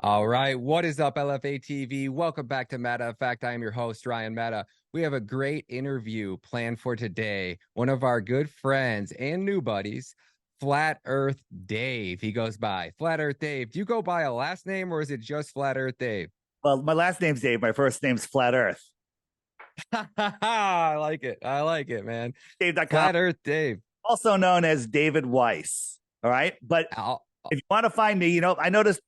All right. What is up, LFA TV? Welcome back to Matta of Fact. I am your host, Ryan Matta. We have a great interview planned for today. One of our good friends and new buddies, Flat Earth Dave. He goes by Flat Earth Dave. Do you go by a last name or is it just Flat Earth Dave? Well, my last name's Dave. My first name's Flat Earth. I like it. I like it, man. Dave.com, Flat Earth Dave. also known as David Weiss. All right. But if you want to find me, I noticed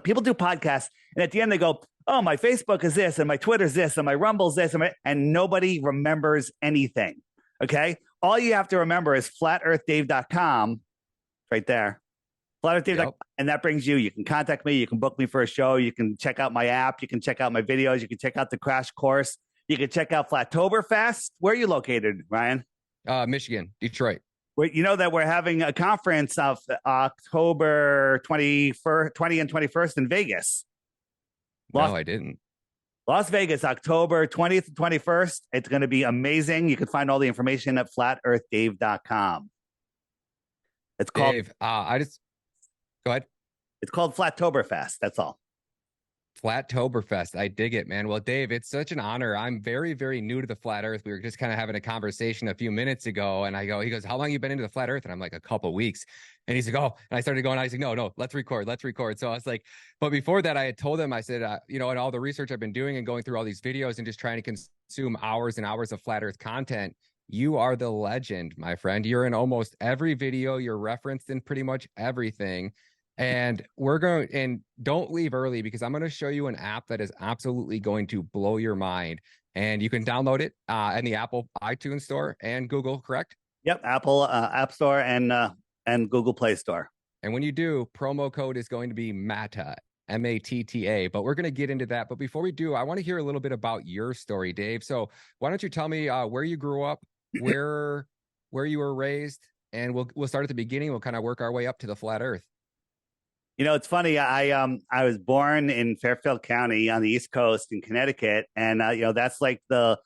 people do podcasts and at the end they go, oh, my Facebook is this and my Twitter's this and my Rumble's this and nobody remembers anything. Okay. All you have to remember is flatearthdave.com right there. FlatEarthDave.com, yep. And that brings you can contact me. You can book me for a show. You can check out my app. You can check out my videos. You can check out the crash course. You can check out Flattoberfest. Where are you located, Ryan? Michigan, Detroit. You know that we're having a conference of October 20 and 21st in Vegas. No, I didn't. Las Vegas, October 20th and 21st. It's going to be amazing. You can find all the information at flatearthdave.com. It's called Dave. Go ahead. It's called Flattoberfest. That's all. Flattoberfest. I dig it, man. Well, Dave, it's such an honor. I'm very, very new to the flat earth. We were just kind of having a conversation a few minutes ago. And he goes, how long you been into the flat earth? And I'm like, a couple weeks. And he's like, oh, and I started going, I was like, no, let's record. So I was like, but before that, I had told him, I said, and all the research I've been doing and going through all these videos and just trying to consume hours and hours of flat earth content. You are the legend, my friend. You're in almost every video. You're referenced in pretty much everything. And don't leave early because I'm going to show you an app that is absolutely going to blow your mind. And you can download it in the Apple iTunes Store and Google, correct? Yep, Apple App Store and Google Play Store. And when you do, promo code is going to be MATTA, MATTA. But we're going to get into that. But before we do, I want to hear a little bit about your story, Dave. So why don't you tell me where you grew up, where you were raised, and we'll start at the beginning. We'll kind of work our way up to the flat Earth. It's funny. I was born in Fairfield County on the East Coast in Connecticut, and that's like the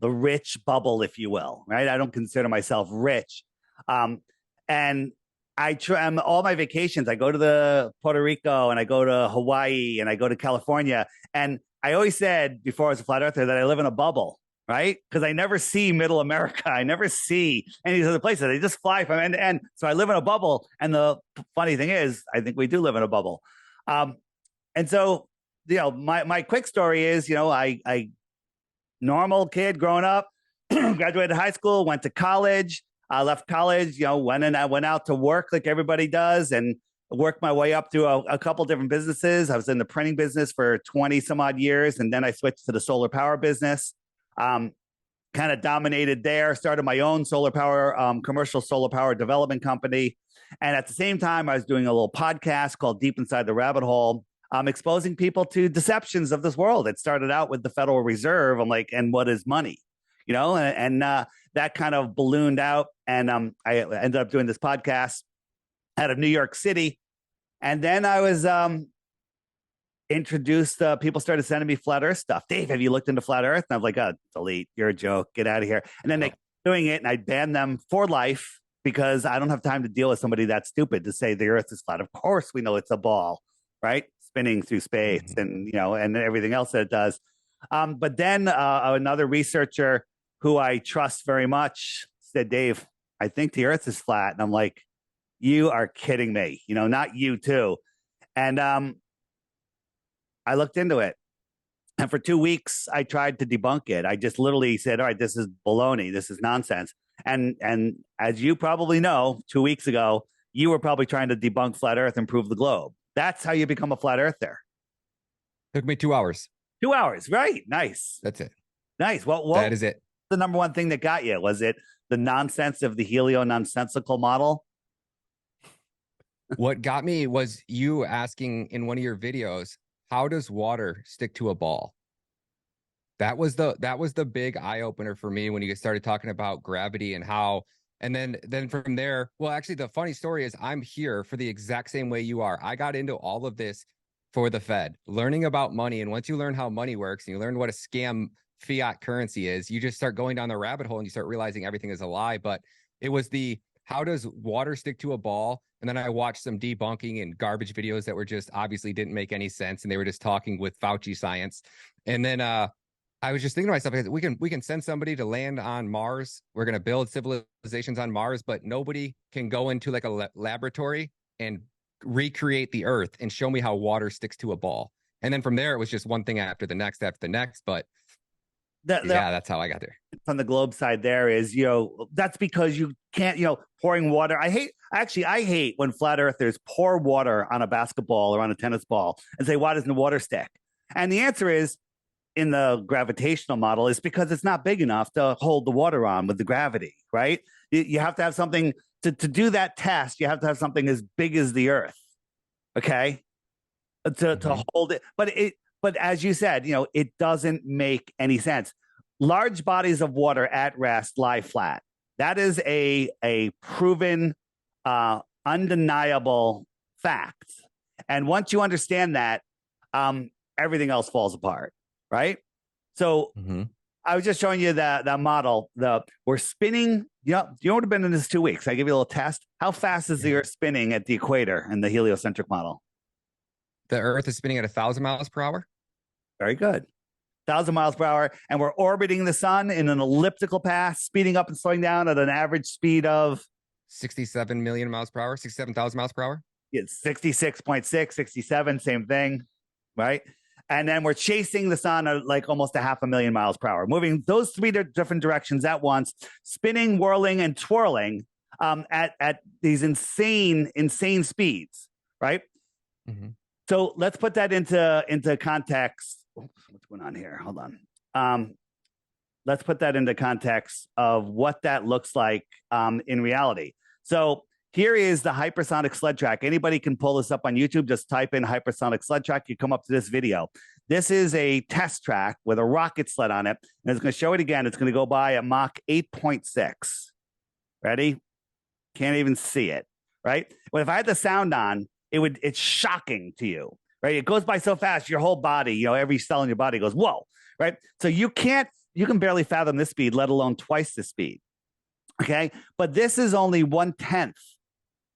rich bubble, if you will, right? I don't consider myself rich, and I'm all my vacations. I go to the Puerto Rico, and I go to Hawaii, and I go to California, and I always said before I was a flat earther that I live in a bubble. Right? Because I never see middle America. I never see any of these other places. They just fly from end to end. So I live in a bubble. And the funny thing is, I think we do live in a bubble. And so, my quick story is, I normal kid growing up, graduated high school, went to college, left college, went out to work like everybody does and worked my way up through a couple different businesses. I was in the printing business for 20 some odd years. And then I switched to the solar power business. Kind of dominated there, started my own solar power, commercial solar power development company. And at the same time, I was doing a little podcast called Deep Inside the Rabbit Hole, exposing people to deceptions of this world. It started out with the Federal Reserve. I'm like, and what is money? And that kind of ballooned out. And I ended up doing this podcast out of New York City. And then I was introduced, people started sending me flat earth stuff. Dave, have you looked into flat earth? And I'm like, oh, delete, you're a joke, get out of here. And then they kept doing it and I banned them for life because I don't have time to deal with somebody that stupid to say the earth is flat. Of course we know it's a ball, right? Spinning through space and and everything else that it does. But then another researcher who I trust very much said, Dave, I think the earth is flat. And I'm like, you are kidding me, not you too. And I looked into it. And for 2 weeks, I tried to debunk it. I just literally said, all right, this is baloney. This is nonsense. And as you probably know, 2 weeks ago, you were probably trying to debunk flat earth and prove the globe. That's how you become a flat earther. Took me 2 hours. 2 hours. Right. Nice. That's it. Nice. Well, that is it. The number one thing that got you? Was it the nonsense of the helio-nonsensical model? What got me was you asking in one of your videos, how does water stick to a ball? That was the big eye opener for me when you started talking about gravity and how, and then from there, well, actually the funny story is I'm here for the exact same way you are. I got into all of this for the Fed, learning about money. And once you learn how money works and you learn what a scam fiat currency is, you just start going down the rabbit hole and you start realizing everything is a lie. But it was the how does water stick to a ball? And then I watched some debunking and garbage videos that were just obviously didn't make any sense, and they were just talking with Fauci science. And then I was just thinking to myself, we can send somebody to land on Mars. We're going to build civilizations on Mars, but nobody can go into like a laboratory and recreate the Earth and show me how water sticks to a ball. And then from there, it was just one thing after the next, But yeah, that's how I got there. On the globe side there is, that's because you can't, pouring water. I hate when flat earthers pour water on a basketball or on a tennis ball and say, why doesn't the water stick? And the answer is, in the gravitational model, is because it's not big enough to hold the water on with the gravity, right? You have to have something to do that test. You have to have something as big as the Earth, okay, to hold it. But as you said, it doesn't make any sense. Large bodies of water at rest lie flat. That is a proven, undeniable fact. And once you understand that, everything else falls apart. Right. So I was just showing you that model. We're spinning. You would have been in this 2 weeks. I give you a little test. How fast is the Earth spinning at the equator in the heliocentric model? The Earth is spinning at 1,000 miles per hour. Very good. 1,000 miles per hour. And we're orbiting the sun in an elliptical path, speeding up and slowing down at an average speed of 67 million miles per hour, 67,000 miles per hour. It's 66.6, 67, same thing. Right. And then we're chasing the sun at like almost 500,000 miles per hour, moving those three different directions at once, spinning, whirling, and twirling at these insane speeds, right? So let's put that into context. What's going on here? Hold on. Let's put that into context of what that looks like in reality. So here is the hypersonic sled track. Anybody can pull this up on YouTube. Just type in hypersonic sled track. You come up to this video. This is a test track with a rocket sled on it. And it's going to show it again. It's going to go by at Mach 8.6. Ready? Can't even see it, right? Well, if I had the sound on, it's shocking to you, right? It goes by so fast, your whole body, every cell in your body goes, whoa, right? So you can barely fathom this speed, let alone twice the speed. Okay. But this is only 1/10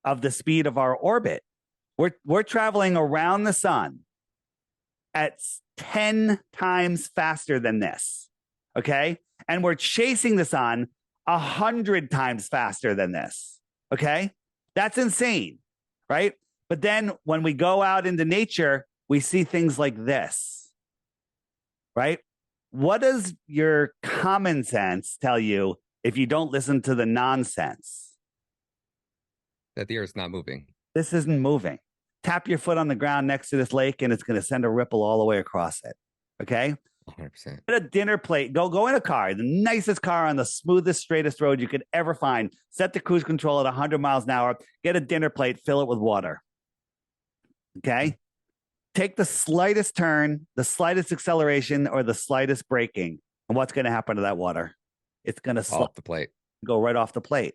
of the speed of our orbit. We're traveling around the sun at 10 times faster than this. Okay. And we're chasing the sun 100 times faster than this. Okay. That's insane. Right. But then when we go out into nature, we see things like this. Right. What does your common sense tell you if you don't listen to the nonsense? That the Earth's not moving. This isn't moving. Tap your foot on the ground next to this lake and it's going to send a ripple all the way across it. Okay? 100%. Get a dinner plate. Go in a car, the nicest car on the smoothest, straightest road you could ever find. Set the cruise control at 100 miles an hour. Get a dinner plate, fill it with water. Okay? Take the slightest turn, the slightest acceleration, or the slightest braking. And what's going to happen to that water? It's going to off the plate. Go right off the plate.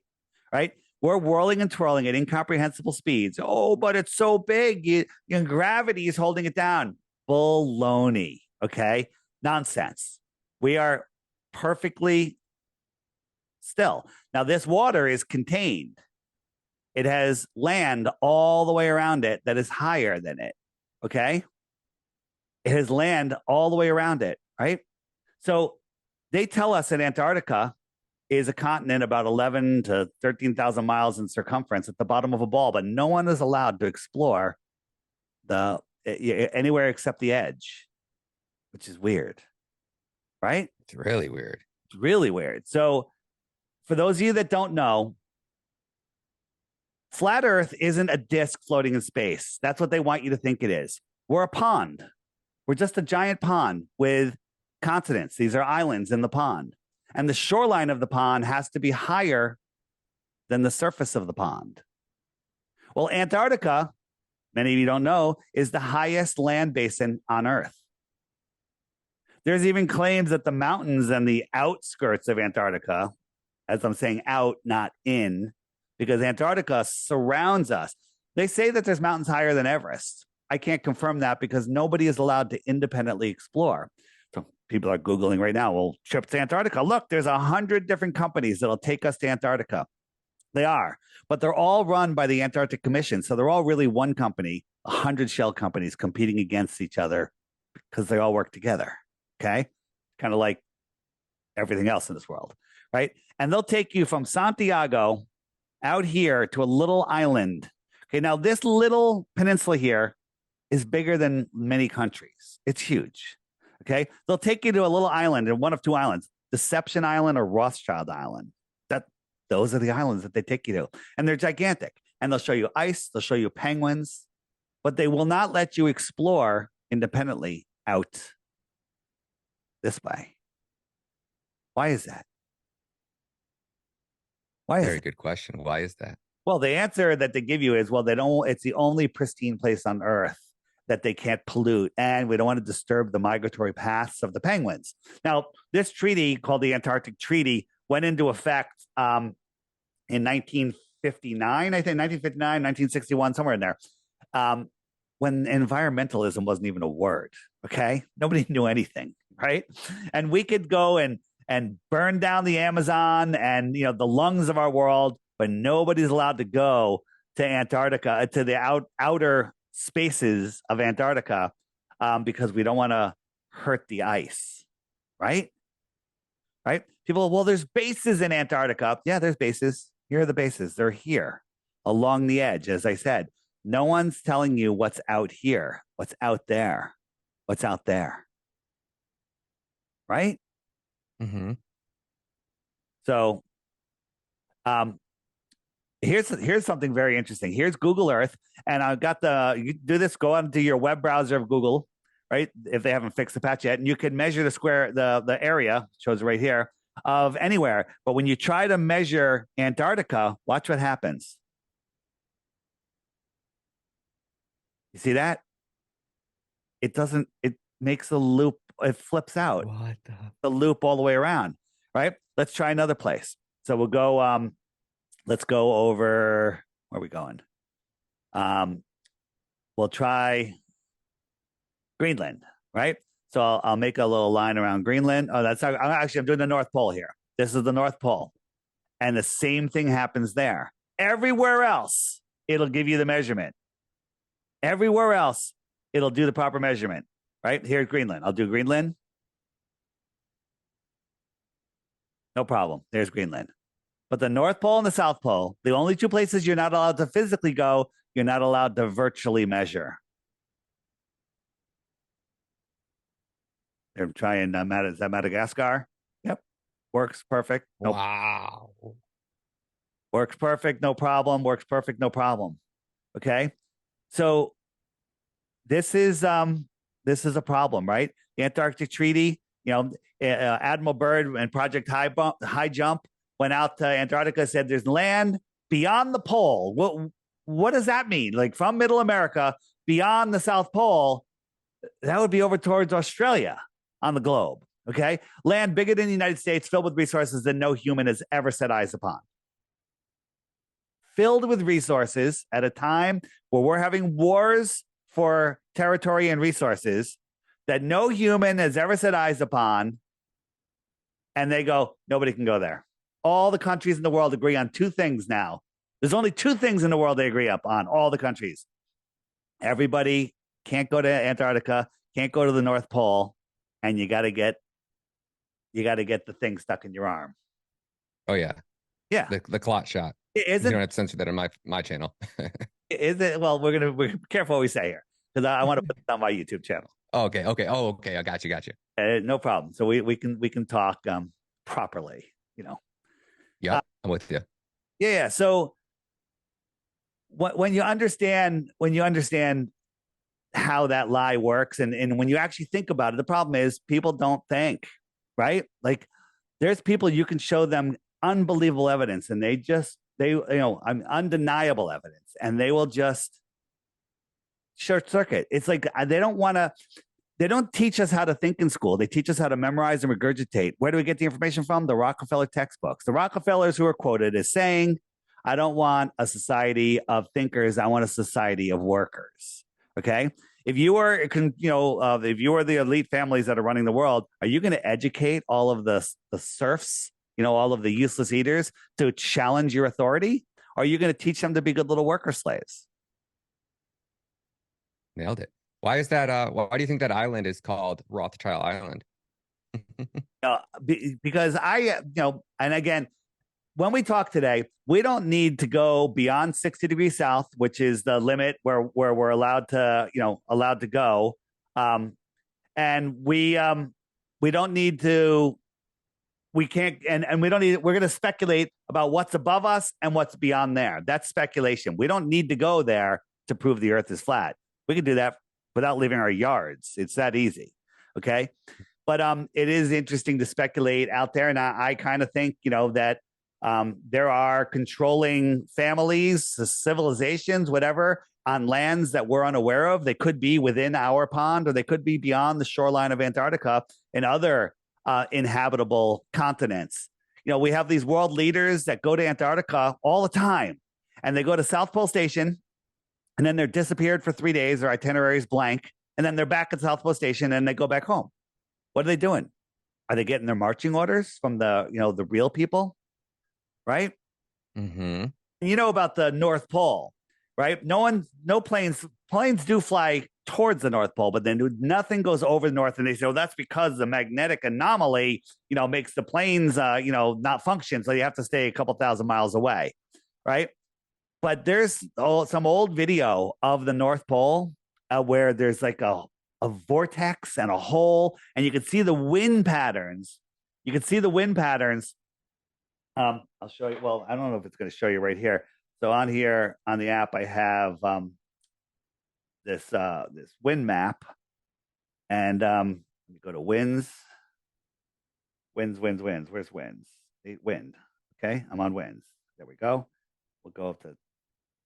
Right? We're whirling and twirling at incomprehensible speeds. Oh, but it's so big. Gravity is holding it down. Baloney. Okay? Nonsense. We are perfectly still. Now, this water is contained. It has land all the way around it that is higher than it. Okay? It has land all the way around it, right? So they tell us that Antarctica is a continent about 11 to 13,000 miles in circumference at the bottom of a ball, but no one is allowed to explore anywhere except the edge, which is weird, right? It's really weird. It's really weird. So for those of you that don't know, flat Earth isn't a disk floating in space. That's what they want you to think it is. We're a pond. We're just a giant pond with continents. These are islands in the pond. And the shoreline of the pond has to be higher than the surface of the pond. Well, Antarctica, many of you don't know, is the highest land basin on Earth. There's even claims that the mountains and the outskirts of Antarctica, as I'm saying out, not in, because Antarctica surrounds us. They say that there's mountains higher than Everest. I can't confirm that because nobody is allowed to independently explore. So people are Googling right now, well, trip to Antarctica. Look, there's 100 different companies that'll take us to Antarctica. They are, but they're all run by the Antarctic Commission. So they're all really one company, 100 shell companies competing against each other because they all work together. Okay. Kind of like everything else in this world. Right. And they'll take you from Santiago out here to a little island. Okay. Now, this little peninsula here is bigger than many countries. It's huge. Okay. They'll take you to a little island, and one of two islands, Deception Island or Rothschild Island. Those are the islands that they take you to. And they're gigantic. And they'll show you ice, they'll show you penguins, but they will not let you explore independently out this way. Why is that? Very good question. Why is that? Well, the answer that they give you is, well, it's the only pristine place on Earth that they can't pollute, and we don't want to disturb the migratory paths of the penguins. Now, this treaty, called the Antarctic Treaty, went into effect in 1959, I think, 1959, 1961, somewhere in there, when environmentalism wasn't even a word, okay? Nobody knew anything, right? And we could go and burn down the Amazon and, the lungs of our world, but nobody's allowed to go to Antarctica, to the outer spaces of Antarctica, because we don't want to hurt the ice, right? Right? People, well, there's bases in Antarctica. Yeah, there's bases. Here are the bases. They're here along the edge, as I said. No one's telling you what's out here, what's out there, what's out there. Right? Mm-hmm. So here's something very interesting. Here's Google Earth, and I've got you do this, go onto your web browser of Google, right? If they haven't fixed the patch yet, and you can measure the area, shows right here, of anywhere. But when you try to measure Antarctica, watch what happens. You see that? It makes a loop, it flips out. What the loop all the way around, right? Let's try another place. So we'll go, let's go over, where are we going? We'll try Greenland, right? So I'll make a little line around Greenland. Oh, I'm doing the North Pole here. This is the North Pole. And the same thing happens there. Everywhere else, it'll give you the measurement. Everywhere else, it'll do the proper measurement, right? Here's Greenland. I'll do Greenland. No problem. There's Greenland. But the North Pole and the South Pole, the only two places you're not allowed to physically go, you're not allowed to virtually measure. They're trying, is that Madagascar? Yep. Works perfect. Nope. Wow. Works perfect, no problem. Works perfect, no problem. Okay. So this is a problem, right? The Antarctic Treaty, Admiral Byrd and Project High Jump went out to Antarctica, said there's land beyond the pole. What does that mean? Like from Middle America, beyond the South Pole, that would be over towards Australia on the globe, okay? Land bigger than the United States, filled with resources that no human has ever set eyes upon. Filled with resources at a time where we're having wars for territory and resources that no human has ever set eyes upon, and they go, nobody can go there. All the countries in the world agree on two things now. There's only two things in the world they agree upon, all the countries. Everybody can't go to Antarctica, can't go to the North Pole, and you got to get the thing stuck in your arm. Oh yeah. Yeah. The clot shot. You don't have to censor that on my channel. Is it? Well, we're careful what we say here, because I want to put it on my YouTube channel. Okay. Oh, okay. I got you. No problem. So we can talk properly, Yeah, I'm with you. Yeah. So when you understand how that lie works, and when you actually think about it, the problem is people don't think, right? Like there's people you can show them unbelievable evidence, and undeniable evidence, and they will just short circuit. It's like they don't teach us how to think in school. They teach us how to memorize and regurgitate. Where do we get the information from? The Rockefeller textbooks. The Rockefellers who are quoted as saying, I don't want a society of thinkers. I want a society of workers. Okay. If you were, if you were the elite families that are running the world, are you going to educate all of the serfs all of the useless eaters to challenge your authority? Or are you going to teach them to be good little worker slaves? Nailed it. Why is that? Why do you think that island is called Rothschild Island? Because and again, when we talk today, we don't need to go beyond 60 degrees south, which is the limit where we're allowed to, go. And we don't need to, we can't, and we don't need, we're going to speculate about what's above us and what's beyond there. That's speculation. We don't need to go there to prove the earth is flat. We can do that without leaving our yards. It's that easy. Okay. But it is interesting to speculate out there. And I kind of think, that there are controlling families, civilizations, whatever, on lands that we're unaware of. They could be within our pond, or they could be beyond the shoreline of Antarctica and other inhabitable continents. We have these world leaders that go to Antarctica all the time, and they go to South Pole Station, and then they're disappeared for 3 days. Their itinerary is blank, and then they're back at South Pole Station, and they go back home. What are they doing? Are they getting their marching orders from the real people? Right? Mm-hmm. You know about the North Pole, right? No planes do fly towards the North Pole, but then nothing goes over the North. And they say, well, that's because the magnetic anomaly, makes the planes, not function. So you have to stay a couple thousand miles away, right? But there's some old video of the North Pole where there's like a vortex and a hole, and you can see the wind patterns. I'll show you. Well, I don't know if it's going to show you right here. So on here on the app, I have this wind map, and let me go to winds. Where's winds? Wind. Okay, I'm on winds. There we go. We'll go up to a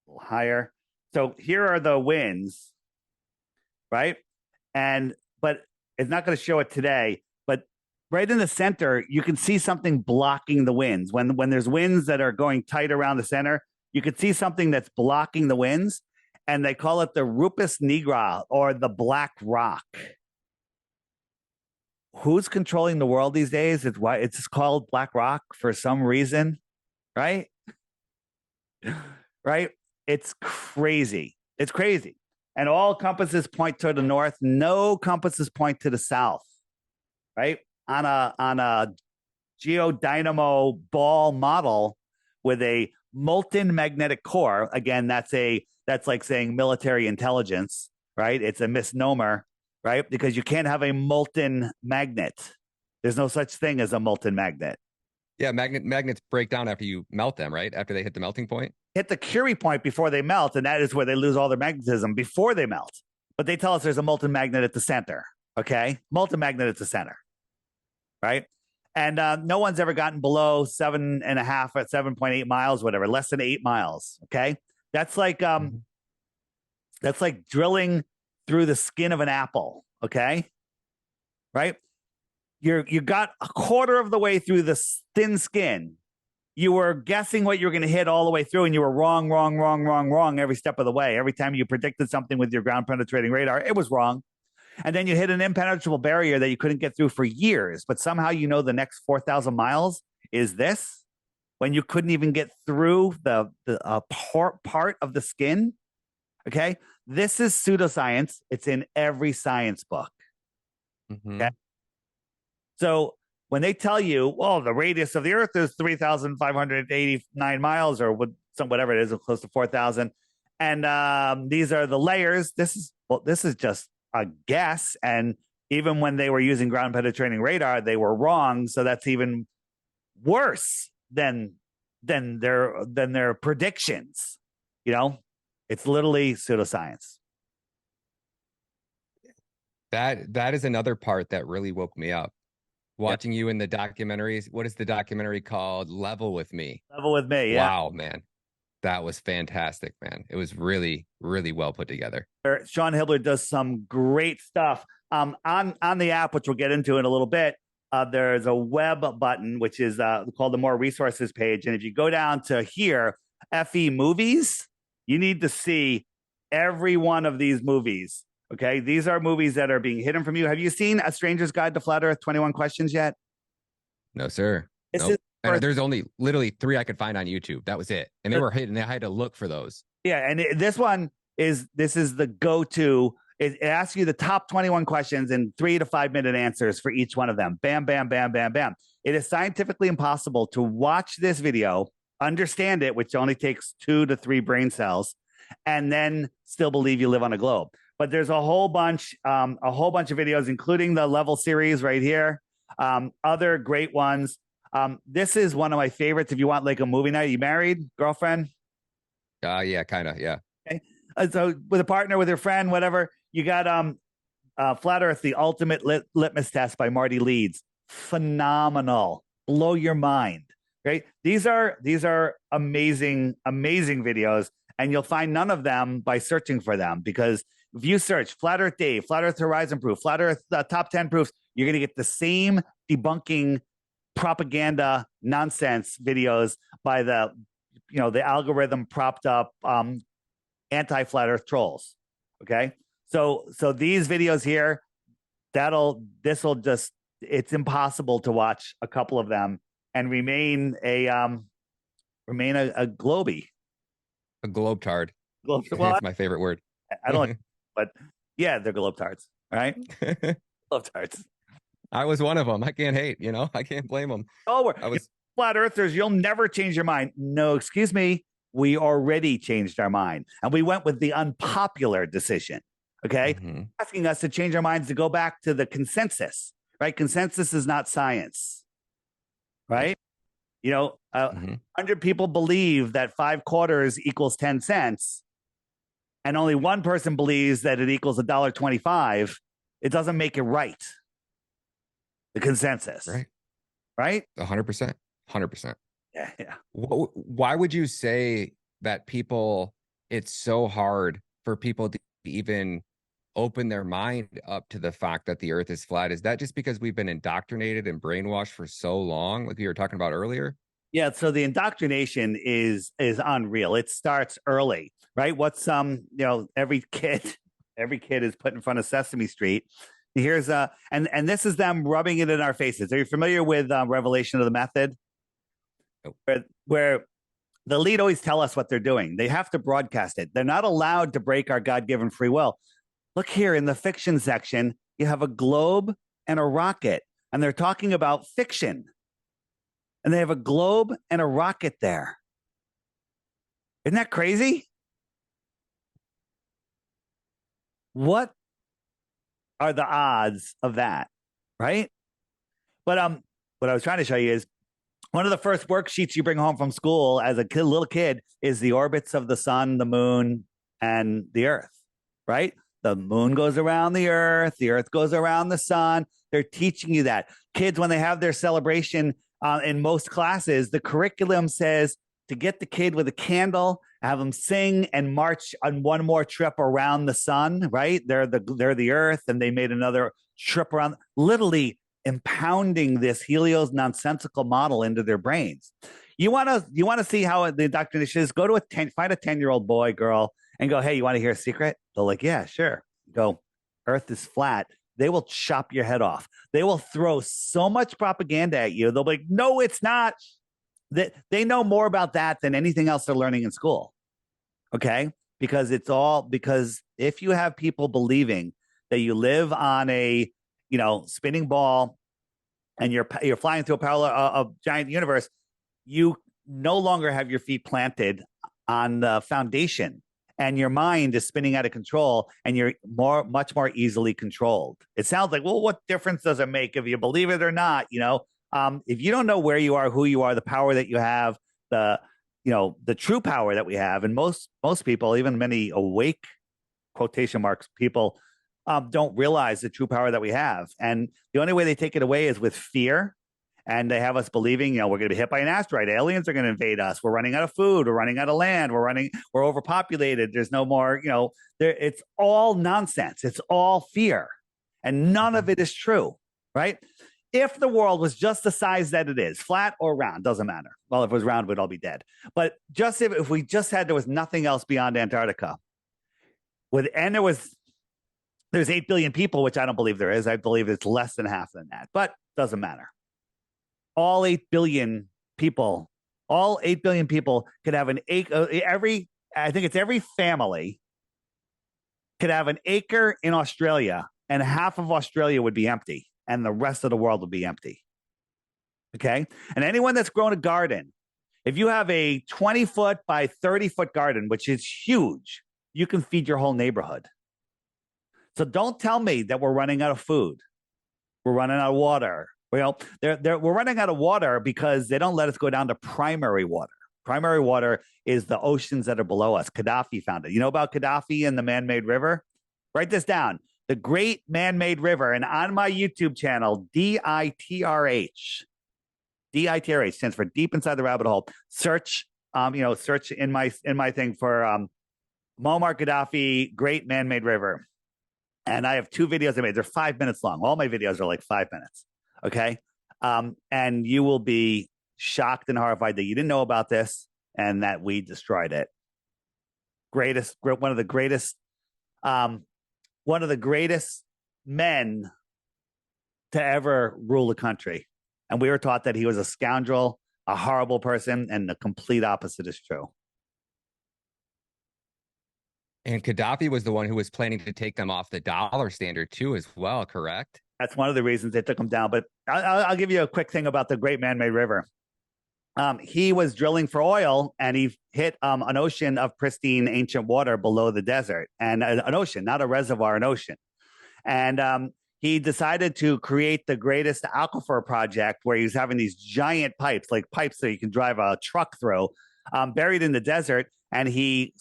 little higher. So here are the winds, right? But it's not going to show it today. But right in the center, you can see something blocking the winds. When there's winds that are going tight around the center, you can see something that's blocking the winds, and they call it the Rupus nigra, or the Black Rock. Who's controlling the world these days? It's called Black Rock for some reason, right? Right? It's crazy. It's crazy. And all compasses point to the north. No compasses point to the south, right? On a geodynamo ball model with a molten magnetic core. Again, that's like saying military intelligence, right? It's a misnomer, right? Because you can't have a molten magnet. There's no such thing as a molten magnet. Yeah, magnets break down after you melt them, right? After they hit the melting point. Hit the Curie point before they melt, and that is where they lose all their magnetism before they melt. But they tell us there's a molten magnet at the center. Okay, molten magnet at the center, right? And no one's ever gotten below 7.5 or 7.8 miles, whatever, less than 8 miles. Okay, that's like drilling through the skin of an apple. Okay, right? You got a quarter of the way through the thin skin. You were guessing what you were going to hit all the way through, and you were wrong every step of the way. Every time you predicted something with your ground penetrating radar, it was wrong. And then you hit an impenetrable barrier that you couldn't get through for years. But somehow the next 4,000 miles is this, when you couldn't even get through the part of the skin. Okay, this is pseudoscience. It's in every science book. Mm-hmm. Okay, so when they tell you, well, the radius of the Earth is 3,589 miles, or whatever it is, close to 4,000, and these are the layers. This is just a guess. And even when they were using ground penetrating radar, they were wrong. So that's even worse than their predictions. It's literally pseudoscience. That is another part that really woke me up. Watching you in the documentaries. What is the documentary called? Level with Me. Level with Me. Yeah. Wow, man. That was fantastic, man. It was really, really well put together. Sean Hibler does some great stuff. On the app, which we'll get into in a little bit, there's a web button, which is called the More Resources page. And if you go down to here, FE Movies, you need to see every one of these movies. Okay, these are movies that are being hidden from you. Have you seen A Stranger's Guide to Flat Earth 21 Questions yet? No, sir. This is And there's only literally 3 I could find on YouTube. That was it. And they were hidden. I had to look for those. Yeah. And this is the go-to. It asks you the top 21 questions and 3 to 5 minute answers for each one of them. Bam, bam, bam, bam, bam. It is scientifically impossible to watch this video, understand it, which only takes 2 to 3 brain cells, and then still believe you live on a globe. But there's a whole bunch of videos, including the level series right here. Other great ones. This is one of my favorites. If you want like a movie night, you married, girlfriend? Yeah, kind of. Yeah. Okay. So with a partner, with your friend, whatever, you got Flat Earth, the ultimate litmus test by Marty Leeds. Phenomenal. Blow your mind. Right? These are amazing, amazing videos, and you'll find none of them by searching for them, because if you search Flat Earth Dave, Flat Earth Horizon Proof, Flat Earth top 10 proofs, you're going to get the same debunking propaganda nonsense videos by the algorithm propped up anti-flat earth trolls. Okay. So these videos here, it's impossible to watch a couple of them and remain a globie. A globetard. Well, that's my favorite word. I don't like, but yeah, they're globetards. All right. Globetards. I was one of them. I can't hate, I can't blame them. Oh, flat earthers, you'll never change your mind. No, excuse me. We already changed our mind, and we went with the unpopular decision. Okay. Mm-hmm. Asking us to change our minds to go back to the consensus, right? Consensus is not science, right? 100 people believe that 5 quarters equals 10 cents, and only one person believes that it equals $1.25. It doesn't make it right. The consensus, right? 100%. 100%. Yeah. Why would you say that it's so hard for people to even open their mind up to the fact that the earth is flat? Is that just because we've been indoctrinated and brainwashed for so long, like we were talking about earlier? Yeah, so the indoctrination is unreal. It starts early, right? What's every kid is put in front of Sesame Street. Here's and this is them rubbing it in our faces. Are you familiar with Revelation of the Method? Where the elite always tell us what they're doing. They have to broadcast it. They're not allowed to break our God-given free will. Look here in the fiction section, you have a globe and a rocket, and they're talking about fiction. And they have a globe and a rocket there. Isn't that crazy? What are the odds of that, right? But what I was trying to show you is one of the first worksheets you bring home from school as a little kid is the orbits of the sun, the moon, and the earth, right? The moon goes around the earth goes around the sun. They're teaching you that. Kids, when they have their celebration in most classes, the curriculum says to get the kid with a candle, have them sing and march on one more trip around the sun, right? They're the earth, and they made another trip around, literally impounding this Helios nonsensical model into their brains. You want to see how the indoctrination is? Go to find a 10-year-old boy, girl, and go, hey, you want to hear a secret? They're like, yeah, sure. Go, earth is flat. They will chop your head off. They will throw so much propaganda at you. They'll be like, no, it's not. They know more about that than anything else they're learning in school. Okay? Because if you have people believing that you live on a spinning ball and you're flying through a giant universe, you no longer have your feet planted on the foundation, and your mind is spinning out of control, and you're much more easily controlled. It sounds like, well, what difference does it make if you believe it or not? If you don't know where you are, who you are, the power that you have, the true power that we have, and most people, even many awake quotation marks people, don't realize the true power that we have. And the only way they take it away is with fear. And they have us believing, we're going to be hit by an asteroid. Aliens are going to invade us. We're running out of food. We're running out of land. We're overpopulated. There's no more, it's all nonsense. It's all fear. And none of it is true, right? If the world was just the size that it is, flat or round, doesn't matter. Well, if it was round, we'd all be dead. But just if we just there was nothing else beyond Antarctica, there's 8 billion people, which I don't believe there is. I believe it's less than half than that, but doesn't matter. All 8 billion people, all 8 billion people could have an acre. I think it's every family could have an acre in Australia, and half of Australia would be empty, and the rest of the world would be empty. Okay. And anyone that's grown a garden, if you have a 20-foot by 30-foot garden, which is huge, you can feed your whole neighborhood. So don't tell me that we're running out of food. We're running out of water. Well, we're running out of water because they don't let us go down to primary water. Primary water is the oceans that are below us. Gaddafi found it. You know about Gaddafi and the man-made river? Write this down. The Great Man-Made River. And on my YouTube channel, DITRH. DITRH stands for Deep Inside the Rabbit Hole. Search in my thing for Muammar Gaddafi, Great Man-Made River. And I have 2 videos I made. They're 5 minutes long. All my videos are like 5 minutes. Okay. And you will be shocked and horrified that you didn't know about this and that we destroyed it. One of the greatest men to ever rule a country. And we were taught that he was a scoundrel, a horrible person, and the complete opposite is true. And Gaddafi was the one who was planning to take them off the dollar standard too, as well, correct? That's one of the reasons they took him down. But I'll give you a quick thing about the Great Man-Made River. He was drilling for oil, and he hit an ocean of pristine ancient water below the desert, and an ocean, not a reservoir, an ocean. And he decided to create the greatest aquifer project where he was having these giant pipes, like pipes that you can drive a truck through, buried in the desert, and he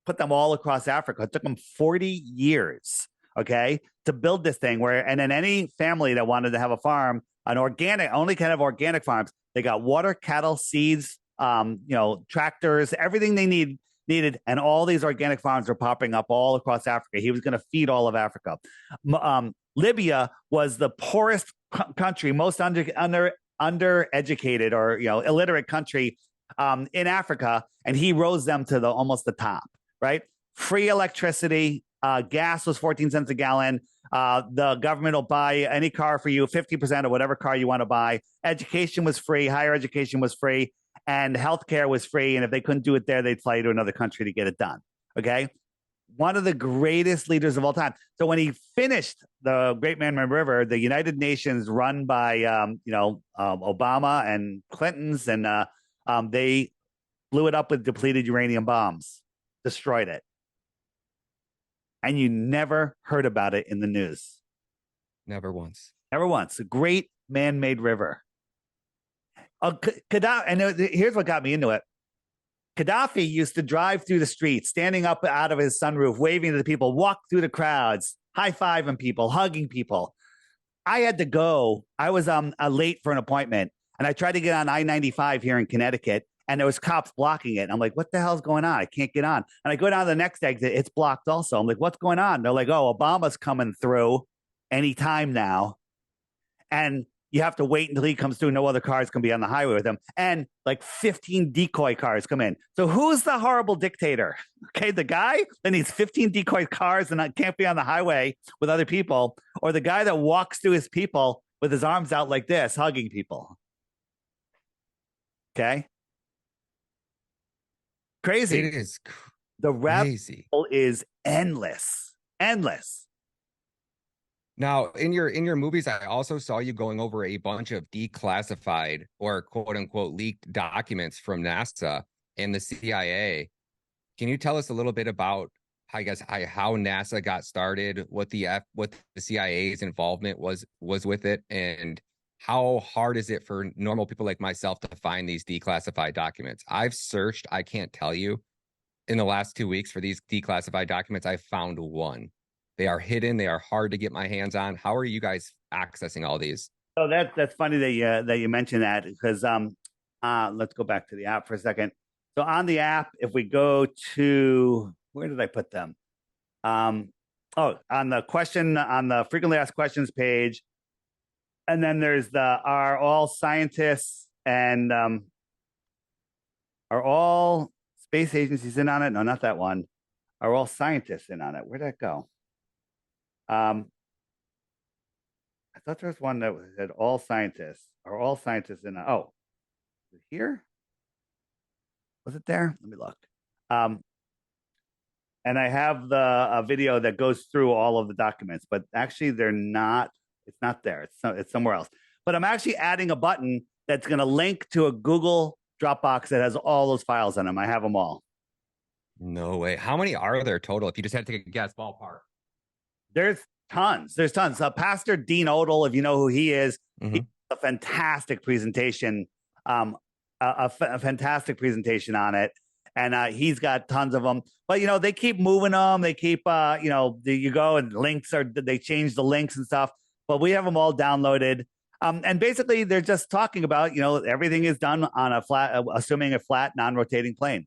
put them all across Africa. It took him 40 years, okay, to build this thing and then any family that wanted to have a farm, only kind of organic farms, they got water, cattle, seeds, tractors, everything they needed. And all these organic farms are popping up all across Africa. He was going to feed all of Africa. Libya was the poorest country, most undereducated or, illiterate country in Africa. And he rose them to almost the top. Right? Free electricity. Gas was 14 cents a gallon. The government will buy any car for you, 50% of whatever car you want to buy. Education was free. Higher education was free. And healthcare was free. And if they couldn't do it there, they'd fly you to another country to get it done. Okay? One of the greatest leaders of all time. So when he finished the Great Man-Made River, the United Nations run by, Obama and Clinton's, and they blew it up with depleted uranium bombs. Destroyed it. And you never heard about it in the news. Never once. Never once. A great man-made river. Gaddafi, and here's what got me into it. Gaddafi used to drive through the streets, standing up out of his sunroof, waving to the people, walk through the crowds, high-fiving people, hugging people. I had to go. I was late for an appointment, and I tried to get on I-95 here in Connecticut, and there was cops blocking it. And I'm like, what the hell's going on? I can't get on. And I go down to the next exit. It's blocked also. I'm like, what's going on? They're like, oh, Obama's coming through anytime now. And you have to wait until he comes through. No other cars can be on the highway with him. And like 15 decoy cars come in. So who's the horrible dictator? Okay, the guy that needs 15 decoy cars and can't be on the highway with other people, or the guy that walks through his people with his arms out like this, hugging people. Okay. Crazy. It is the rabbit crazy. hole is endless. Now, in your movies, I also saw you going over a bunch of declassified or quote unquote leaked documents from NASA and the CIA. Can you tell us a little bit about, how NASA got started, what the CIA's involvement was with it, and how hard is it for normal people like myself to find these declassified documents? I've searched, I can't tell you, in the last 2 weeks for these declassified documents, I found one. They are hidden. They are hard to get my hands on. How are you guys accessing all these? So that's funny that you mentioned that, because let's go back to the app for a second. So on the app, if we go to, where did I put them? On the frequently asked questions page. And then there's are all scientists and are all space agencies in on it? No, not that one. Are all scientists in on it? Where'd that go? I thought there was one that said all scientists. Are all scientists in on? Oh, Here? Was it there? Let me look. Um, and I have the video that goes through all of the documents, but actually they're not. It's not there. It's somewhere else. But I'm actually adding a button that's going to link to a Google Dropbox that has all those files on them. I have them all. No way. How many are there total? If you just had to take a guess, ballpark. There's tons. There's tons. Pastor Dean Odell, if you know who he is, he a fantastic presentation. A fantastic presentation on it, and he's got tons of them. But they keep moving them. They keep you go and they change the links and stuff. But we have them all downloaded. And basically, they're just talking about everything is done on a flat, assuming a flat non-rotating plane.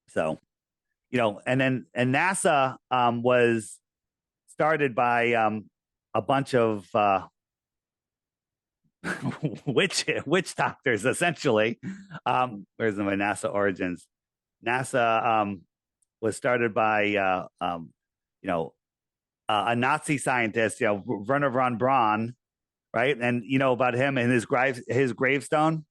So, and NASA was started by a bunch of witch doctors, essentially. Where's my NASA origins? NASA was started by a Nazi scientist, Werner von Braun, right? And about him and his gravestone.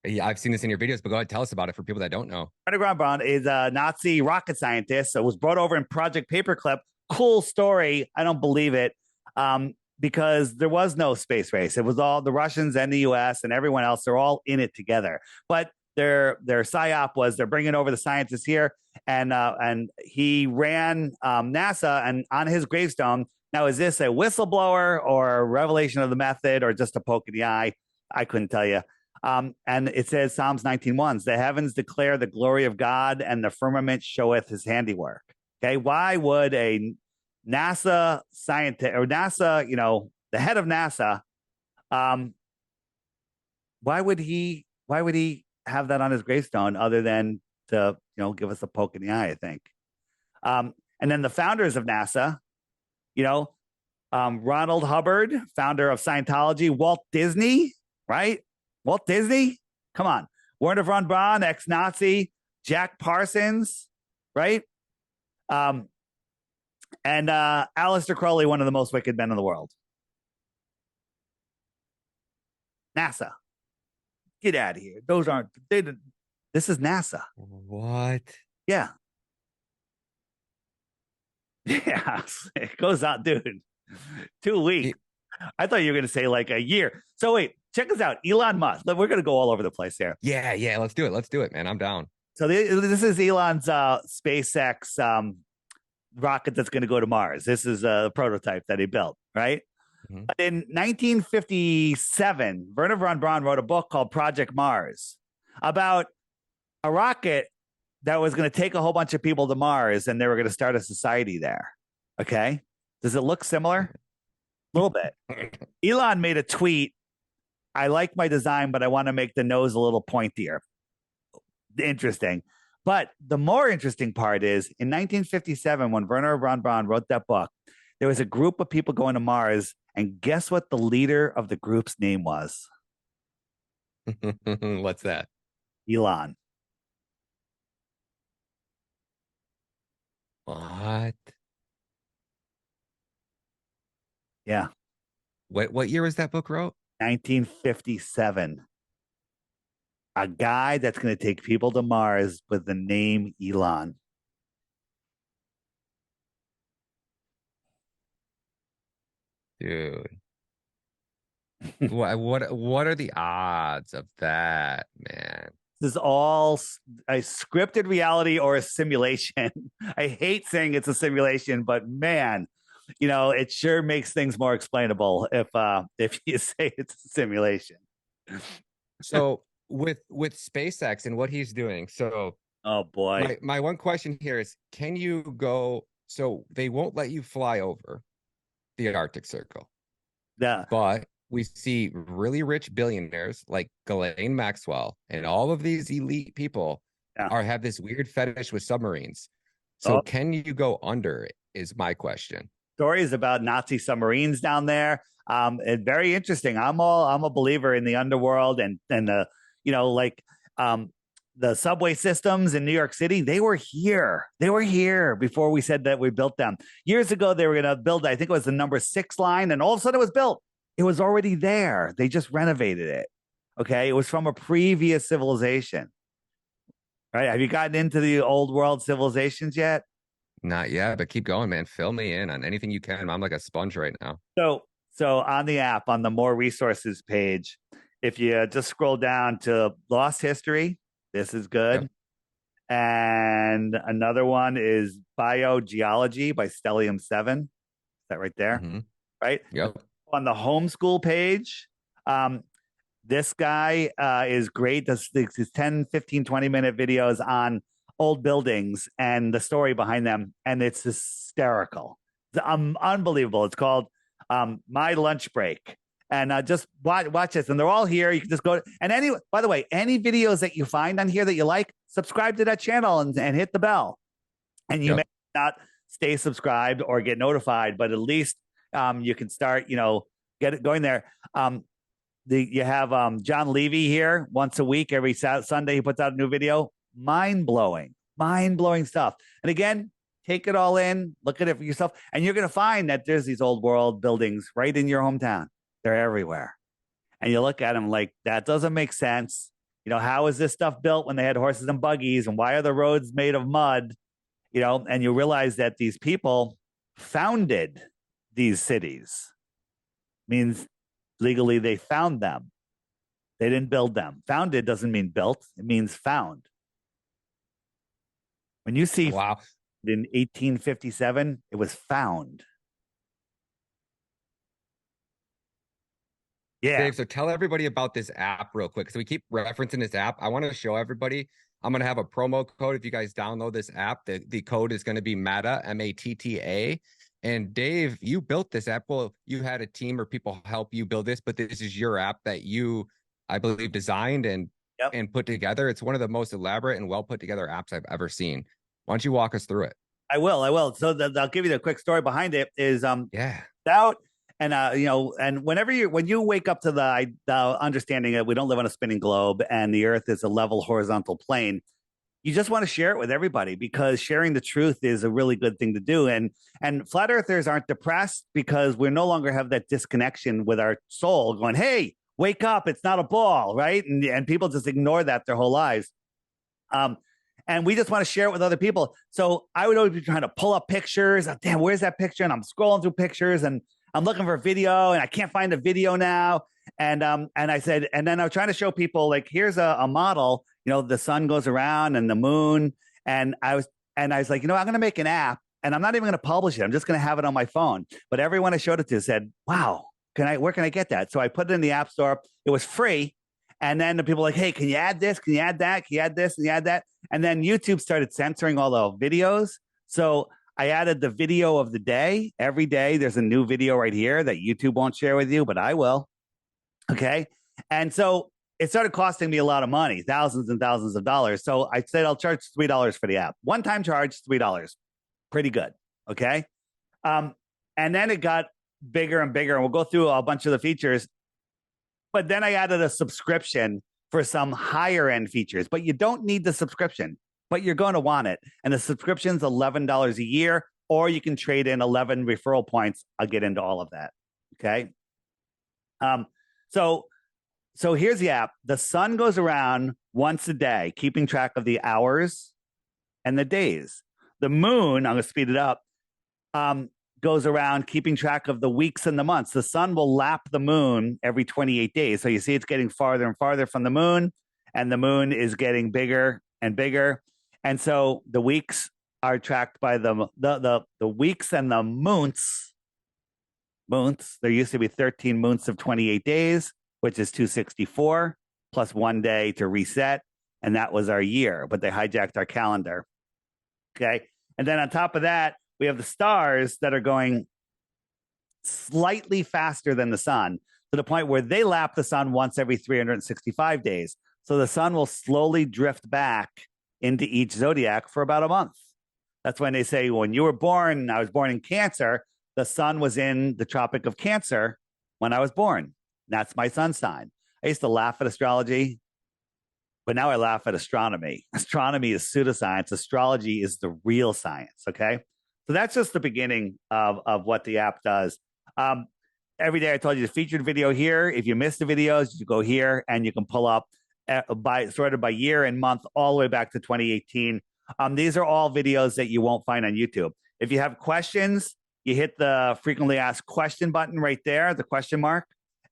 Yeah, I've seen this in your videos, but go ahead, tell us about it for people that don't know. Werner von Braun is a Nazi rocket scientist. So was brought over in Project Paperclip. Cool story. I don't believe it. Because there was no space race. It was all the Russians and the US and everyone else. They're all in it together. But their psyop was they're bringing over the scientists here, and he ran NASA. And on his gravestone, now is this a whistleblower or a revelation of the method or just a poke in the eye? I couldn't tell you. And it says Psalms 19:1, the heavens declare the glory of God, and the firmament showeth his handiwork. Okay, why would a NASA scientist or NASA, the head of NASA, why would he have that on his gravestone other than to, give us a poke in the eye, I think. And then the founders of NASA, Ronald Hubbard, founder of Scientology, Walt Disney, right? Walt Disney, come on. Werner von Braun, ex-Nazi, Jack Parsons, right? And Aleister Crowley, one of the most wicked men in the world. NASA. Get out of here. Those aren't, this is NASA. What? Yeah. Yeah. It goes on, dude. 2 weeks. I thought you were going to say like a year. So wait, check us out. Elon Musk. We're going to go all over the place here. Yeah. Let's do it, man. I'm down. So this is Elon's SpaceX rocket that's going to go to Mars. This is a prototype that he built, right? Mm-hmm. In 1957, Werner von Braun wrote a book called Project Mars about a rocket that was going to take a whole bunch of people to Mars, and they were going to start a society there. Okay. Does it look similar? A little bit. Elon made a tweet. I like my design, but I want to make the nose a little pointier. Interesting. But the more interesting part is in 1957, when Werner von Braun wrote that book, there was a group of people going to Mars. And guess what the leader of the group's name was? What's that? Elon. What? Yeah. What year was that book wrote? 1957. A guy that's going to take people to Mars with the name Elon. Dude. what are the odds of that, man? This is all a scripted reality or a simulation. I hate saying it's a simulation, but man, it sure makes things more explainable if you say it's a simulation. So with SpaceX and what he's doing, so oh boy, my one question here is, can you go? So they won't let you fly over the Arctic Circle. Yeah, but we see really rich billionaires like Ghislaine Maxwell and all of these elite people have this weird fetish with submarines. So can you go under it is my question. Stories about Nazi submarines down there. And very interesting. I'm a believer in the underworld and the, the subway systems in New York City. They were here. Before we said that we built them. Years ago, they were going to build, I think it was the number 6 line, and all of a sudden it was built. It was already there. They just renovated it. Okay. It was from a previous civilization. Right. Have you gotten into the old world civilizations yet? Not yet, but keep going, man. Fill me in on anything you can. I'm like a sponge right now. So on the app, on the more resources page, if you just scroll down to lost history, this is Yep. good. And another one is biogeology by Stellium 7. Is that right there? Hmm. Right. Yep. On the homeschool page, this guy is great. Does these 10, 15, 20-minute videos on old buildings and the story behind them. And it's hysterical. It's unbelievable. It's called My Lunch Break. And just watch this. And they're all here. You can just go. And by the way, any videos that you find on here that you like, subscribe to that channel and hit the bell. And you may Yep. not stay subscribed or get notified, but at least you can start, get it going there. You have John Levy here once a week, every Sunday he puts out a new video. Mind blowing stuff. And again, take it all in, look at it for yourself, and you're going to find that there's these old world buildings right in your hometown. They're everywhere, and you look at them like that doesn't make sense. How is this stuff built when they had horses and buggies, and why are the roads made of mud? And you realize that these people founded these cities. Means legally they found them. They didn't build them. Founded doesn't mean built. It means found. When you see Wow. in 1857, it was found. Yeah. Dave, so tell everybody about this app real quick. So we keep referencing this app. I want to show everybody. I'm going to have a promo code if you guys download this app. The code is going to be Matta, Matta. And Dave, you built this app. Well, you had a team or people help you build this, but this is your app that you, I believe, designed and put together. It's one of the most elaborate and well put together apps I've ever seen. Why don't you walk us through it? I will. So I'll give you the quick story behind it. Is Yeah. out and and when you wake up to the understanding that we don't live on a spinning globe and the Earth is a level horizontal plane, you just want to share it with everybody because sharing the truth is a really good thing to do. And flat earthers aren't depressed because we no longer have that disconnection with our soul going, hey, wake up, it's not a ball, right? And people just ignore that their whole lives. And we just want to share it with other people. So I would always be trying to pull up pictures. Oh, damn, where's that picture? And I'm scrolling through pictures and I'm looking for a video and I can't find a video now. And I said, and then I was trying to show people like, here's a model, the sun goes around and the moon. And I was like, I'm going to make an app and I'm not even going to publish it. I'm just going to have it on my phone. But everyone I showed it to said, wow, where can I get that? So I put it in the app store. It was free. And then the people were like, hey, can you add this? Can you add that? Can you add this? Can you add that? And then YouTube started censoring all the videos. So I added the video of the day. Every day there's a new video right here that YouTube won't share with you, but I will. Okay. And so it started costing me a lot of money, thousands and thousands of dollars. So I said, I'll charge $3 for the app. One-time charge, $3. Pretty good. Okay. And then it got bigger and bigger. And we'll go through a bunch of the features. But then I added a subscription for some higher end features. But you don't need the subscription, but you're going to want it. And the subscription's $11 a year, or you can trade in 11 referral points. I'll get into all of that. Okay. So here's the app. The sun goes around once a day, keeping track of the hours and the days. The moon, I'm going to speed it up, goes around keeping track of the weeks and the months. The sun will lap the moon every 28 days. So you see it's getting farther and farther from the moon, and the moon is getting bigger and bigger. And so the weeks are tracked by the weeks and the moons. There used to be 13 moons of 28 days, which is 264 plus 1 day to reset. And that was our year, but they hijacked our calendar. Okay. And then on top of that, we have the stars that are going slightly faster than the sun to the point where they lap the sun once every 365 days. So the sun will slowly drift back into each zodiac for about a month. That's when they say, when you were born, I was born in Cancer, the sun was in the Tropic of Cancer when I was born. That's my sun sign. I used to laugh at astrology, but now I laugh at astronomy. Astronomy is pseudoscience. Astrology is the real science, okay? So that's just the beginning of what the app does. every day I told you the featured video here. If you missed the videos, you go here and you can pull up sorted by year and month all the way back to 2018. These are all videos that you won't find on YouTube. If you have questions, you hit the frequently asked question button right there, the question mark,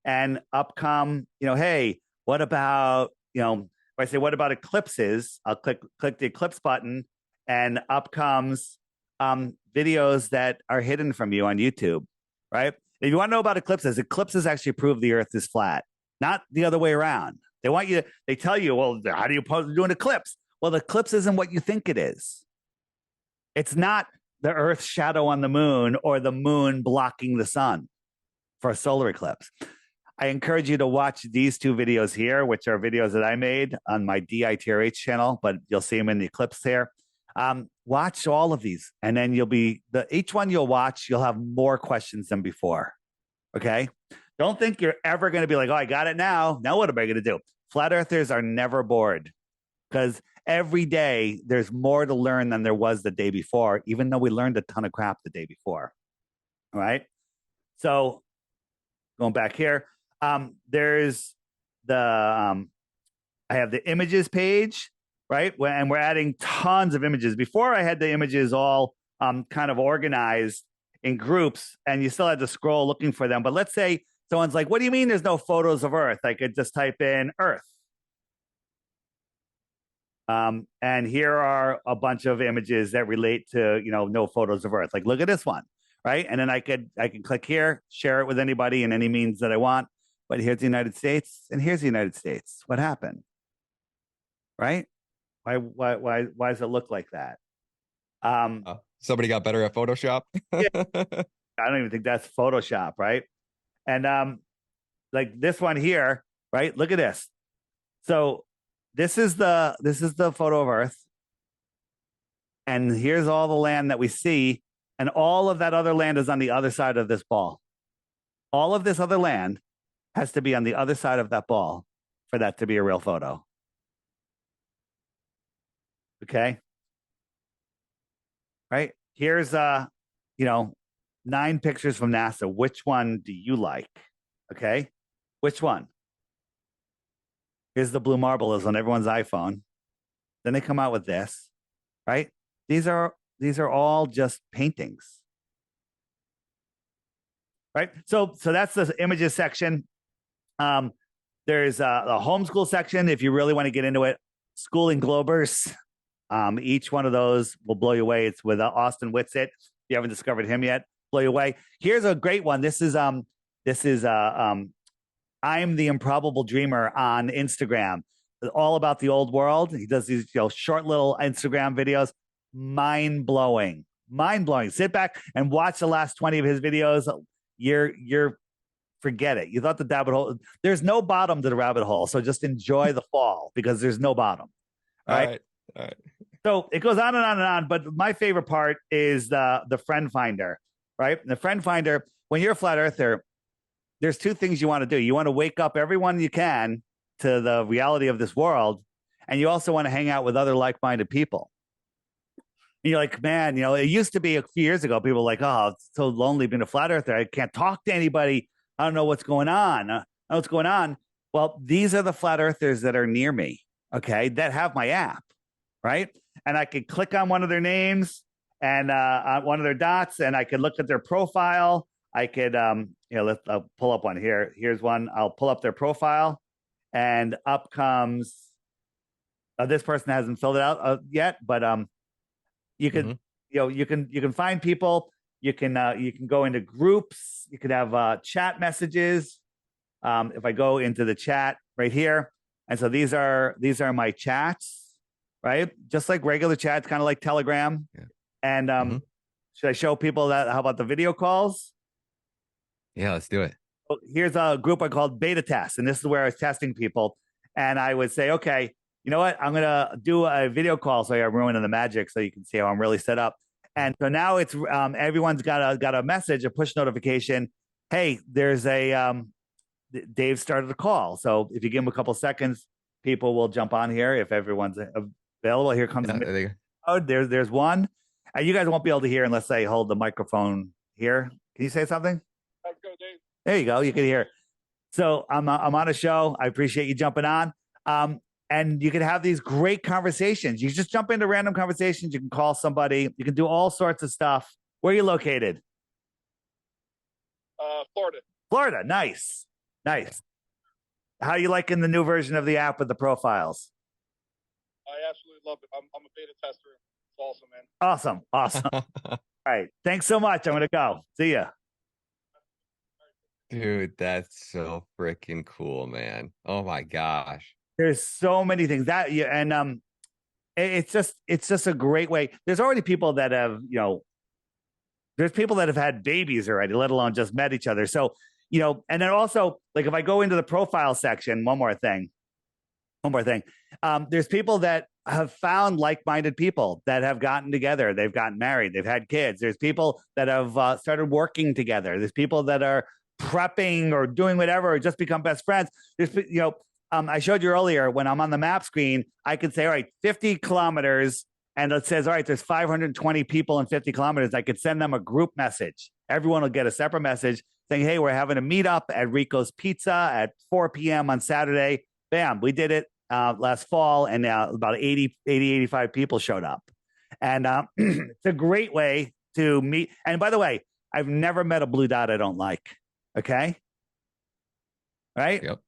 and up come, hey, what about, if I say, what about eclipses? I'll click the eclipse button, and up comes videos that are hidden from you on YouTube, right? If you want to know about eclipses actually prove the Earth is flat, not the other way around. They tell you, well, how do you do an eclipse? Well, the eclipse isn't what you think it is. It's not the Earth's shadow on the moon or the moon blocking the sun for a solar eclipse. I encourage you to watch these two videos here, which are videos that I made on my DITRH channel, but you'll see them in the eclipse there. Watch all of these, and then each one you'll watch, you'll have more questions than before. Okay? Don't think you're ever going to be like, oh, I got it now. Now what am I going to do? Flat earthers are never bored, because every day there's more to learn than there was the day before, even though we learned a ton of crap the day before. All right? So going back here, there's I have the images page, right? And we're adding tons of images. Before, I had the images all kind of organized in groups, and you still had to scroll looking for them. But let's say someone's like, what do you mean there's no photos of Earth? I could just type in Earth. And here are a bunch of images that relate to, no photos of Earth. Like, look at this one, right? And then I can click here, share it with anybody in any means that I want. But here's the United States, and here's the United States. What happened? Right? Why does it look like that? Somebody got better at Photoshop. Yeah, I don't even think that's Photoshop, right? And like this one here, right? Look at this. So this is the photo of Earth, and here's all the land that we see, and all of that other land is on the other side of this ball. All of this other land has to be on the other side of that ball for that to be a real photo. Okay. Right. Here's 9 pictures from NASA. Which one do you like? Okay. Which one? Here's the blue marble is on everyone's iPhone. Then they come out with this, right? These are all just paintings. Right. So that's the images section. There's a homeschool section if you really want to get into it. Schooling Globers. Each one of those will blow you away. It's with Austin Whitsitt. If you haven't discovered him yet, blow you away. Here's a great one. This is I'm the Improbable Dreamer on Instagram. All about the old world. He does these short little Instagram videos. Mind blowing. Sit back and watch the last 20 of his videos. You're forget it. You thought the rabbit hole. There's no bottom to the rabbit hole, so just enjoy the fall because there's no bottom. All right. So it goes on and on and on. But my favorite part is the friend finder, right? And the friend finder, when you're a flat earther, there's 2 things you want to do. You want to wake up everyone you can to the reality of this world, and you also want to hang out with other like-minded people. And you're like, man, it used to be a few years ago, people were like, oh, it's so lonely being a flat earther. I can't talk to anybody. I don't know what's going on. Well, these are the flat earthers that are near me, okay, that have my app, right? And I could click on one of their names and on one of their dots, and I could look at their profile. I could, I'll pull up one here. Here's one. I'll pull up their profile, and up comes. This person hasn't filled it out yet, but you can, you can find people. You can go into groups. You can have chat messages. If I go into the chat right here, and so these are my chats, right? Just like regular chats, kind of like Telegram. Yeah. And should I show people that? How about the video calls? Yeah, let's do it. Here's a group I called Beta Test, and this is where I was testing people. And I would say, okay, you know what? I'm gonna do a video call so I'm ruining the magic, so you can see how I'm really set up. And so now it's everyone's got a message, a push notification. Hey, there's Dave started a call. So if you give him a couple seconds, people will jump on here if everyone's available. Here comes there's one. You guys won't be able to hear unless I hold the microphone here. Can you say something? Let's go, Dave. There you go. You can hear. So I'm on a show. I appreciate you jumping on. And you can have these great conversations. You just jump into random conversations. You can call somebody. You can do all sorts of stuff. Where are you located? Florida. Florida. Nice. Nice. How you liking the new version of the app with the profiles? I absolutely love it. I'm a beta tester. It's awesome, man. Awesome. Awesome. All right. Thanks so much. I'm going to go. See ya. Dude, that's so freaking cool, man. Oh my gosh. There's so many things that yeah, and it's just a great way. There's already people that have, there's people that have had babies already, let alone just met each other. So, and then also, like, if I go into the profile section, one more thing. There's people that have found like-minded people that have gotten together. They've gotten married. They've had kids. There's people that have started working together. There's people that are prepping or doing whatever, or just become best friends. There's, I showed you earlier when I'm on the map screen, I could say, all right, 50 kilometers. And it says, all right, there's 520 people in 50 kilometers. I could send them a group message. Everyone will get a separate message saying, hey, we're having a meetup at Rico's Pizza at 4 p.m. on Saturday. Bam, we did it last fall, and about 85 people showed up. And it's a great way to meet. And by the way, I've never met a blue dot I don't like. Okay? Right? Yep.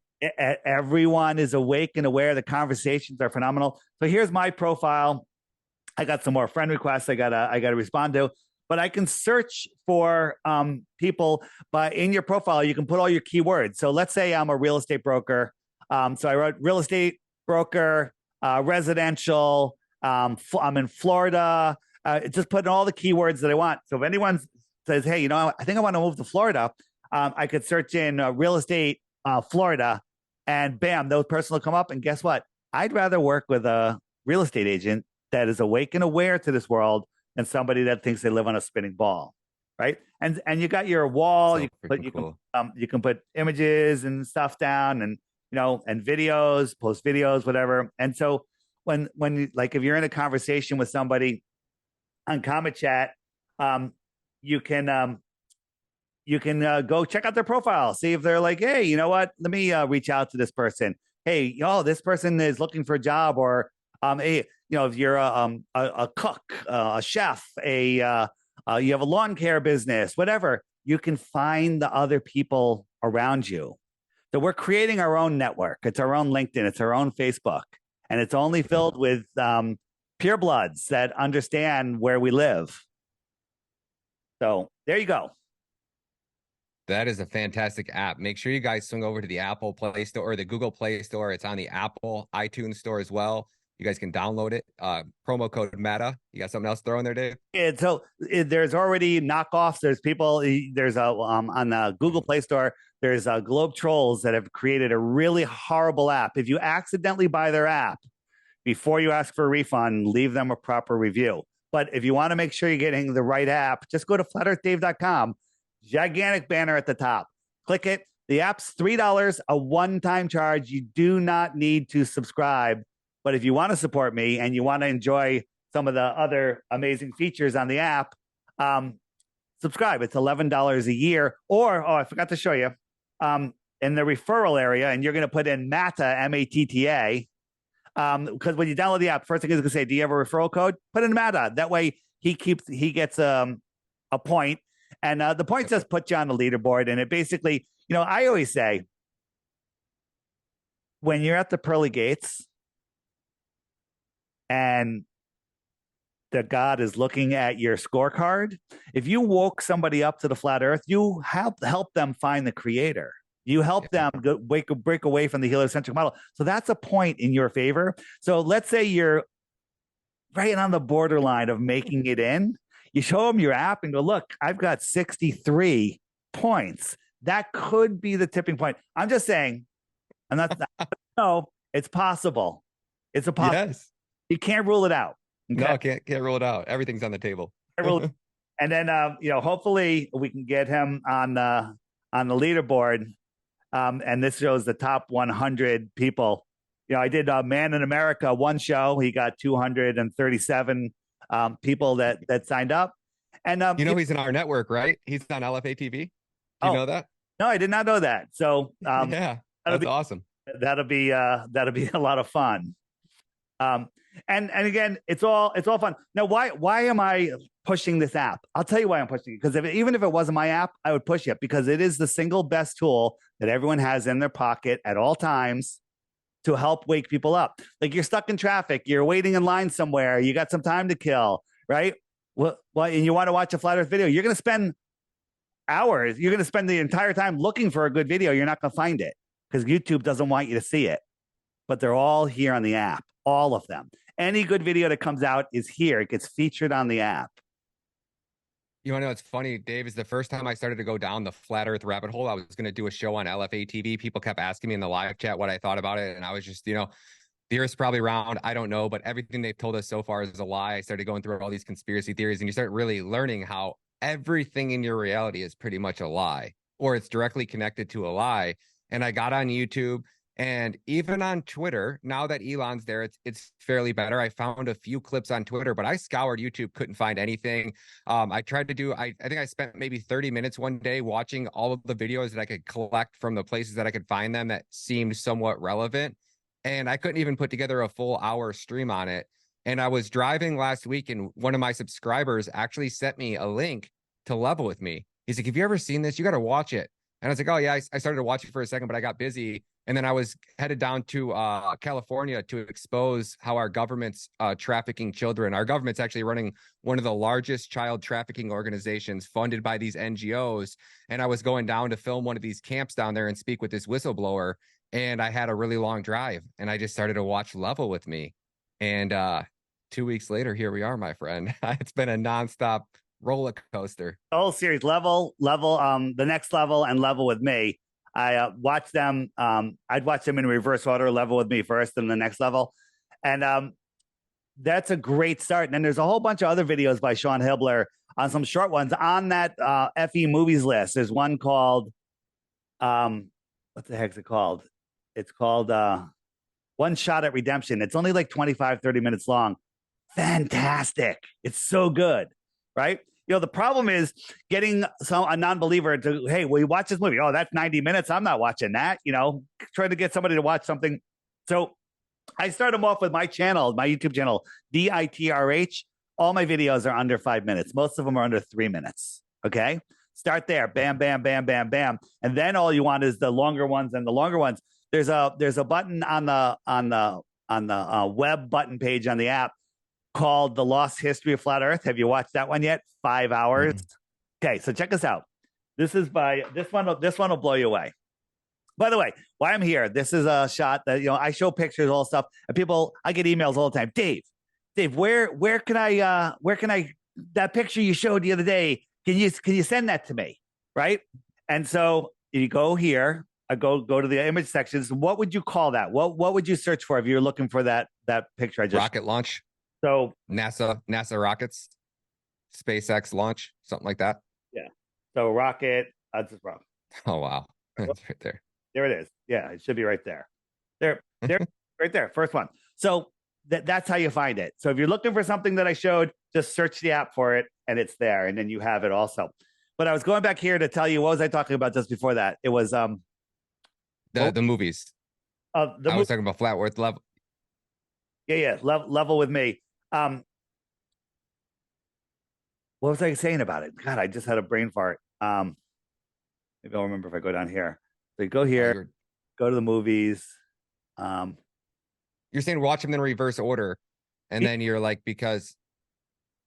Everyone is awake and aware. The conversations are phenomenal. So here's my profile. I got some more friend requests I gotta respond to, but I can search for people. But in your profile, you can put all your keywords. So let's say I'm a real estate broker. So I wrote real estate broker, residential. I'm in Florida. Just put in all the keywords that I want. So if anyone says, hey, I think I want to move to Florida, I could search in real estate Florida, and bam, those person will come up. And guess what? I'd rather work with a real estate agent that is awake and aware to this world than somebody that thinks they live on a spinning ball, right? And you got your wall. So you can put images and stuff down, and and videos, post videos, whatever. And so when you, like, if you're in a conversation with somebody on Comet Chat, you can go check out their profile, see if they're like, hey, you know what? Let me reach out to this person. Hey, this person is looking for a job, or hey, if you're a cook, a chef, you have a lawn care business, whatever, you can find the other people around you. So we're creating our own network. It's our own LinkedIn. It's our own Facebook, and it's only filled with purebloods that understand where we live. So there you go. That is a fantastic app. Make sure you guys swing over to the Apple Play Store or the Google Play Store. It's on the Apple iTunes Store as well. You guys can download it. Promo code Matta. You got something else to throw in there, Dave? So there's already knockoffs. There's people. There's on the Google Play Store. There's Globe Trolls that have created a really horrible app. If you accidentally buy their app, before you ask for a refund, leave them a proper review. But if you want to make sure you're getting the right app, just go to flatearthdave.com. Gigantic banner at the top. Click it. The app's $3, a one-time charge. You do not need to subscribe. But if you want to support me and you want to enjoy some of the other amazing features on the app, subscribe. It's $11 a year. Or, I forgot to show you, in the referral area, and you're going to put in Matta, M-A-T-T-A, because when you download the app, first thing is going to say, do you have a referral code? Put in Matta. That way he gets a point. And the point just put you on the leaderboard. And it basically, I always say, when you're at the pearly gates and the God is looking at your scorecard, if you woke somebody up to the flat earth, you help them find the creator. You help them break away from the heliocentric model. So that's a point in your favor. So let's say you're right on the borderline of making it in. You show them your app and go, look, I've got 63 points. That could be the tipping point. I'm just saying, no, it's possible. It's a possible. Yes. You can't rule it out. Okay? No, can't rule it out. Everything's on the table. And then, hopefully we can get him on the leaderboard. And this shows the top 100 people. I did Man in America, one show. He got 237 people that signed up. And he's in our network, right? He's on LFA TV. Do you know that? No, I did not know that. So Yeah, that's awesome. that'll be a lot of fun. And again, it's all fun. Now, why am I pushing this app? I'll tell you why I'm pushing it. Because even if it wasn't my app, I would push it because it is the single best tool that everyone has in their pocket at all times to help wake people up. Like you're stuck in traffic, you're waiting in line somewhere, you got some time to kill, right? Well, and you want to watch a flat Earth video, you're going to spend hours. You're going to spend the entire time looking for a good video. You're not going to find it because YouTube doesn't want you to see it. But they're all here on the app, all of them. Any good video that comes out is here. It gets featured on the app. You want to know, it's funny, Dave, is the first time I started to go down the flat Earth rabbit hole. I was going to do a show on LFA TV. People kept asking me in the live chat what I thought about it. And I was just, the Earth's probably round. I don't know, but everything they've told us so far is a lie. I started going through all these conspiracy theories, and you start really learning how everything in your reality is pretty much a lie, or it's directly connected to a lie. And I got on YouTube. And even on Twitter, now that Elon's there, it's fairly better. I found a few clips on Twitter, but I scoured YouTube, couldn't find anything. I tried to do, I think I spent maybe 30 minutes one day watching all of the videos that I could collect from the places that I could find them that seemed somewhat relevant. And I couldn't even put together a full hour stream on it. And I was driving last week, and one of my subscribers actually sent me a link to Level With Me. He's like, have you ever seen this? You got to watch it. And I was like, oh, yeah, I started to watch it for a second, but I got busy. And then I was headed down to California to expose how our government's trafficking children. Our government's actually running one of the largest child trafficking organizations funded by these NGOs. And I was going down to film one of these camps down there and speak with this whistleblower. And I had a really long drive, and I just started to watch Level With Me. And 2 weeks later, here we are, my friend. It's been a nonstop roller coaster. The whole series, Level, The Next Level, and Level With Me. I watched them. I'd watch them in reverse order, Level With Me first, and The Next Level. And that's a great start. And then there's a whole bunch of other videos by Sean Hibler on some short ones on that FE movies list. There's one called, what the heck's it called? It's called One Shot at Redemption. It's only like 25, 30 minutes long. Fantastic. It's so good, right? The problem is getting a non-believer to, hey, will you watch this movie? Oh, that's 90 minutes. I'm not watching that. Trying to get somebody to watch something. So I start them off with my channel, my YouTube channel, DITRH. All my videos are under 5 minutes. Most of them are under 3 minutes. Okay. Start there. Bam, bam, bam, bam, bam. And then all you want is the longer ones and the longer ones. There's a button on the web button page on the app called The Lost History of Flat Earth. Have you watched that one yet? 5 hours. Okay, so check this out. This one will blow you away. By the way, why I'm here, this is a shot that I show pictures, all stuff, and I get emails all the time. Dave, where can I that picture you showed the other day, can you send that to me? Right? And so you go here, I go to the image sections. What would you call that? What would you search for if you're looking for that picture I just rocket launch? So NASA rockets, SpaceX launch, something like that. Yeah. So rocket. That's just wrong. Oh wow, it's right there. There it is. Yeah, it should be right there. There, right there. First one. So that's how you find it. So if you're looking for something that I showed, just search the app for it, and it's there, and then you have it also. But I was going back here to tell you, what was I talking about just before that? It was the movies. I was talking about Flat Earth Level. Yeah. Level With Me. What was I saying about it? God, I just had a brain fart. Maybe I'll remember if I go down here. So you go here, go to the movies. You're saying watch them in reverse order, and then you're like, because.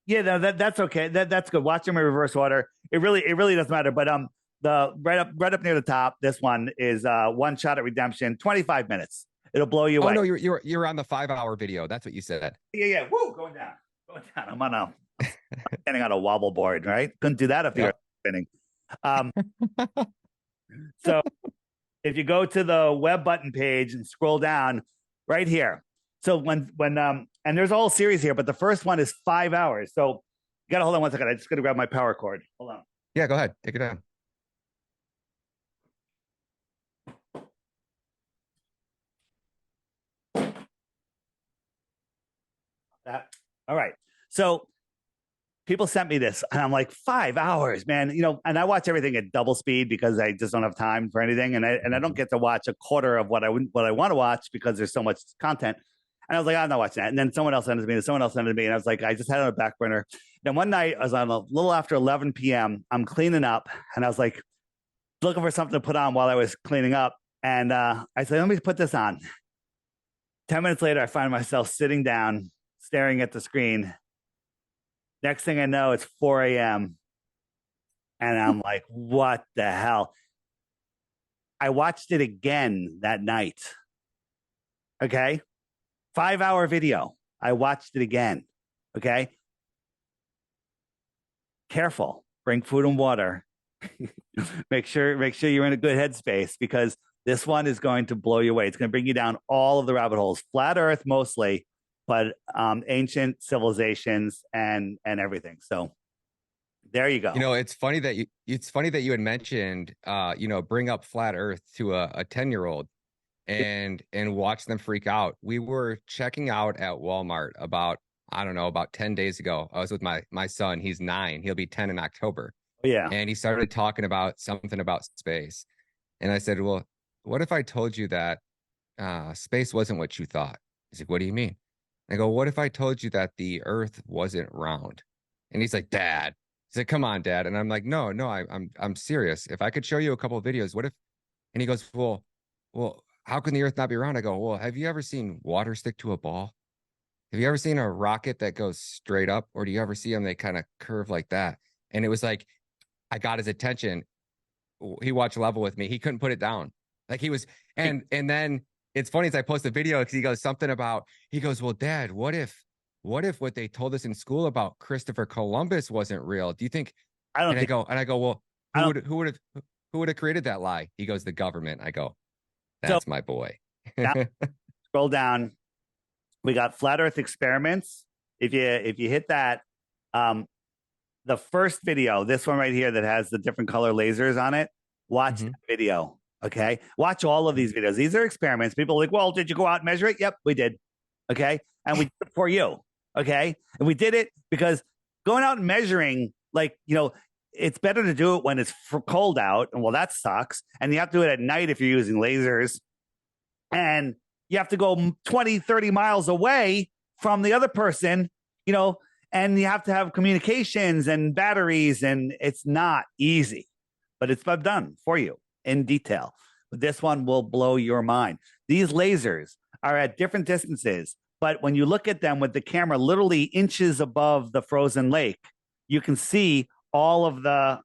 Yeah, no, that's okay. That's good. Watch them in reverse order. It really doesn't matter. But the right up near the top, this one is One Shot at Redemption, 25 minutes. It'll blow you away. Oh no, you're on the 5 hour video. That's what you said. Yeah. Woo, going down. I'm standing on a wobble board, right? Couldn't do that if you were spinning. So if you go to the web button page and scroll down right here. So when and there's a whole series here, but the first one is 5 hours. So you gotta hold on one second. I just gotta grab my power cord. Hold on. Yeah, go ahead. Take it down. All right. So people sent me this, and I'm like, 5 hours, man. And I watch everything at double speed because I just don't have time for anything, and I don't get to watch a quarter of what I want to watch because there's so much content. And I was like, I'm not watching that. And then someone else sent it to me, and someone else sent it to me, and I was like, I just had it on a back burner. Then one night, I was on a little after 11 p.m. I'm cleaning up, and I was like, looking for something to put on while I was cleaning up, and I said, let me put this on. 10 minutes later, I find myself sitting down, staring at the screen. Next thing I know, it's 4 a.m. And I'm like, what the hell? I watched it again that night. Okay. 5-hour video. I watched it again. Okay. Careful. Bring food and water. make sure you're in a good headspace, because this one is going to blow you away. It's going to bring you down all of the rabbit holes. Flat Earth mostly, but ancient civilizations and everything. So there you go. It's funny that you had mentioned bring up flat Earth to a 10-year-old and watch them freak out. We were checking out at Walmart about 10 days ago. I was with my son. He's 9. He'll be 10 in October. Yeah. And he started talking about something about space. And I said, well, what if I told you that space wasn't what you thought? He's like, what do you mean? I go, what if I told you that the Earth wasn't round? And he's like, Dad. He's like, come on, Dad. And I'm like, no, I'm serious. If I could show you a couple of videos, what if? And he goes, well, how can the Earth not be round? I go, well, have you ever seen water stick to a ball? Have you ever seen a rocket that goes straight up, or do you ever see them? They kind of curve like that. And it was like, I got his attention. He watched Level with me. He couldn't put it down. Like he was, and then it's funny as I post the video because he goes, well, Dad, what if what they told us in school about Christopher Columbus wasn't real? Do you think? I go, well, who would have created that lie? He goes, the government. I go, that's my boy. Scroll down. We got Flat Earth experiments. If you hit that, the first video, this one right here that has the different color lasers on it, watch the video. Okay. Watch all of these videos. These are experiments. People are like, well, did you go out and measure it? Yep, we did. Okay. And we did it for you. Okay. And we did it because going out and measuring, it's better to do it when it's cold out. And well, that sucks. And you have to do it at night if you're using lasers. And you have to go 20, 30 miles away from the other person, and you have to have communications and batteries, and it's not easy, but it's done for you in detail. But this one will blow your mind. These lasers are at different distances, but when you look at them with the camera literally inches above the frozen lake, you can see all of the,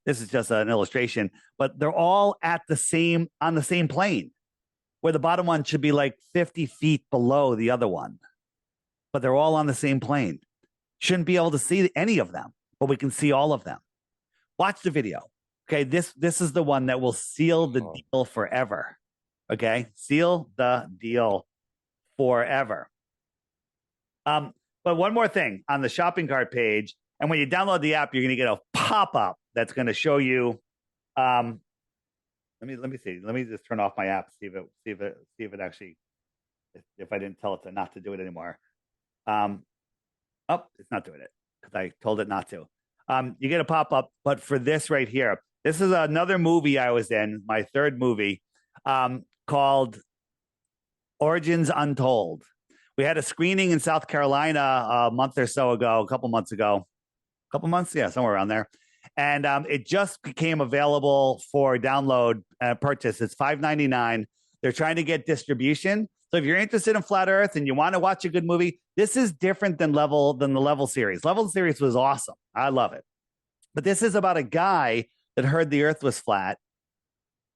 this is just an illustration, but they're all on the same plane, where the bottom one should be like 50 feet below the other one. But they're all on the same plane. Shouldn't be able to see any of them, but we can see all of them. Watch the video. Okay, this is the one that will seal the deal forever. Okay, seal the deal forever. But one more thing on the shopping cart page, and when you download the app, you're going to get a pop-up that's going to show you. Let me see. Let me just turn off my app. See if it actually. If I didn't tell it not to do it anymore. It's not doing it because I told it not to. You get a pop-up, but for this right here, this is another movie I was in, my third movie, called Origins Untold. We had a screening in South Carolina a couple months, yeah, somewhere around there. And it just became available for download purchase. It's $5.99. They're trying to get distribution. So if you're interested in Flat Earth and you want to watch a good movie, this is different than the Level series. Level series was awesome. I love it. But this is about a guy that heard the Earth was flat,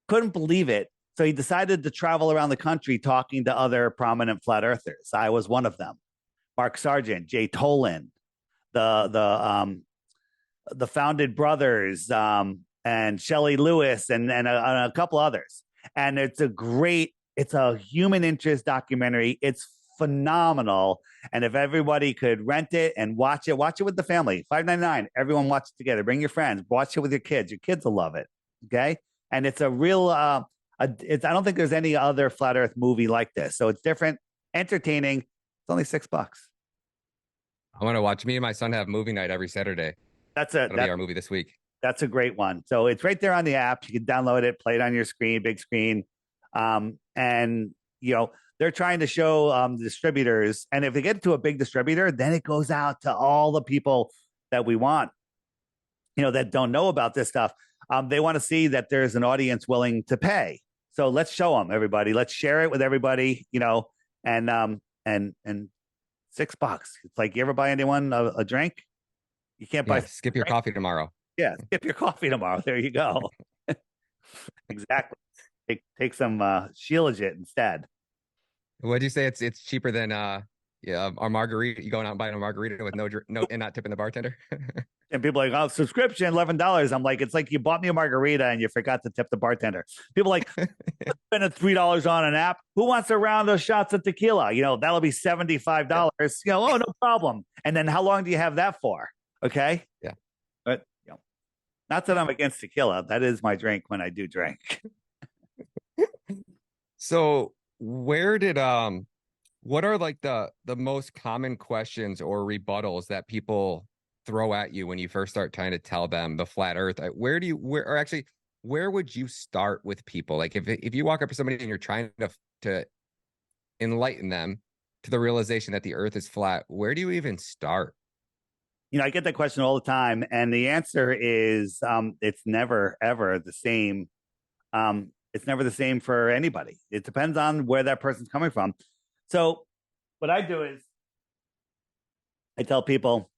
couldn't believe it. So he decided to travel around the country talking to other prominent flat earthers. I was one of them. Mark Sargent, Jay Tolan, the Founded Brothers, and Shelley Lewis, and a couple others. And it's a human interest documentary. It's phenomenal. And if everybody could rent it and watch it with the family, $5.99. Everyone watch it together. Bring your friends. Watch it with your kids. Your kids will love it. Okay. And it's a real, I don't think there's any other flat Earth movie like this. So it's different, entertaining. It's only $6. I want to watch. Me and my son have movie night every Saturday. That's That'll be our movie this week. That's a great one. So it's right there on the app. You can download it, play it on your screen, big screen. And, they're trying to show distributors. And if they get to a big distributor, then it goes out to all the people that we want, that don't know about this stuff. They want to see that there's an audience willing to pay. So let's show them, everybody. Let's share it with everybody, and $6. It's like, you ever buy anyone a drink? You can't buy. Skip your coffee tomorrow. Yeah, skip your coffee tomorrow. There you go. Exactly. Take some Shilajit instead. What'd you say? It's cheaper than our margarita. You going out and buying a margarita with no and not tipping the bartender? And people are like, oh, subscription $11. I'm like, it's like you bought me a margarita and you forgot to tip the bartender. People are like, spending $3 on an app. Who wants a round of shots of tequila? That'll be $75. Oh, no problem. And then how long do you have that for? Okay. Yeah. But not that I'm against tequila. That is my drink when I do drink. So where did what are like the most common questions or rebuttals that people throw at you when you first start trying to tell them the flat earth? Where would you start with people? Like if you walk up to somebody and you're trying to enlighten them to the realization that the earth is flat, where do you even start? I get that question all the time, and the answer is it's never ever the same. It's never the same for anybody. It depends on where that person's coming from. So what I do is I tell people,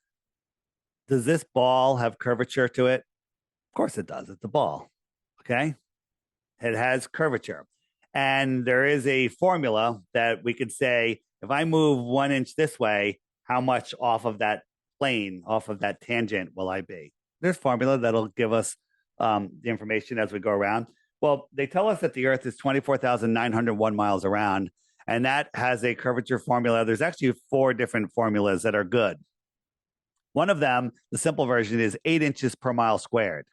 does this ball have curvature to it? Of course it does. It's a ball. Okay. It has curvature. And there is a formula that we could say, if I move 1 inch this way, how much off of that plane, off of that tangent will I be? There's formula that'll give us the information as we go around. Well, they tell us that the Earth is 24,901 miles around, and that has a curvature formula. There's actually 4 different formulas that are good. One of them, the simple version, is 8 inches per mile squared.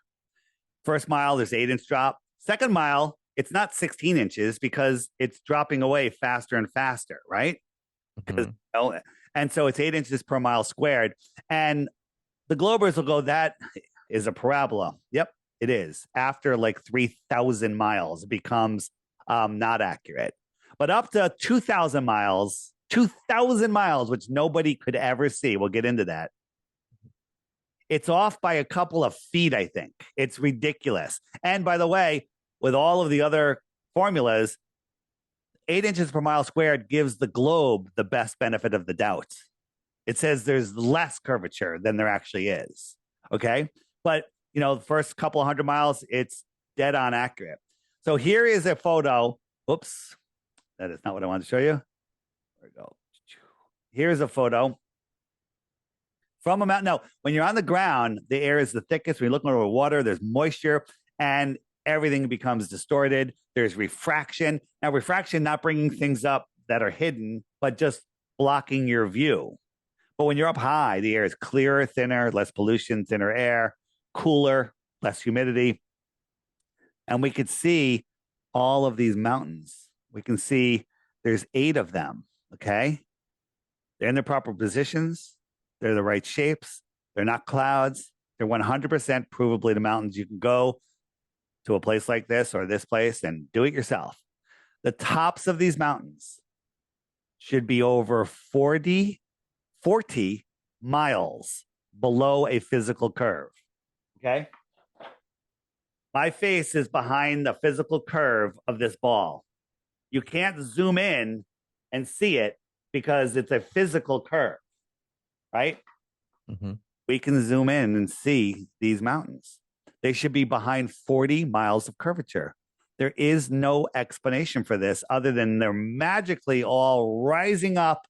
First mile, there's 8-inch drop. Second mile, it's not 16 inches because it's dropping away faster and faster, right? Mm-hmm. And so it's 8 inches per mile squared. And the Globers will go, that is a parabola. Yep, it is. After like 3,000 miles, it becomes not accurate. But up to 2,000 miles, which nobody could ever see, we'll get into that. It's off by a couple of feet, I think. It's ridiculous. And by the way, with all of the other formulas, 8 inches per mile squared gives the globe the best benefit of the doubt. It says there's less curvature than there actually is. Okay. But, the first couple of 100 miles, it's dead on accurate. So here is a photo. Oops. That is not what I wanted to show you. There we go. Here's a photo from a mountain. Now, when you're on the ground, the air is the thickest. When you look over water, there's moisture and everything becomes distorted. There's refraction. Now, refraction, not bringing things up that are hidden, but just blocking your view. But when you're up high, the air is clearer, thinner, less pollution, thinner air, cooler, less humidity. And we could see all of these mountains. We can see there's 8 of them, okay? They're in their proper positions. They're the right shapes. They're not clouds. They're 100% provably the mountains. You can go to a place like this or this place and do it yourself. The tops of these mountains should be over 40 miles below a physical curve, okay? My face is behind the physical curve of this ball. You can't zoom in and see it because it's a physical curve, right? Mm-hmm. We can zoom in and see these mountains. They should be behind 40 miles of curvature. There is no explanation for this other than they're magically all rising up,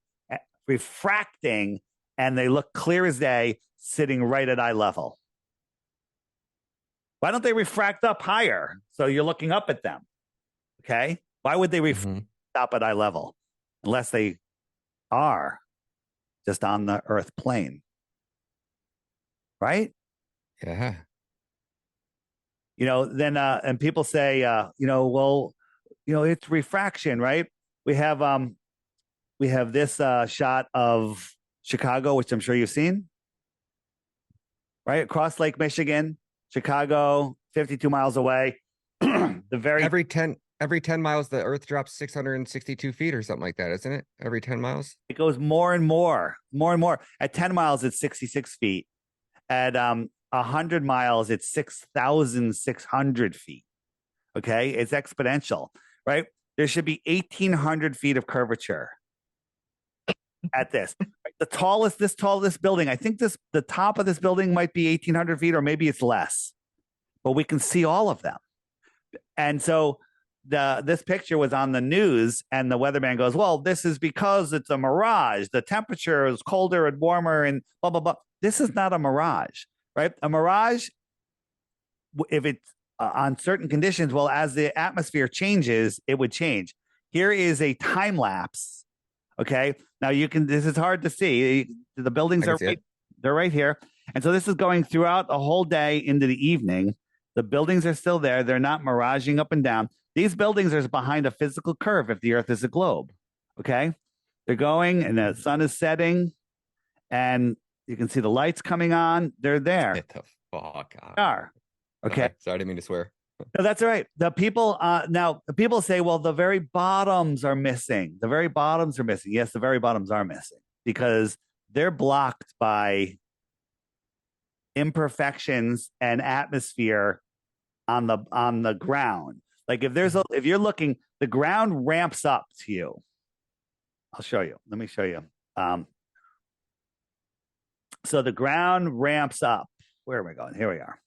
refracting, and they look clear as day, sitting right at eye level. Why don't they refract up higher so you're looking up at them? Okay? Why would they stop at eye level unless they are just on the earth plane? Right? Yeah. And people say, it's refraction, right? We have this shot of Chicago, which I'm sure you've seen, right across Lake Michigan, Chicago, 52 miles away. The very every 10 miles, the earth drops 662 feet or something like that, isn't it? Every 10 miles. it goes more and more, more and more. At 10 miles, it's 66 feet. At 100 miles, it's 6,600 feet. Okay, it's exponential, right? There should be 1,800 feet of curvature at this. The tallest building, I think the top of this building might be 1,800 feet, or maybe it's less, but we can see all of them. And so this picture was on the news, and the weatherman goes, well, this is because it's a mirage. The temperature is colder and warmer and blah, blah, blah. This is not a mirage, right? A mirage, if it's on certain conditions, well, as the atmosphere changes, it would change. Here is a time lapse. Okay. Now this is hard to see. The buildings they're right here. And so this is going throughout the whole day into the evening. The buildings are still there. They're not miraging up and down. These buildings are behind a physical curve if the earth is a globe. Okay. They're going and the sun is setting and you can see the lights coming on. They're there. Get the fuck out. They are. Okay. Sorry, I didn't mean to swear. No, that's all right. The people say, well, the very bottoms are missing. The very bottoms are missing. Yes, the very bottoms are missing because they're blocked by imperfections and atmosphere on the ground. Like if you're looking, the ground ramps up to you. I'll show you. Let me show you. So the ground ramps up. Where am I going? Here we are.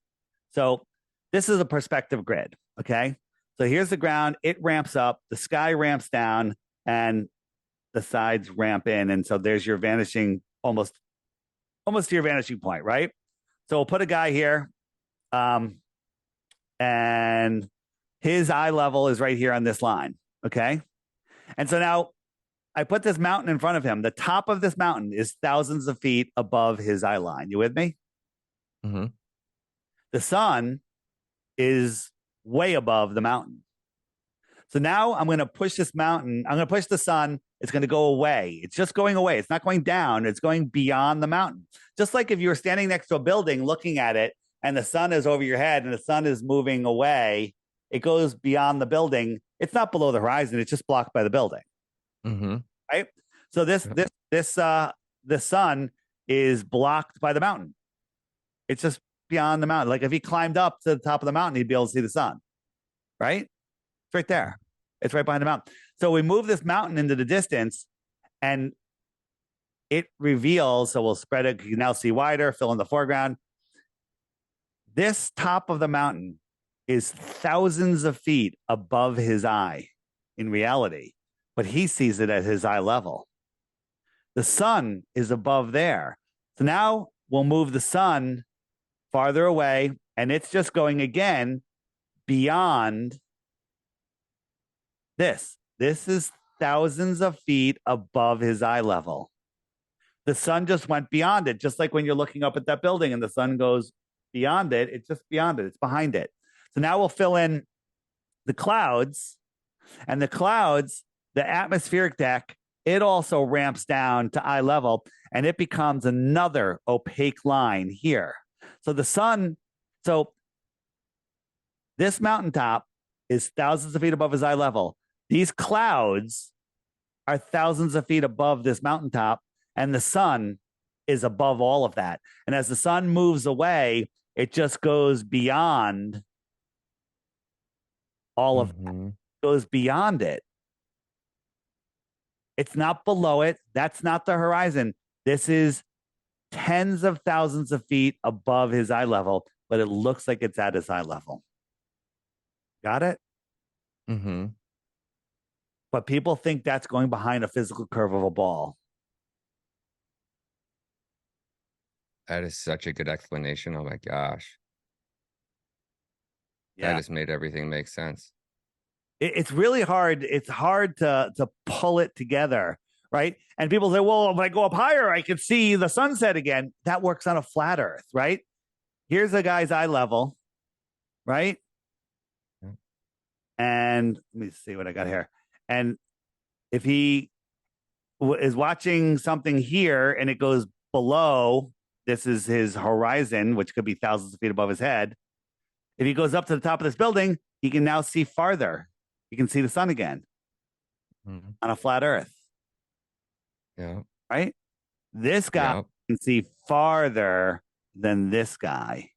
So this is a perspective grid, okay? So here's the ground. It ramps up. The sky ramps down, and the sides ramp in. And so there's your vanishing, almost to your vanishing point, right? So we'll put a guy here, and his eye level is right here on this line, okay? And so now I put this mountain in front of him. The top of this mountain is thousands of feet above his eye line. You with me? Mm-hmm. The sun is way above the mountain. So now I'm going to push this mountain. I'm going to push the sun. It's going to go away. It's just going away. It's not going down. It's going beyond the mountain. Just like if you were standing next to a building looking at it and the sun is over your head and the sun is moving away, it goes beyond the building. It's not below the horizon. It's just blocked by the building. Mm-hmm. Right? So the sun is blocked by the mountain. It's just beyond the mountain. Like if he climbed up to the top of the mountain, he'd be able to see the sun, right? It's right there. It's right behind the mountain. So we move this mountain into the distance and it reveals, so we'll spread it. You can now see wider, fill in the foreground. This top of the mountain is thousands of feet above his eye in reality, but he sees it at his eye level. The sun is above there. So now we'll move the sun farther away, and it's just going again beyond this. This is thousands of feet above his eye level. The sun just went beyond it, just like when you're looking up at that building and the sun goes beyond it, it's just beyond it, it's behind it. So now we'll fill in the clouds, and the clouds, the atmospheric deck, it also ramps down to eye level, and it becomes another opaque line here. So the sun, so this mountaintop is thousands of feet above his eye level. These clouds are thousands of feet above this mountaintop, and the sun is above all of that. And as the sun moves away, it just goes beyond all of that. Goes beyond it. It's not below it. That's not the horizon. This is tens of thousands of feet above his eye level, but it looks like it's at his eye level. Got it? Mm-hmm. But people think that's going behind a physical curve of a ball. That is such a good explanation. Oh my gosh. Yeah. That just made everything make sense. It's really hard. It's hard to pull it together, right? And people say, well, if I go up higher, I can see the sunset again. That works on a flat earth, right? Here's a guy's eye level, right? Yeah. And let me see what I got here. And if he is watching something here and it goes below. This is his horizon, which could be thousands of feet above his head. If he goes up to the top of this building, he can now see farther. He can see the sun again on a flat earth. Yeah. Right? This guy can see farther than this guy.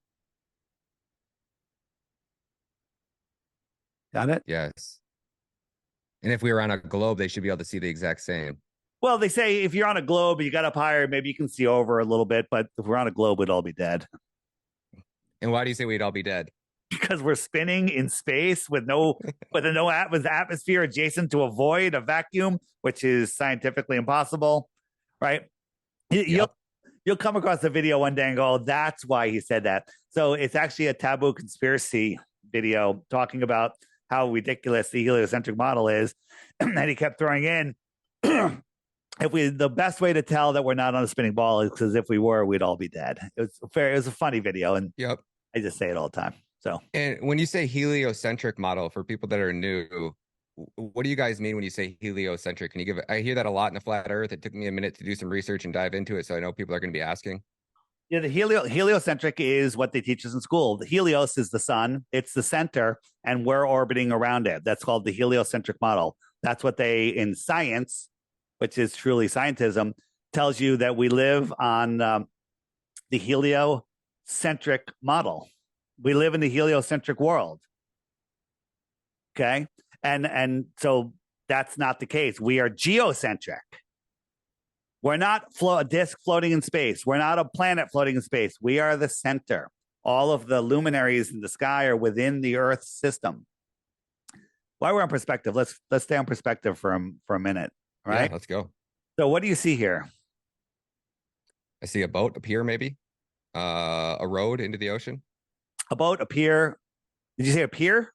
Got it? Yes. And if we were on a globe, they should be able to see the exact same. Well, they say if you're on a globe and you got up higher, maybe you can see over a little bit, but if we're on a globe, we'd all be dead. And why do you say we'd all be dead? Because we're spinning in space with atmosphere adjacent to a void, a vacuum, which is scientifically impossible, right? You'll come across the video one day and go, oh, that's why he said that. So it's actually a taboo conspiracy video talking about how ridiculous the heliocentric model is. And he kept throwing in, the best way to tell that we're not on a spinning ball is because if we were, we'd all be dead. It was a funny video, and I just say it all the time. So, and when you say heliocentric model, for people that are new, what do you guys mean when you say heliocentric? Can you give? I hear that a lot in the flat Earth. It took me a minute to do some research and dive into it, so I know people are going to be asking. Yeah, the heliocentric is what they teach us in school. The helios is the sun; it's the center, and we're orbiting around it. That's called the heliocentric model. That's what they, in science, which is truly scientism, tells you that we live on the heliocentric model. We live in the heliocentric world. Okay. And so that's not the case. We are geocentric. We're not a disk floating in space. We're not a planet floating in space. We are the center. All of the luminaries in the sky are within the Earth system. While we're on perspective, let's stay on perspective for a minute. All right. Yeah, let's go. So what do you see here? I see a boat, a pier, maybe a road into the ocean. A boat, a pier. Did you say a pier?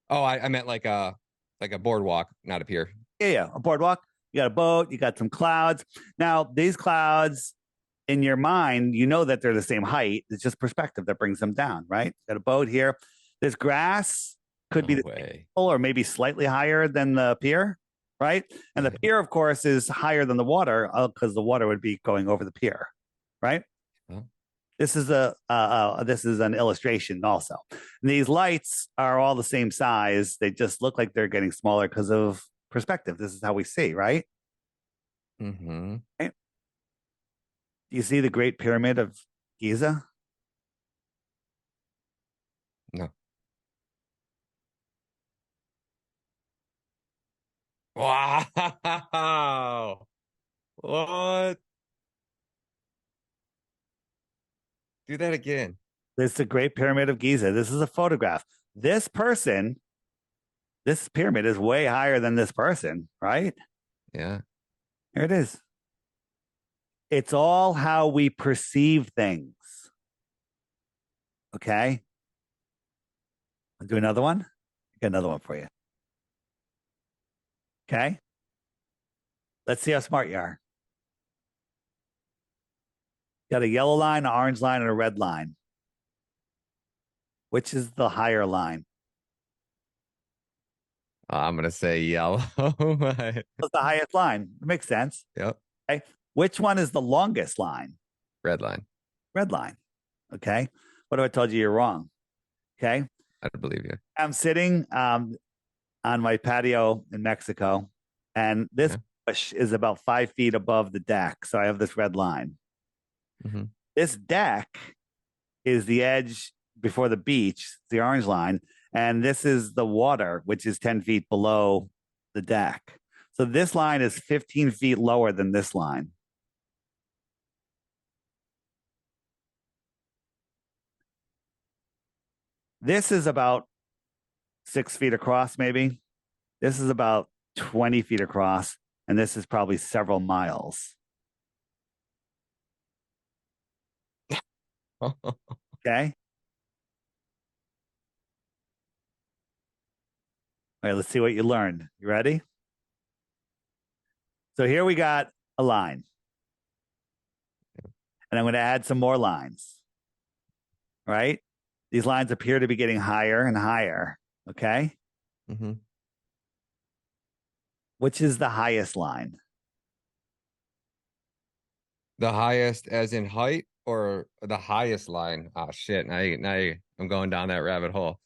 Oh, I meant like a boardwalk, not a pier. Yeah, a boardwalk. You got a boat, you got some clouds. Now, these clouds, in your mind, you know that they're the same height. It's just perspective that brings them down, right? Got a boat here. This grass could be the way, or maybe slightly higher than the pier, right? And the pier, of course, is higher than the water because the water would be going over the pier, right? This is an illustration also. And these lights are all the same size. They just look like they're getting smaller because of perspective. This is how we see, right? Mm-hmm. Right? Do you see the Great Pyramid of Giza? No. Wow. What? Do that again. This is the Great Pyramid of Giza. This is a photograph. This pyramid is way higher than this person, right? Yeah. Here it is. It's all how we perceive things. Okay. I'll do another one. Got another one for you. Okay. Let's see how smart you are. Got a yellow line, an orange line, and a red line. Which is the higher line? I'm going to say yellow. It's the highest line. It makes sense. Yep. Okay. Which one is the longest line? Red line. Red line. Okay. What if I told you you're wrong? Okay. I believe you. I'm sitting on my patio in Mexico, and this bush is about 5 feet above the deck. So I have this red line. Mm-hmm. This deck is the edge before the beach, the orange line, and this is the water, which is 10 feet below the deck. So this line is 15 feet lower than this line. This is about 6 feet across, maybe. This is about 20 feet across, and this is probably several miles. Okay. All right, let's see what you learned. You ready? So here we got a line. And I'm going to add some more lines. Right? These lines appear to be getting higher and higher. Okay? Mm-hmm. Which is the highest line? The highest as in height or the highest line? Oh shit. I'm going down that rabbit hole.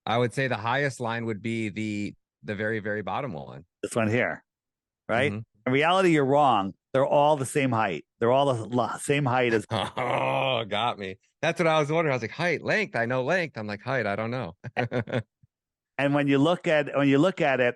I would say the highest line would be the very, very bottom one. This one here, right? Hmm. In reality, you're wrong. They're all the same height. They're all the same height as. Oh, got me. That's what I was wondering. I was like, height, length. I know length. I'm like, height. I don't know. And when you look at it,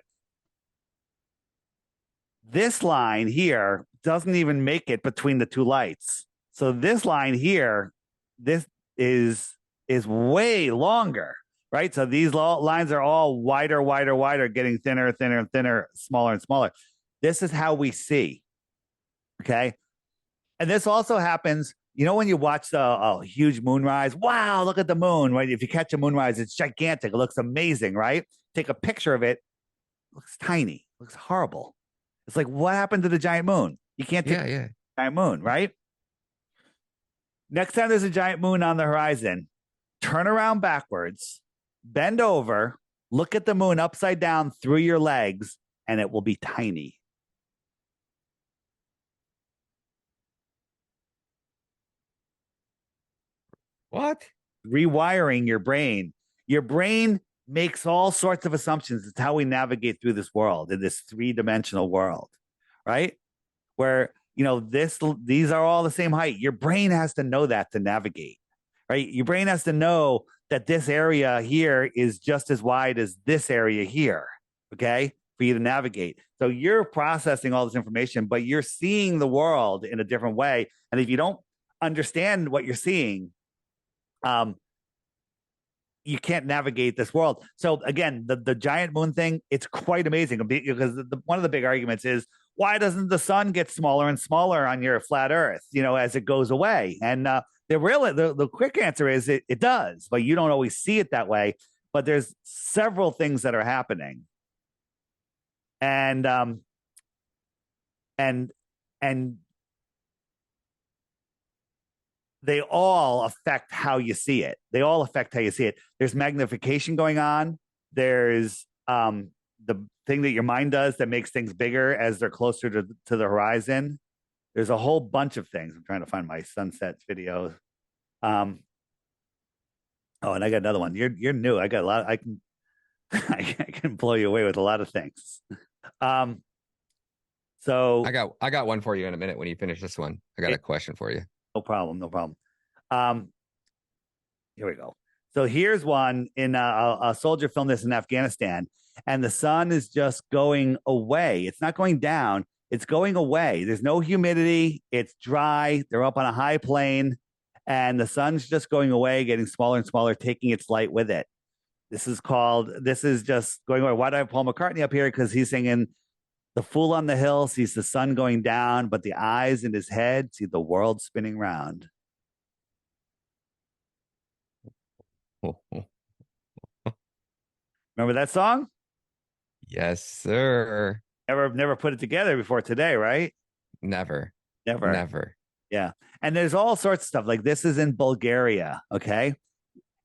this line here doesn't even make it between the two lights. So this line here, this is way longer, right? So these lines are all wider, wider, wider, getting thinner, thinner, and thinner, smaller and smaller. This is how we see. Okay. And this also happens, when you watch a huge moonrise, wow, look at the moon, right? If you catch a moonrise, it's gigantic. It looks amazing, right? Take a picture of it. It looks tiny. It looks horrible. It's like, what happened to the giant moon? You can't take a giant moon, right? Next time there's a giant moon on the horizon, turn around backwards, bend over, look at the moon upside down through your legs, and it will be tiny. What? Rewiring your brain. Your brain makes all sorts of assumptions. It's how we navigate through this world, in this three-dimensional world, right? Where, these are all the same height. Your brain has to know that to navigate, right? Your brain has to know that this area here is just as wide as this area here, okay, for you to navigate. So you're processing all this information, but you're seeing the world in a different way. And if you don't understand what you're seeing, you can't navigate this world. So again, the giant moon thing, it's quite amazing because one of the big arguments is, why doesn't the sun get smaller and smaller on your flat Earth, as it goes away? And the quick answer is it does, but you don't always see it that way. But there's several things that are happening, and they all affect how you see it. There's magnification going on. There's the thing that your mind does that makes things bigger as they're closer to the horizon. There's a whole bunch of things. I'm trying to find my sunsets video. Oh, and I got another one. You're new. I got a lot. I can blow you away with a lot of things. So I got one for you in a minute when you finish this one. I got a question for you. No problem. Here we go. So here's one in a soldier filmed this in Afghanistan, and the sun is just going away. It's not going down. It's going away. There's no humidity. It's dry. They're up on a high plane, and the sun's just going away, getting smaller and smaller, taking its light with it. This is just going away. Why do I have Paul McCartney up here? Because he's singing, "The fool on the hill sees the sun going down, but the eyes in his head see the world spinning round." Remember that song? Yes, sir. Never put it together before today, right? Never. Yeah. And there's all sorts of stuff. Like, this is in Bulgaria. Okay.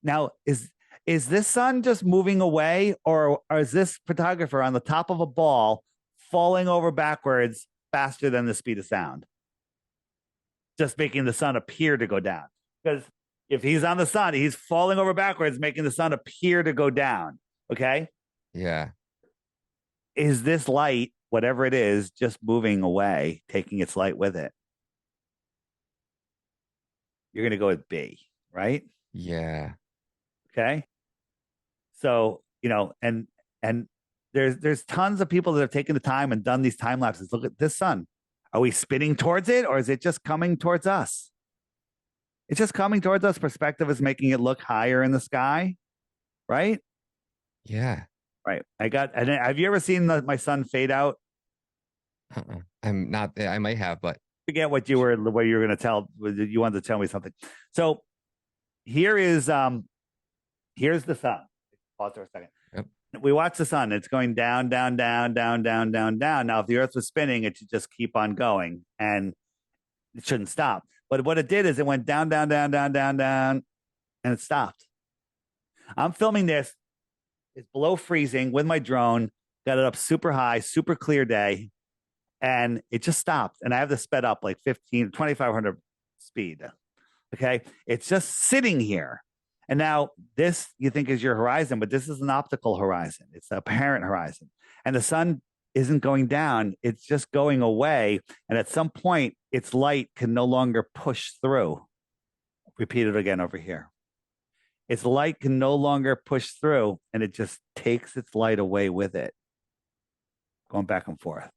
Now, is this sun just moving away, or is this photographer on the top of a ball falling over backwards faster than the speed of sound, just making the sun appear to go down? Because if he's on the sun, he's falling over backwards, making the sun appear to go down. Okay. Yeah. Is this light, whatever it is, just moving away, taking its light with it? You're going to go with B, right? Yeah. Okay. So, and there's tons of people that have taken the time and done these time lapses. Look at this sun. Are we spinning towards it, or is it just coming towards us? It's just coming towards us. Perspective is making it look higher in the sky, right? Yeah. Right. And have you ever seen my sun fade out? I'm not. I might have, but Forget what you were going to tell. You wanted to tell me something. So here's the sun. Pause for a second. Yep. We watch the sun. It's going down, down, down, down, down, down, down. Now, if the Earth was spinning, it should just keep on going, and it shouldn't stop. But what it did is it went down, down, down, down, down, down, and it stopped. I'm filming this. It's below freezing with my drone. Got it up super high, super clear day, and it just stopped. And I have this sped up like 2,500 speed. Okay. It's just sitting here. And now this you think is your horizon, but this is an optical horizon. It's a apparent horizon. And the sun isn't going down. It's just going away. And at some point, its light can no longer push through. Repeat it again over here. Its light can no longer push through, and it just takes its light away with it. Going back and forth.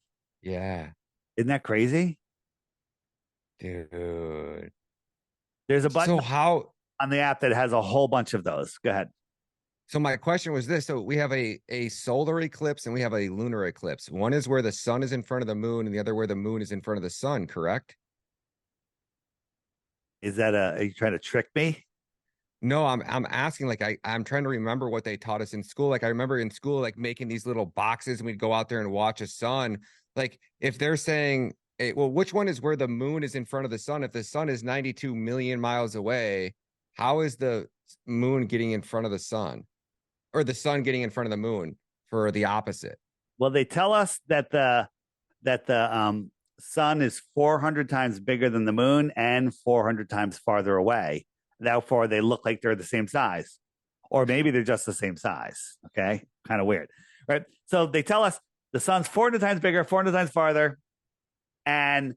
Yeah. Isn't that crazy? Dude. There's a button So how on the app that has a whole bunch of those. Go ahead. So my question was this. So we have a solar eclipse and we have a lunar eclipse. One is where the sun is in front of the moon and the other where the moon is in front of the sun, correct? Is that are you trying to trick me? No, I'm asking, like, I'm trying to remember what they taught us in school. Like I remember in school, like making these little boxes and we'd go out there and watch a sun. Like if they're saying, well, which one is where the moon is in front of the sun? If the sun is 92 million miles away, how is the moon getting in front of the sun? Or the sun getting in front of the moon for the opposite? Well, they tell us that the sun is 400 times bigger than the moon and 400 times farther away. Therefore, they look like they're the same size, or maybe they're just the same size. Okay, kind of weird, right? So they tell us the sun's 400 times bigger, 400 times farther, and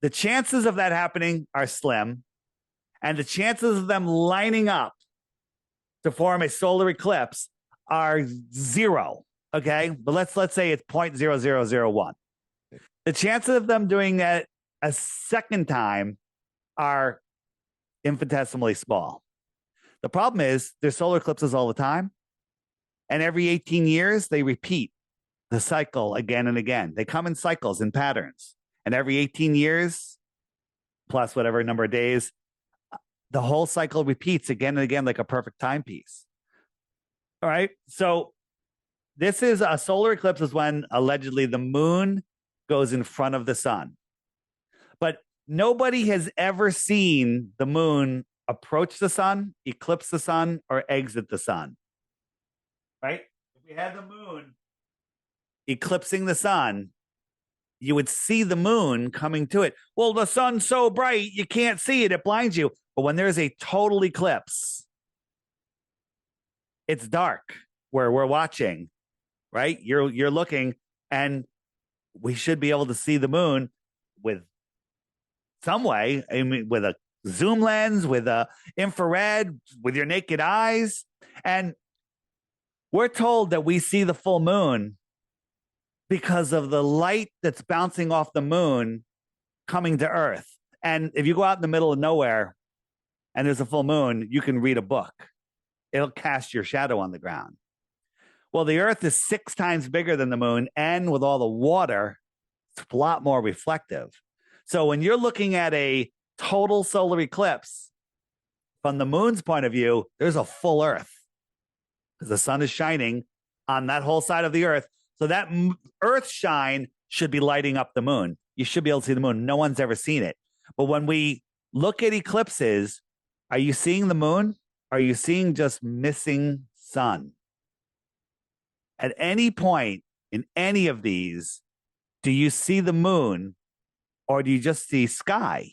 the chances of that happening are slim, and the chances of them lining up to form a solar eclipse are 0. Okay, but let's say it's 0.0001. The chances of them doing that a second time are infinitesimally small. The problem is there's solar eclipses all the time, and every 18 years they repeat the cycle again and again. They come in cycles and patterns, and every 18 years plus whatever number of days, the whole cycle repeats again and again like a perfect timepiece. All right. So this is a solar eclipse is when allegedly the moon goes in front of the sun. But nobody has ever seen the moon approach the sun, eclipse the sun, or exit the sun. Right? If we had the moon eclipsing the sun, you would see the moon coming to it. Well, the sun's so bright, you can't see it. It blinds you. But when there's a total eclipse, it's dark where we're watching, right? You're looking, and we should be able to see the moon with some way. I mean, with a zoom lens, with a infrared, with your naked eyes. And we're told that we see the full moon because of the light that's bouncing off the moon coming to Earth. And if you go out in the middle of nowhere and there's a full moon, you can read a book. It'll cast your shadow on the ground. Well, the Earth is 6 times bigger than the moon, and with all the water, it's a lot more reflective. So when you're looking at a total solar eclipse, from the moon's point of view, there's a full Earth because the sun is shining on that whole side of the Earth. So that Earth shine should be lighting up the moon. You should be able to see the moon. No one's ever seen it. But when we look at eclipses, are you seeing the moon? Are you seeing just missing sun? At any point in any of these, do you see the moon, or do you just see sky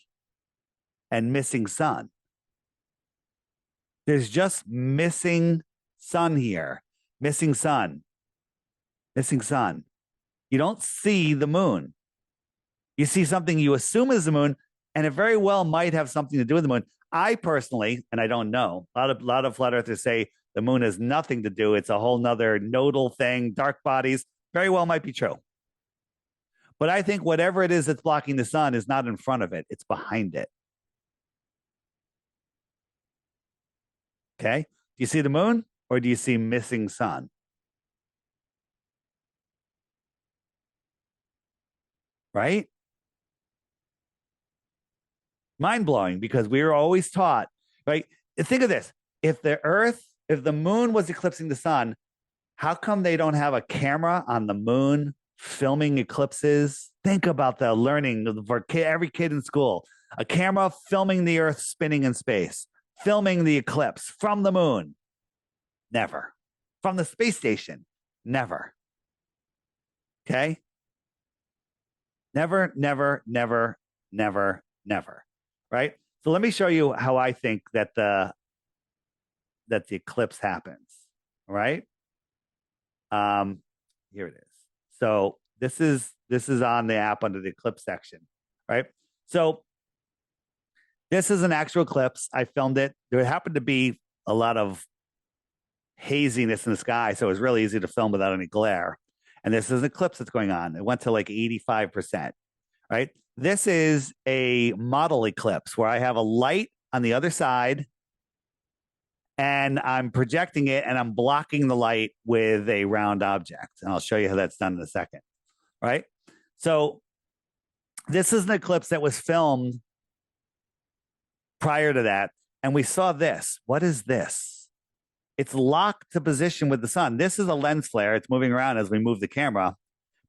and missing sun? There's just missing sun here. Missing sun. Missing sun. You don't see the moon. You see something you assume is the moon, and it very well might have something to do with the moon. I personally, and I don't know, a lot of flat earthers say the moon has nothing to do. It's a whole nother nodal thing, dark bodies. Very well might be true. But I think whatever it is that's blocking the sun is not in front of it. It's behind it. Okay? Do you see the moon, or do you see missing sun? Right? Mind-blowing, because we were always taught, right? Think of this. If the moon was eclipsing the sun, how come they don't have a camera on the moon filming eclipses? Think about the learning for every kid in school. A camera filming the Earth spinning in space, filming the eclipse from the moon. Never. From the space station. Never. Okay? Never, never, never, never, never. Right? So let me show you how I think that the eclipse happens. Right? Here it is. So this is on the app under the eclipse section, right? So this is an actual eclipse. I filmed it. There happened to be a lot of haziness in the sky, so it was really easy to film without any glare. And this is an eclipse that's going on. It went to like 85%, right? This is a model eclipse where I have a light on the other side and I'm projecting it and I'm blocking the light with a round object. And I'll show you how that's done in a second, right? So this is an eclipse that was filmed prior to that. And we saw this. What is this? It's locked to position with the sun. This is a lens flare. It's moving around as we move the camera.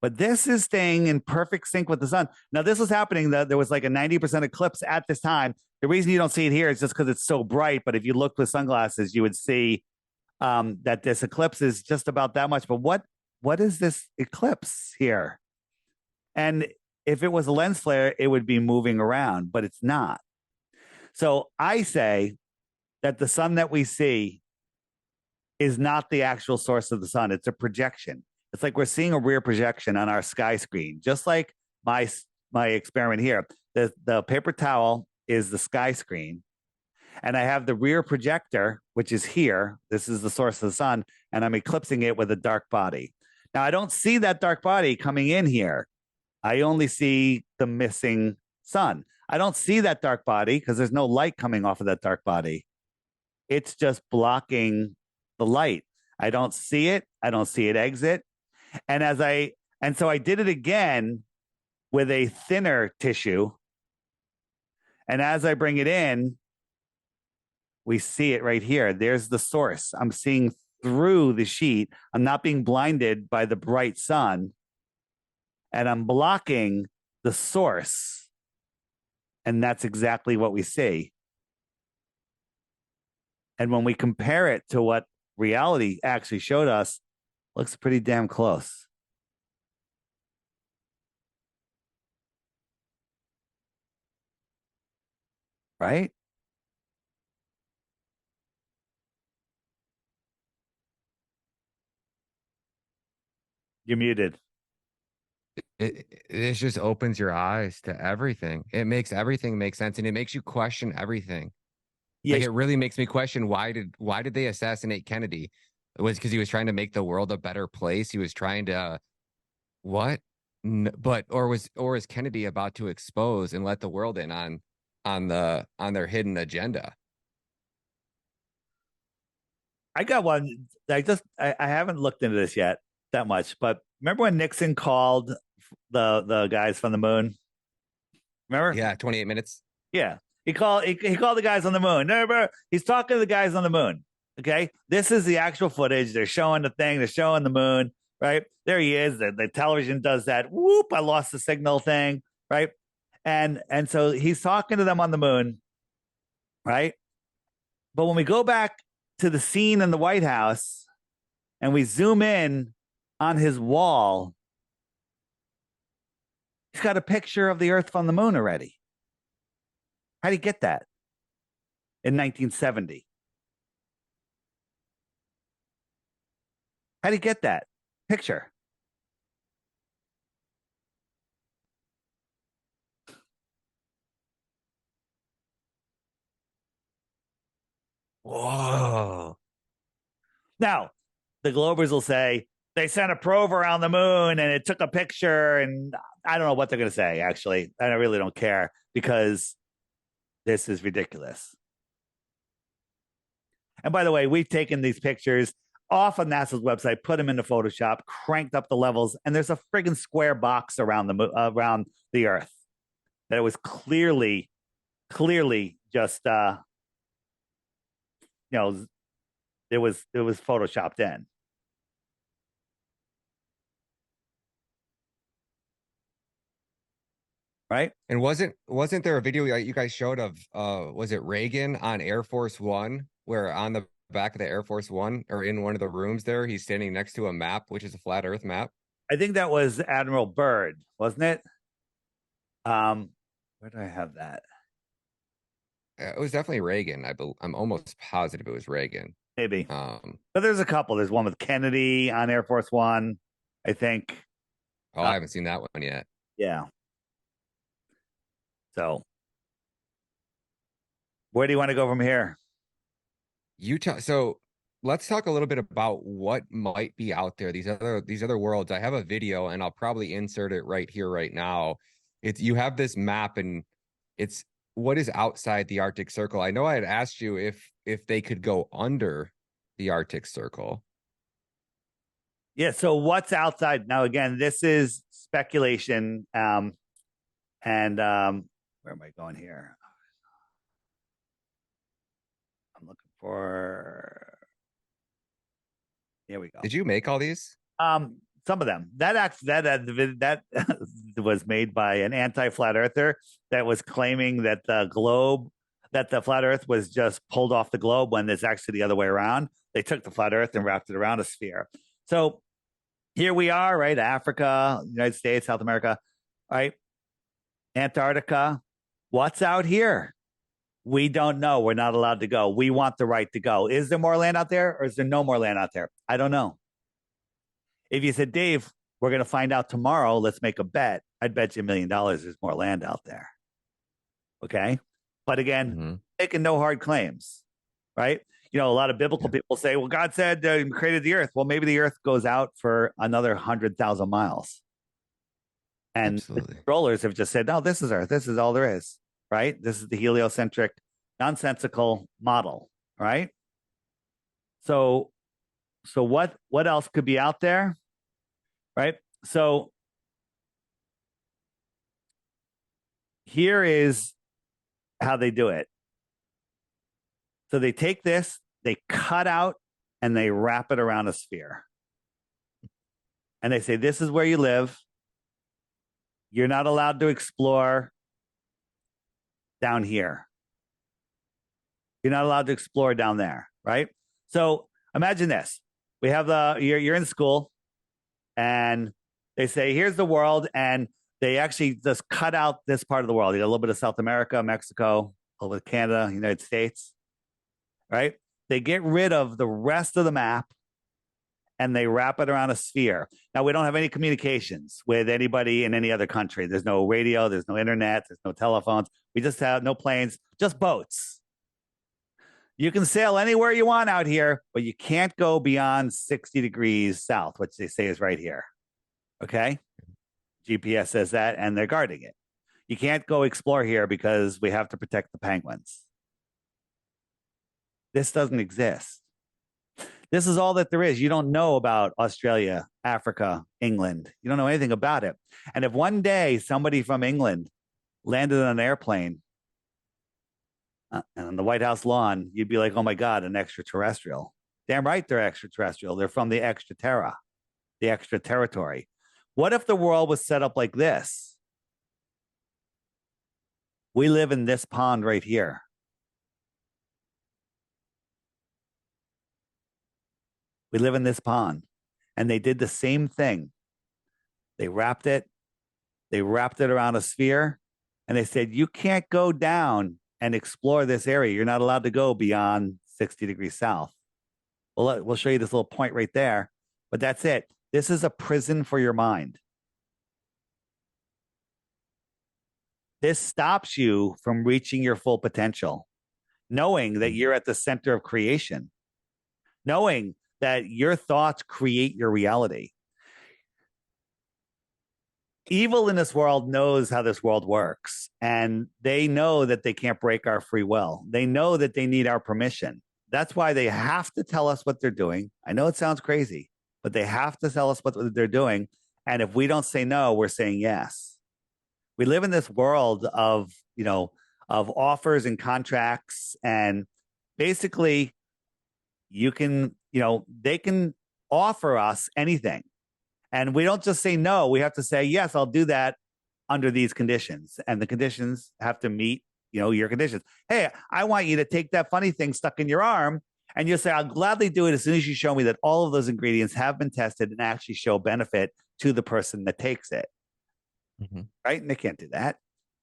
But this is staying in perfect sync with the sun. Now, this was happening. There was like a 90% eclipse at this time. The reason you don't see it here is just because it's so bright. But if you looked with sunglasses, you would see that this eclipse is just about that much. But what is this eclipse here? And if it was a lens flare, it would be moving around, but it's not. So I say that the sun that we see is not the actual source of the sun. It's a projection. It's like we're seeing a rear projection on our sky screen, just like my experiment here. The paper towel is the sky screen, and I have the rear projector, which is here. This is the source of the sun, and I'm eclipsing it with a dark body. Now, I don't see that dark body coming in here. I only see the missing sun. I don't see that dark body because there's no light coming off of that dark body. It's just blocking the light. I don't see it. I don't see it exit. And so I did it again with a thinner tissue. And as I bring it in, we see it right here. There's the source. I'm seeing through the sheet. I'm not being blinded by the bright sun. And I'm blocking the source. And that's exactly what we see. And when we compare it to what reality actually showed us, looks pretty damn close. Right? You're muted. It just opens your eyes to everything. It makes everything make sense, and it makes you question everything. Yeah. Like, it really makes me question why did they assassinate Kennedy? It was because he was trying to make the world a better place. He was trying to what? Or is Kennedy about to expose and let the world in on their hidden agenda? I got one. I haven't looked into this yet that much, but remember when Nixon called the guys from the moon? Remember? Yeah, 28 minutes. Yeah. He called the guys on the moon. Remember? He's talking to the guys on the moon. Okay. This is the actual footage. They're showing the thing, they're showing the moon, right? There he is. The television does that. Whoop, I lost the signal thing, right? And so he's talking to them on the moon, right? But when we go back to the scene in the White House and we zoom in on his wall, he's got a picture of the Earth from the moon already. How did he get that in 1970? How did he get that picture? Whoa. Now, the Globers will say they sent a probe around the moon and it took a picture, and I don't know what they're going to say, actually. I really don't care because this is ridiculous. And by the way, we've taken these pictures off of NASA's website, put them into Photoshop, cranked up the levels, and there's a friggin' square box around the Earth that it was clearly just it was photoshopped in. Right? And wasn't there a video you guys showed of was it Reagan on Air Force One, where on the back of the Air Force One or in one of the rooms there, he's standing next to a map, which is a flat Earth map? I think that was Admiral Byrd, wasn't it? Where do I have that? It was definitely Reagan. I'm almost positive it was Reagan. Maybe. Um, But there's a couple. There's one with Kennedy on Air Force One, I think. I haven't seen that one yet. Yeah. So, where do you want to go from here? Utah. So let's talk a little bit about what might be out there. These other worlds. I have a video, and I'll probably insert it right here, right now. It's you have this map, and it's what is outside the Arctic Circle. I know I had asked you if they could go under the Arctic Circle. Yeah. So, what's outside? Now, again, this is speculation. And where am I going here? I'm looking for. Here we go. Did you make all these? Some of them that was made by an anti-flat earther that was claiming that the flat Earth was just pulled off the globe when it's actually the other way around. They took the flat Earth and wrapped it around a sphere. So here we are, right? Africa, United States, South America, right? Antarctica. What's out here? We don't know. We're not allowed to go. We want the right to go. Is there more land out there or is there no more land out there? I don't know. If you said, Dave, we're going to find out tomorrow, let's make a bet. I'd bet you $1 million there's more land out there. Okay. But again, making no hard claims, right? You know, a lot of biblical people say, well, God said he created the earth. Well, maybe the earth goes out for another 100,000 miles. And the controllers have just said, no, this is Earth. This is all there is, right? This is the heliocentric, nonsensical model, right? So what else could be out there, right? So here is how they do it. So they take this, they cut out, and they wrap it around a sphere. And they say, this is where you live. You're not allowed to explore down here. You're not allowed to explore down there, right? So imagine this. We have you're in school and they say, here's the world. And they actually just cut out this part of the world. You got a little bit of South America, Mexico, a little bit of Canada, United States, right? They get rid of the rest of the map and they wrap it around a sphere. Now, we don't have any communications with anybody in any other country. There's no radio, there's no internet, there's no telephones. We just have no planes, just boats. You can sail anywhere you want out here, but you can't go beyond 60 degrees south, which they say is right here. Okay? GPS says that, and they're guarding it. You can't go explore here because we have to protect the penguins. This doesn't exist. This is all that there is. You don't know about Australia, Africa, England. You don't know anything about it. And if one day somebody from England landed on an airplane on the White House lawn, you'd be like, oh my God, an extraterrestrial. Damn right they're extraterrestrial. They're from the extra terra, the extra territory. What if the world was set up like this? We live in this pond right here. We live in this pond. And they did the same thing. They wrapped it around a sphere, and they said, you can't go down and explore this area. You're not allowed to go beyond 60 degrees south. Well, we'll show you this little point right there, but that's it. This is a prison for your mind. This stops you from reaching your full potential, knowing that you're at the center of creation, knowing that your thoughts create your reality. Evil in this world knows how this world works, and they know that they can't break our free will. They know that they need our permission. That's why they have to tell us what they're doing. I know it sounds crazy, but they have to tell us what they're doing. And if we don't say no, we're saying yes. We live in this world of offers and contracts, and basically they can offer us anything. And we don't just say no, we have to say, yes, I'll do that under these conditions. And the conditions have to meet, your conditions. Hey, I want you to take that funny thing stuck in your arm. And you'll say, I'll gladly do it as soon as you show me that all of those ingredients have been tested and actually show benefit to the person that takes it. Mm-hmm. Right? And they can't do that.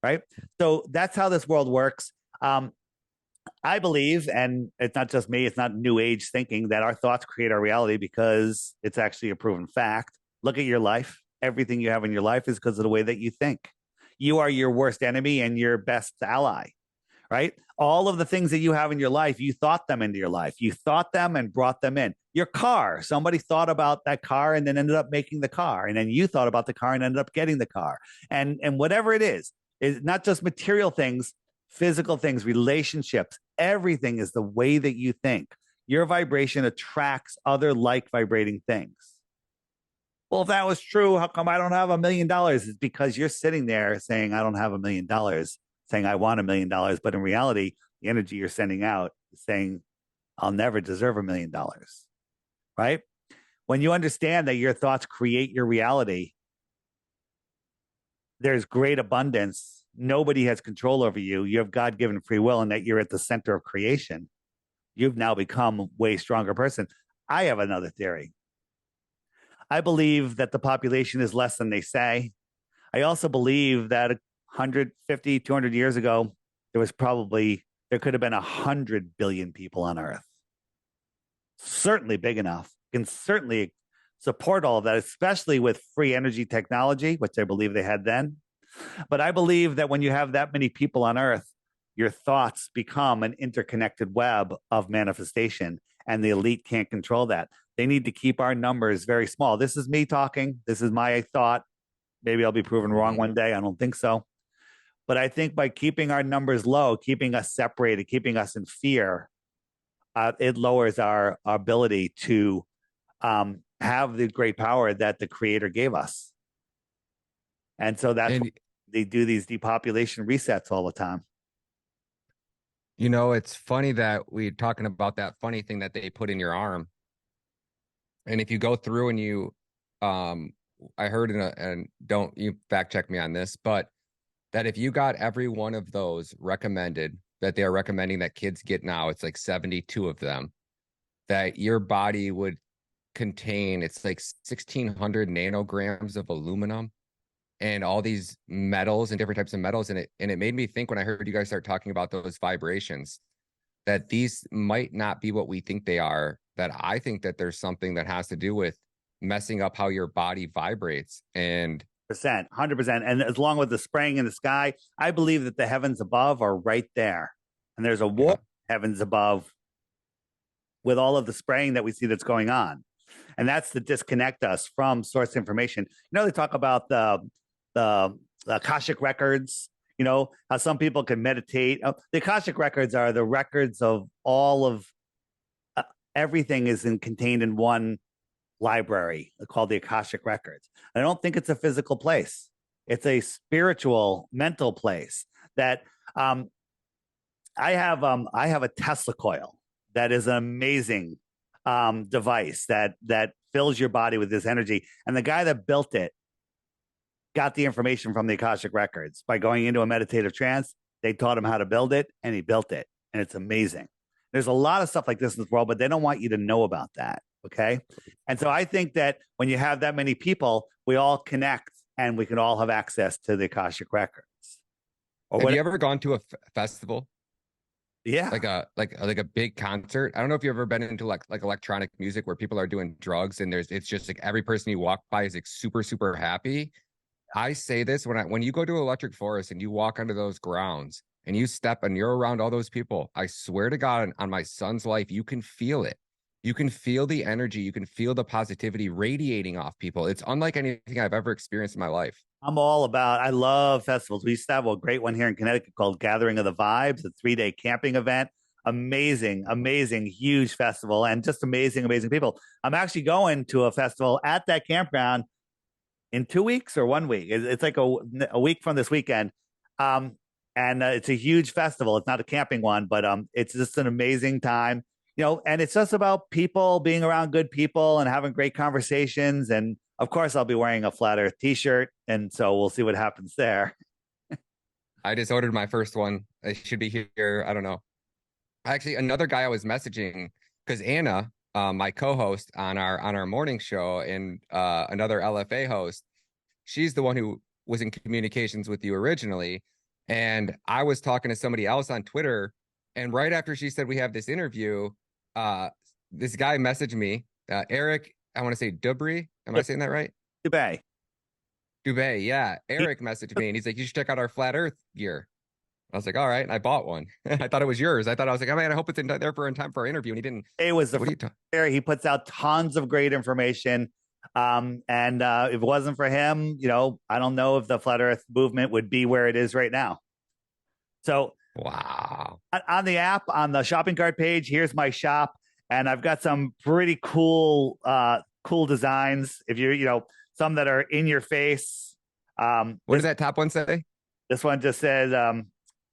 right? So that's how this world works. I believe, and it's not just me, it's not new age thinking, that our thoughts create our reality because it's actually a proven fact. Look at your life. Everything you have in your life is because of the way that you think. You are your worst enemy and your best ally, right? All of the things that you have in your life, you thought them into your life. You thought them and brought them in. Your car, somebody thought about that car and then ended up making the car. And then you thought about the car and ended up getting the car. And whatever it is not just material things, physical things, relationships, everything is the way that you think. Your vibration attracts other like vibrating things. Well, if that was true, how come I don't have $1 million? It's because you're sitting there saying, I don't have $1 million, saying, I want $1 million. But in reality, the energy you're sending out is saying, I'll never deserve $1 million. Right? When you understand that your thoughts create your reality, there's great abundance. Nobody has control over you. You have God-given free will, and that you're at the center of creation. You've now become a way stronger person. I have another theory. I believe that the population is less than they say. I also believe that 150, 200 years ago, there could have been 100 billion people on Earth. Certainly big enough. Can certainly support all of that, especially with free energy technology, which I believe they had then. But I believe that when you have that many people on Earth, your thoughts become an interconnected web of manifestation, and the elite can't control that. They need to keep our numbers very small. This is me talking. This is my thought. Maybe I'll be proven wrong one day. I don't think so. But I think by keeping our numbers low, keeping us separated, keeping us in fear, it lowers our ability to have the great power that the Creator gave us. And so that's why they do these depopulation resets all the time. You know, it's funny that we're talking about that funny thing that they put in your arm. And if you go through and you, I heard and don't you fact check me on this, but that if you got every one of those recommended, that they are recommending that kids get now, it's like 72 of them, that your body would contain, it's like 1,600 nanograms of aluminum and all these metals and different types of metals. And it made me think when I heard you guys start talking about those vibrations, that these might not be what we think they are, that I think that there's something that has to do with messing up how your body vibrates. And 100%. And as long with the spraying in the sky, I believe that the heavens above are right there. And there's a war heavens above with all of the spraying that we see that's going on. And that's to disconnect us from source information. You know, they talk about the Akashic records, you know, how some people can meditate. The Akashic records are the records of all of everything is contained in one library called the Akashic records. I don't think it's a physical place. It's a spiritual, mental place that I have a Tesla coil that is an amazing device that fills your body with this energy. And the guy that built it got the information from the Akashic records by going into a meditative trance. They taught him how to build it, and he built it, and it's amazing. There's a lot of stuff like this in this world, but they don't want you to know about that. Okay. And so I think that when you have that many people, we all connect and we can all have access to the Akashic records. Have you ever gone to a festival? Yeah. Like a big concert. I don't know if you've ever been into like electronic music where people are doing drugs and it's just like every person you walk by is like super, super happy. I say this when you go to Electric Forest and you walk onto those grounds and you step and you're around all those people, I swear to God, on my son's life, you can feel it. You can feel the energy. You can feel the positivity radiating off people. It's unlike anything I've ever experienced in my life. I love festivals. We used to have a great one here in Connecticut called Gathering of the Vibes, a 3-day camping event. Amazing, huge festival, and just amazing people. I'm actually going to a festival at that campground in 2 weeks or 1 week. It's like a week from this weekend. And it's a huge festival. It's not a camping one, but it's just an amazing time. You know, and it's just about people being around good people and having great conversations. And of course, I'll be wearing a Flat Earth t-shirt. And so we'll see what happens there. I just ordered my first one. It should be here. I don't know. Actually, another guy I was messaging, because Anna, my co-host on our morning show, and another LFA host, she's the one who was in communications with you originally. And I was talking to somebody else on Twitter, and right after she said we have this interview, this guy messaged me, Eric, I want to say Dubry. Am I saying that right? Dubai. Dubay, yeah. Eric messaged me and he's like, you should check out our flat earth gear. I was like, all right. And I bought one. I thought it was yours. I was like, oh man, I hope it's in there for in time for our interview. And he didn't. It was the What are you there. He puts out tons of great information. And if it wasn't for him, I don't know if the flat earth movement would be where it is right now. So wow. On the app, on the shopping cart page, here's my shop. And I've got some pretty cool designs. If some that are in your face. What does that top one say? This one just says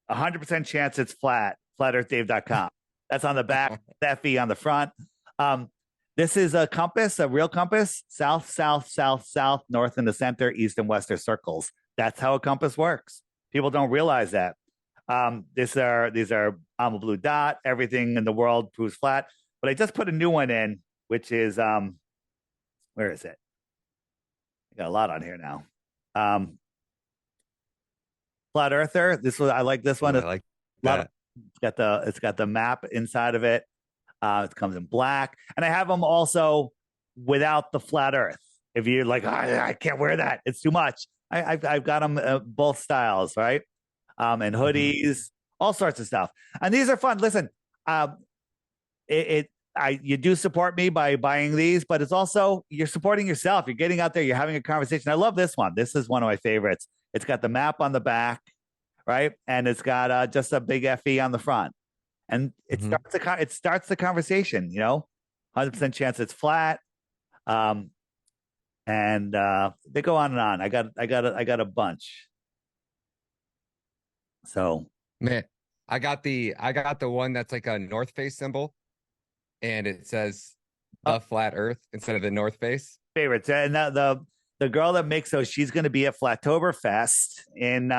100% chance it's flat, flatearthdave.com. That's on the back, FE on the front. This is a compass, a real compass, south, south, south, south, north in the center, east and west are circles. That's how a compass works. People don't realize that. These are I'm a blue dot. Everything in the world proves flat. But I just put a new one in, which is where is it? I got a lot on here now. Flat Earther. I like this one. I like that. It's got the map inside of it. It comes in black, and I have them also without the flat Earth. If you're like, I can't wear that, it's too much. I've got them both styles, right? And hoodies, all sorts of stuff, and these are fun. Listen, you do support me by buying these, but it's also you're supporting yourself. You're getting out there. You're having a conversation. I love this one. This is one of my favorites. It's got the map on the back, right? And it's got just a big FE on the front. And it starts the conversation, 100% chance it's flat. And they go on and on. I got a bunch. So man, I got the one that's like a North Face symbol and it says the flat earth instead of the North Face. Favorites. And the girl that makes those, she's going to be at Flattoberfest in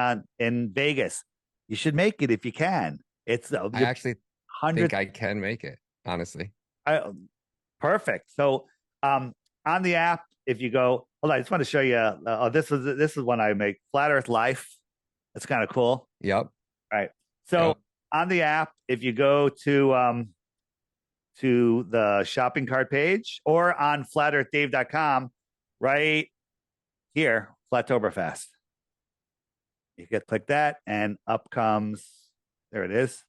Vegas. You should make it if you can. I actually think I can make it, honestly. Perfect. So on the app, if you go, hold on, I just want to show you. This is one I make. Flat Earth Life. That's kind of cool. Yep. All right. So on the app, if you go to the shopping cart page or on flatearthdave.com, right here, Flattoberfest. You can click that, and up comes. There it is.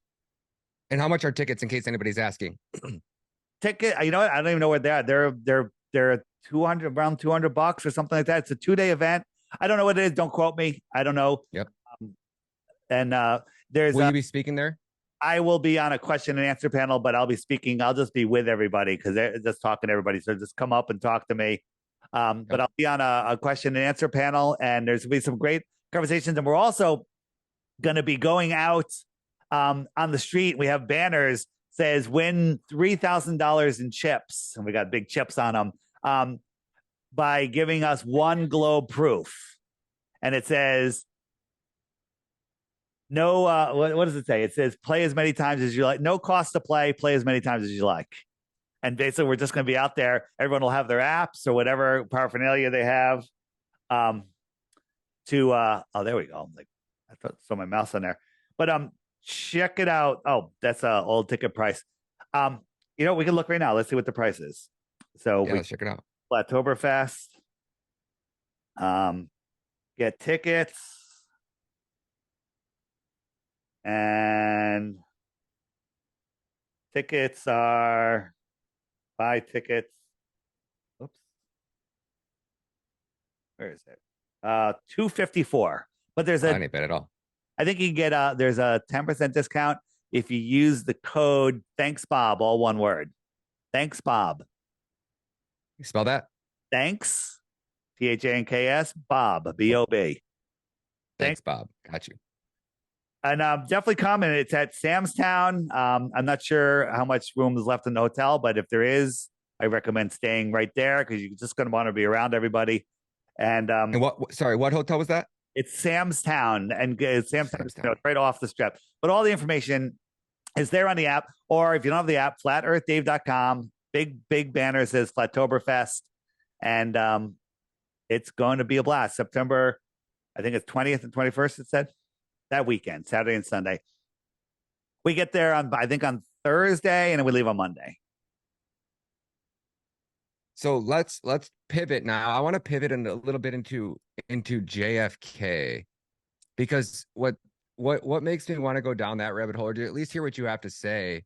And how much are tickets, in case anybody's asking? Ticket, you know what? I don't even know where they are. They're around $200 or something like that. It's a 2-day event. I don't know what it is. Don't quote me. I don't know. Yep. There's. Will you be speaking there? I will be on a question and answer panel, but I'll be speaking. I'll just be with everybody because they're just talking to everybody. So just come up and talk to me. But I'll be on a question and answer panel, and there's going to be some great conversations. And we're also going to be going out on the street. We have banners says win $3,000 in chips, and we got big chips on them by giving us one globe proof. And it says, no, what does it say? It says play as many times as you like. No cost to play as many times as you like. And basically, we're just going to be out there. Everyone will have their apps or whatever paraphernalia they have. There we go. I saw my mouse on there. But check it out. Oh, that's an old ticket price. We can look right now. Let's see what the price is. So let's check it out. Flattoberfest. Get tickets. And tickets are buy tickets. Oops. Where is it? $254. But there's I ain't bad at all. I think you can get there's a 10% discount if you use the code Thanks Bob, all one word. Thanks Bob. You spell that? Thanks, THANKS, Bob, BOB. Thanks, Bob. Got you. And definitely come, and it's at Sam's Town. I'm not sure how much room is left in the hotel, but if there is, I recommend staying right there because you're just going to want to be around everybody. And what hotel was that? It's Sam's Town, and Sam's Town, right off the strip. But all the information is there on the app, or if you don't have the app, flatearthdave.com. Big banner says Flattoberfest, and it's going to be a blast. September, I think it's 20th and 21st. It said. that weekend, Saturday and Sunday. We get there on, I think, on Thursday, and then we leave on Monday. So let's pivot now. I want to pivot a little bit into JFK, because what makes me want to go down that rabbit hole, or to at least hear what you have to say,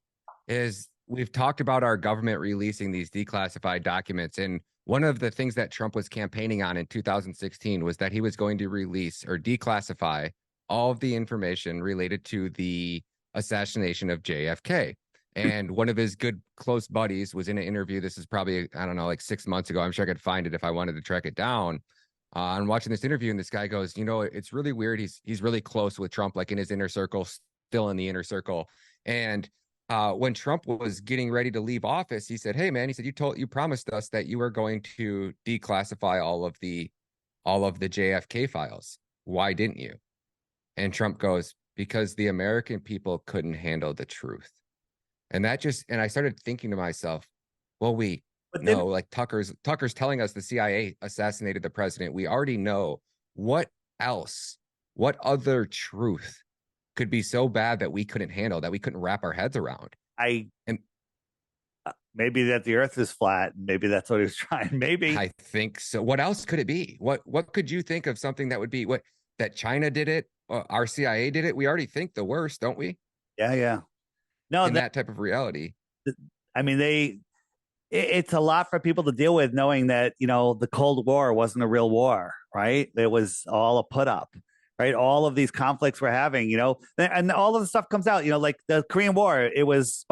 is we've talked about our government releasing these declassified documents, and one of the things that Trump was campaigning on in 2016 was that he was going to release or declassify all of the information related to the assassination of JFK. And one of his good close buddies was in an interview. This is probably, I don't know, like 6 months ago. I'm sure I could find it if I wanted to track it down. I'm watching this interview, and this guy goes, it's really weird. He's really close with Trump, like in his inner circle, still in the inner circle. And when Trump was getting ready to leave office, he said, "Hey man," he said, you promised us that you were going to declassify all of the JFK files. Why didn't you? And Trump goes, "Because the American people couldn't handle the truth." And I started thinking to myself, well, like Tucker's telling us the CIA assassinated the president. We already know. What other truth could be so bad that we couldn't handle, that we couldn't wrap our heads around? Maybe that the earth is flat. Maybe that's what he was trying. Maybe. I think so. What else could it be? What could you think of something that would be that China did it? Our CIA did it? We already think the worst, don't we? Yeah. No, that type of reality. I mean, it's a lot for people to deal with, knowing that, the Cold War wasn't a real war, right? It was all a put up, right? All of these conflicts we're having, and all of the stuff comes out, like the Korean War, it was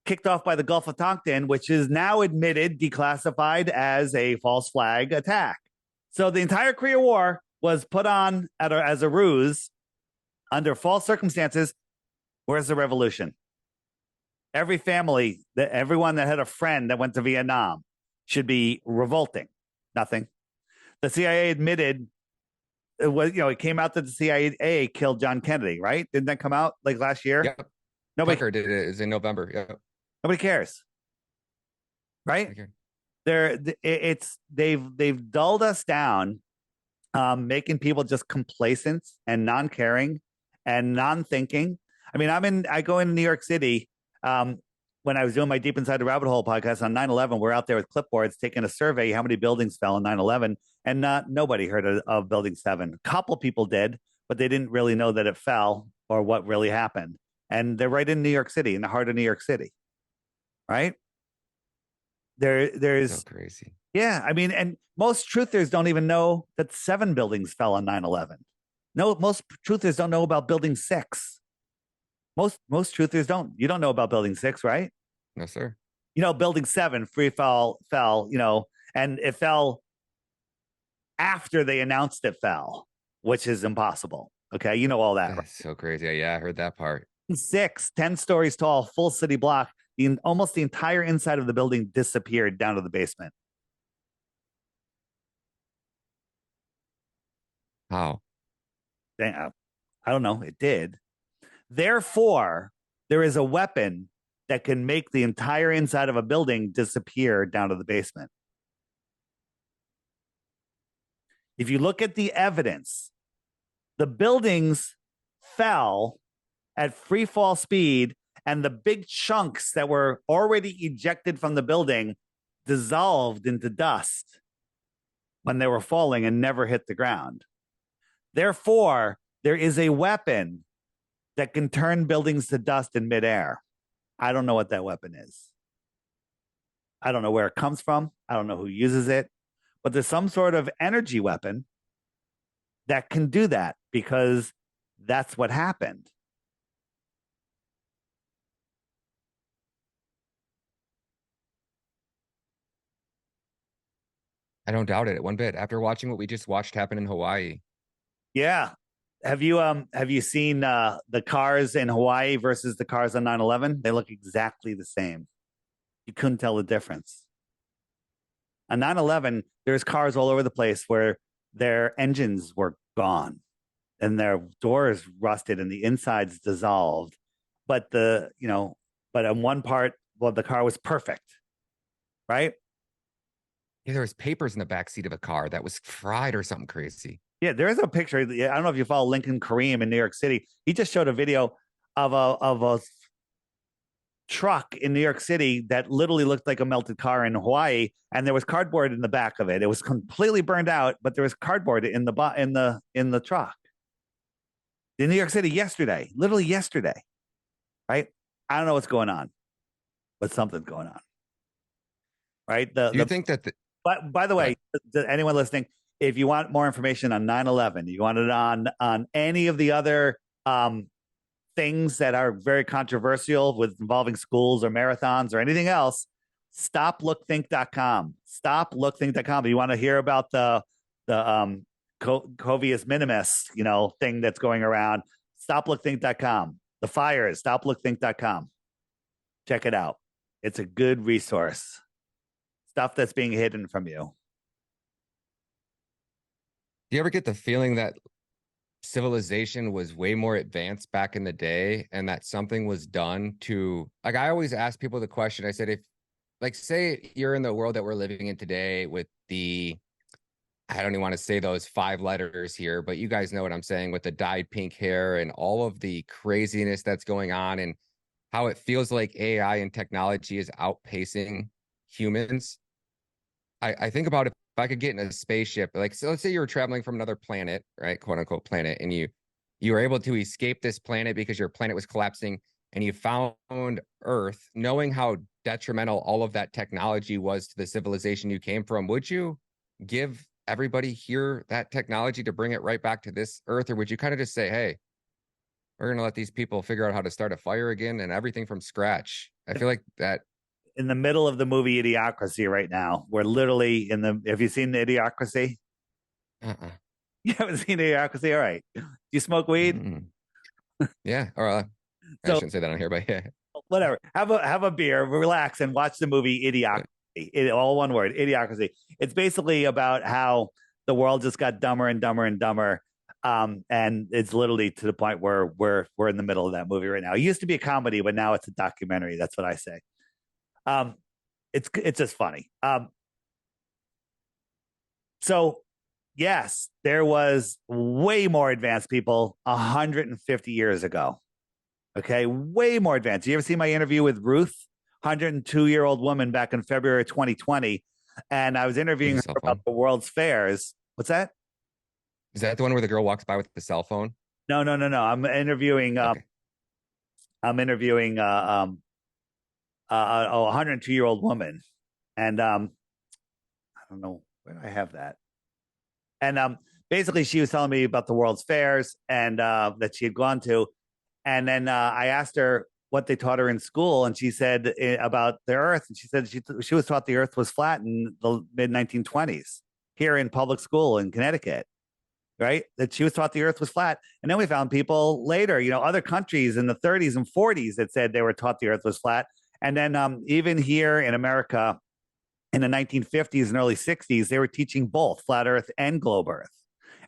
kicked off by the Gulf of Tonkin, which is now admitted, declassified as a false flag attack. So the entire Korean War was put on as a ruse under false circumstances. Where's the revolution? Everyone that had a friend that went to Vietnam should be revolting. Nothing. The CIA admitted it came out that the CIA killed John Kennedy, right? Didn't that come out like last year? Yep. Nobody Tucker did it. It was in November. Yeah. Nobody cares, right? They've dulled us down, making people just complacent and non-caring and non-thinking. I mean, I go into New York City. When I was doing my Deep Inside the Rabbit Hole podcast on 9/11, we're out there with clipboards taking a survey how many buildings fell in 9/11, and nobody heard of Building 7. A couple people did, but they didn't really know that it fell or what really happened. And they're right in New York City, in the heart of New York City, right? There's so crazy. Yeah, I mean, and most truthers don't even know that 7 buildings fell on 9/11. No, most truthers don't know about Building 6. Most truthers don't. You don't know about Building 6, right? No, sir. Building 7 fell, and it fell after they announced it fell, which is impossible. Okay, you know all that. That's so crazy. Yeah, I heard that part. 6, 10 stories tall, full city block. Almost the entire inside of the building disappeared down to the basement. How? I don't know. It did. Therefore, there is a weapon that can make the entire inside of a building disappear down to the basement. If you look at the evidence, the buildings fell at free fall speed, and the big chunks that were already ejected from the building dissolved into dust when they were falling and never hit the ground. Therefore, there is a weapon that can turn buildings to dust in midair. I don't know what that weapon is. I don't know where it comes from. I don't know who uses it, but there's some sort of energy weapon that can do that, because that's what happened. I don't doubt it one bit. After watching what we just watched happen in Hawaii. Yeah. Have you seen the cars in Hawaii versus the cars on 9/11? They look exactly the same. You couldn't tell the difference. On 9/11, there's cars all over the place where their engines were gone and their doors rusted and the insides dissolved. But on one part, the car was perfect, right? Yeah, there was papers in the back seat of a car that was fried or something crazy. Yeah, there is a picture. I don't know if you follow Lincoln Kareem in New York City. He just showed a video of a truck in New York City that literally looked like a melted car in Hawaii, and there was cardboard in the back of it. It was completely burned out, but there was cardboard in the truck in New York City yesterday, literally yesterday, right? I don't know what's going on, but something's going on, right? Do you think that But by the way, to anyone listening, if you want more information on 9/11, you want it on any of the other things that are very controversial with involving schools or marathons or anything else, stoplookthink.com. Stoplookthink.com. If you want to hear about the Covius Minimus, thing that's going around, stoplookthink.com. The fires, stoplookthink.com. Check it out. It's a good resource. Stuff that's being hidden from you. Do you ever get the feeling that civilization was way more advanced back in the day and that something was done to, like, I always ask people the question, I said, if, like, say you're in the world that we're living in today with I don't even want to say those 5 letters here, but you guys know what I'm saying, with the dyed pink hair and all of the craziness that's going on and how it feels like AI and technology is outpacing humans. I think about if I could get in a spaceship, like, so let's say you were traveling from another planet, right, quote unquote planet, and you were able to escape this planet because your planet was collapsing, and you found Earth, knowing how detrimental all of that technology was to the civilization you came from. Would you give everybody here that technology to bring it right back to this Earth, or would you kind of just say, hey, we're going to let these people figure out how to start a fire again and everything from scratch? I feel like that. In the middle of the movie Idiocracy right now. We're literally have you seen the Idiocracy? You haven't seen Idiocracy? All right. Do you smoke weed? Yeah. Or I shouldn't say that on here, but yeah. Whatever. Have a beer, relax, and watch the movie Idiocracy. All one word, Idiocracy. It's basically about how the world just got dumber and dumber and dumber. And it's literally to the point where we're in the middle of that movie right now. It used to be a comedy, but now it's a documentary. That's what I say. It's just funny. So yes, there was way more advanced people 150 years ago. Okay, way more advanced. You ever see my interview with Ruth, 102-year-old woman back in February 2020? And I was interviewing her about the World's Fairs. What's that? Is that the one where the girl walks by with the cell phone? No. I'm interviewing. Okay. I'm interviewing a 102-year-old woman, and I don't know where do I have that. And basically, she was telling me about the World's Fairs and that she had gone to, and then I asked her what they taught her in school, and she said about the Earth, and she said she was taught the Earth was flat in the mid 1920s here in public school in Connecticut. Right, that she was taught the Earth was flat, and then we found people later, other countries in the 30s and 40s that said they were taught the Earth was flat. And then even here in America in the 1950s and early 60s, they were teaching both flat Earth and globe Earth.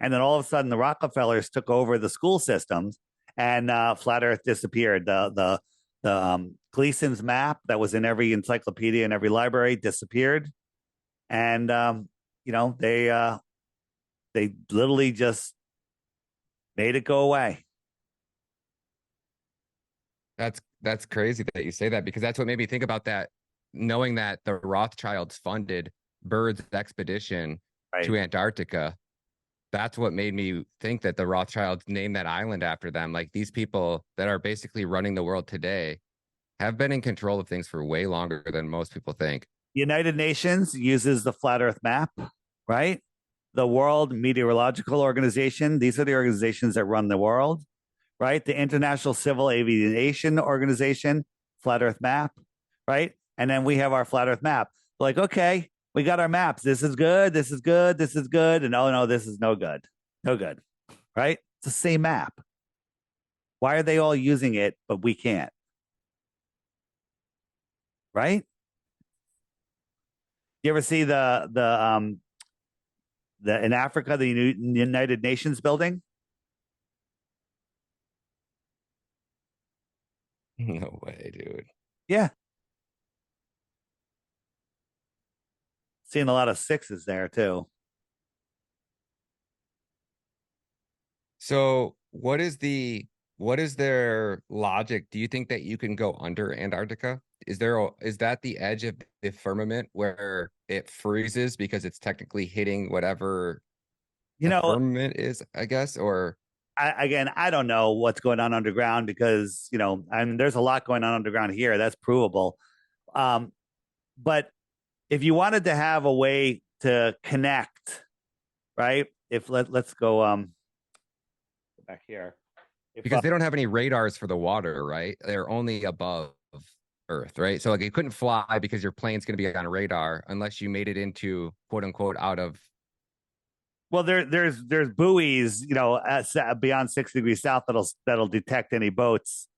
And then all of a sudden, the Rockefellers took over the school systems, and flat Earth disappeared. The Gleason's map that was in every encyclopedia and every library disappeared, and they literally just made it go away. That's crazy that you say that, because that's what made me think about that, knowing that the Rothschilds funded Byrd's expedition to Antarctica. That's what made me think that the Rothschilds named that island after them. Like, these people that are basically running the world today have been in control of things for way longer than most people think. United Nations uses the flat Earth map, right? The World Meteorological Organization, these are the organizations that run the world, right? The International Civil Aviation Organization, flat Earth map, right? And then we have our flat Earth map. Like, okay, we got our maps. This is good. This is good. This is good. And oh no, this is no good. No good, right? It's the same map. Why are they all using it, but we can't? Right? You ever see the in Africa, the United Nations building? No way, dude. Yeah. Seeing a lot of 6s there too. So what is their logic? Do you think that you can go under Antarctica? Is that the edge of the firmament where it freezes because it's technically hitting whatever You the know, firmament is, I guess, or I don't know what's going on underground because, I mean, there's a lot going on underground here. That's provable. Um, but if you wanted to have a way to connect, right? If let's go back here. If because they don't have any radars for the water, right? They're only above Earth, right? So like you couldn't fly because your plane's going to be on radar unless you made it into quote unquote out of. Well, there's buoys, beyond 6 degrees south that'll detect any boats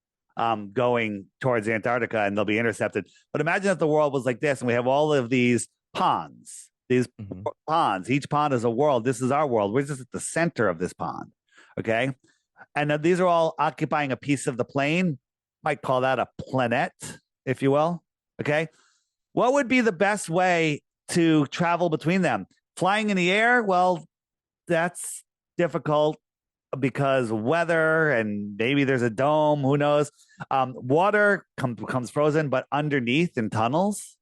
going towards Antarctica, and they'll be intercepted. But imagine if the world was like this, and we have all of these ponds. These Mhm. ponds, each pond is a world. This is our world. We're just at the center of this pond, okay? And these are all occupying a piece of the plane. Might call that a planet, if you will. Okay. What would be the best way to travel between them? Flying in the air? Well, that's difficult because weather and maybe there's a dome. Who knows? Water becomes frozen, but underneath in tunnels,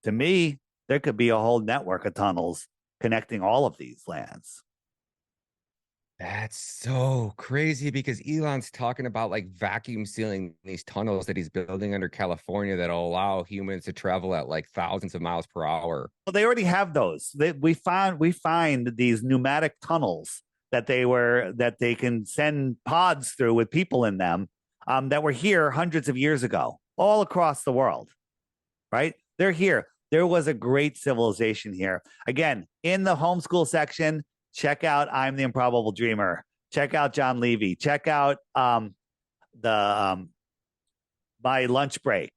to me, there could be a whole network of tunnels connecting all of these lands. That's so crazy because Elon's talking about like vacuum sealing these tunnels that he's building under California that'll allow humans to travel at like thousands of miles per hour. Well, they already have those. We find these pneumatic tunnels that they can send pods through with people in them, that were here hundreds of years ago, all across the world. Right? They're here. There was a great civilization here. Again, in the homeschool section, check out "I'm the Improbable Dreamer." Check out John Levy. Check out the My Lunch Break.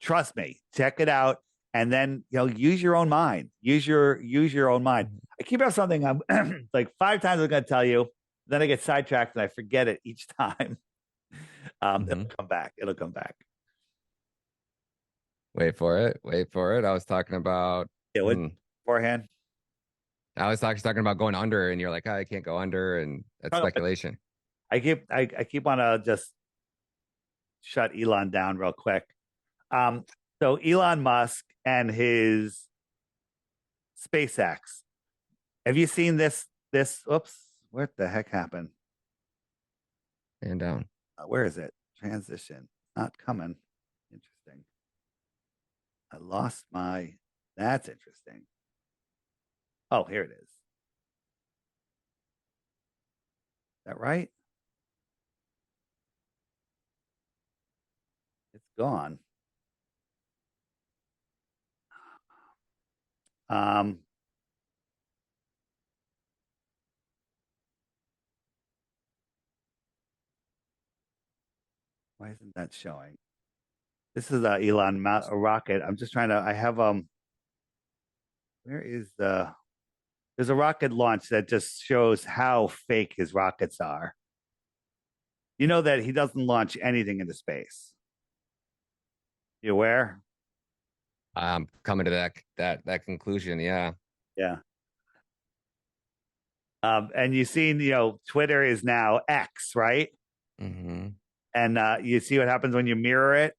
Trust me, check it out, and then use your own mind. Use your own mind. I keep up something. I'm like 5 times I'm going to tell you, then I get sidetracked and I forget it each time. It'll come back. It'll come back. Wait for it. Wait for it. I was talking about. Yeah, what beforehand? I was talking about going under, and you're like, oh, I can't go under, and that's No, no, speculation. I keep on to just shut Elon down real quick. Um, so Elon Musk and his SpaceX. Have you seen this? Oops, what the heck happened? And down. Where is it? Transition. Not coming. Interesting. I lost my. That's interesting. Oh, here it is. Is that right? It's gone. Um, why isn't that showing? This is Elon rocket. I'm just trying to. I have Where is the? There's a rocket launch that just shows how fake his rockets are. You know that he doesn't launch anything into space. You aware? I'm coming to that conclusion. Yeah. Yeah. And you've seen, Twitter is now X, right? Hmm. And you see what happens when you mirror it.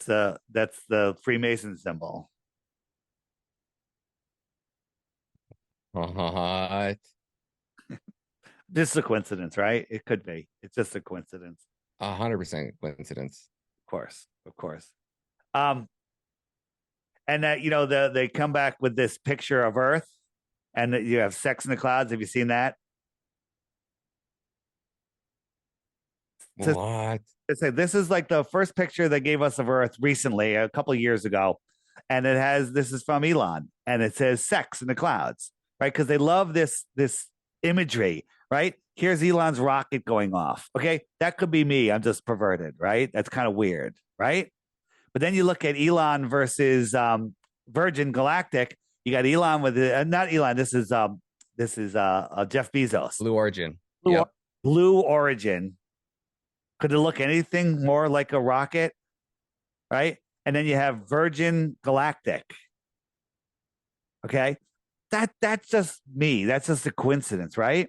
So that's the Freemason symbol. What? Just a coincidence, right? It could be. It's just a coincidence. 100% coincidence. Of course, of course. Um, and they come back with this picture of Earth, and you have sex in the clouds. Have you seen that? What? It's like this is like the first picture they gave us of Earth recently, a couple of years ago, and this is from Elon, and it says "sex in the clouds," right? Because they love this imagery, right? Here's Elon's rocket going off. Okay, that could be me. I'm just perverted, right? That's kind of weird, right? But then you look at Elon versus Virgin Galactic. You got Elon with not Elon. This is Jeff Bezos. Blue Origin. Blue, Yep. Blue Origin. Could it look anything more like a rocket? Right? And then you have Virgin Galactic. Okay. that's just me. That's just a coincidence, right?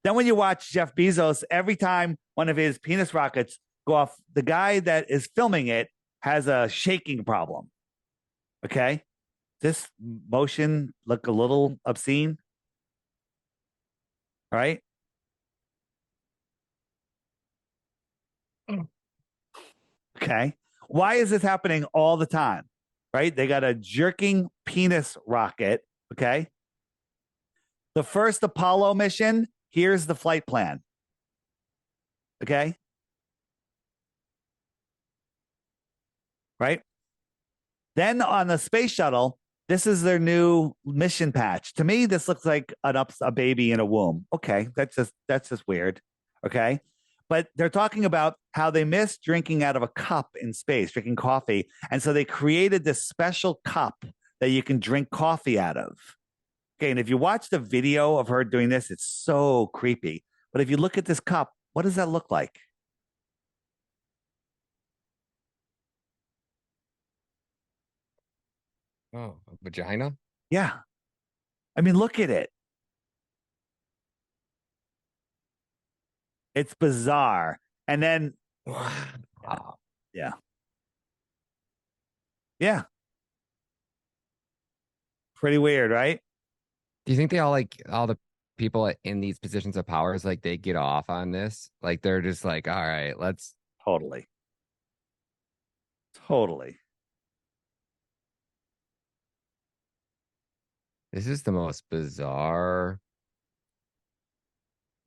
Then when you watch Jeff Bezos, every time one of his penis rockets go off, the guy that is filming it has a shaking problem. Okay. This motion look a little obscene. All right. Okay. Why is this happening all the time? Right? They got a jerking penis rocket. Okay. The first Apollo mission, here's the flight plan. Okay. Right. Then on the space shuttle, this is their new mission patch. To me, this looks like a baby in a womb. Okay, that's just weird. Okay, but they're talking about how they miss drinking out of a cup in space, drinking coffee, and so they created this special cup that you can drink coffee out of. Okay, and if you watch the video of her doing this, it's so creepy. But if you look at this cup, what does that look like? Oh, a vagina? Yeah, I mean, look at it. It's bizarre. And then, Wow. yeah, yeah, pretty weird, right? Do you think they all the people in these positions of power is like they get off on this? Like they're just like, all right, let's Totally. Totally. this is the most bizarre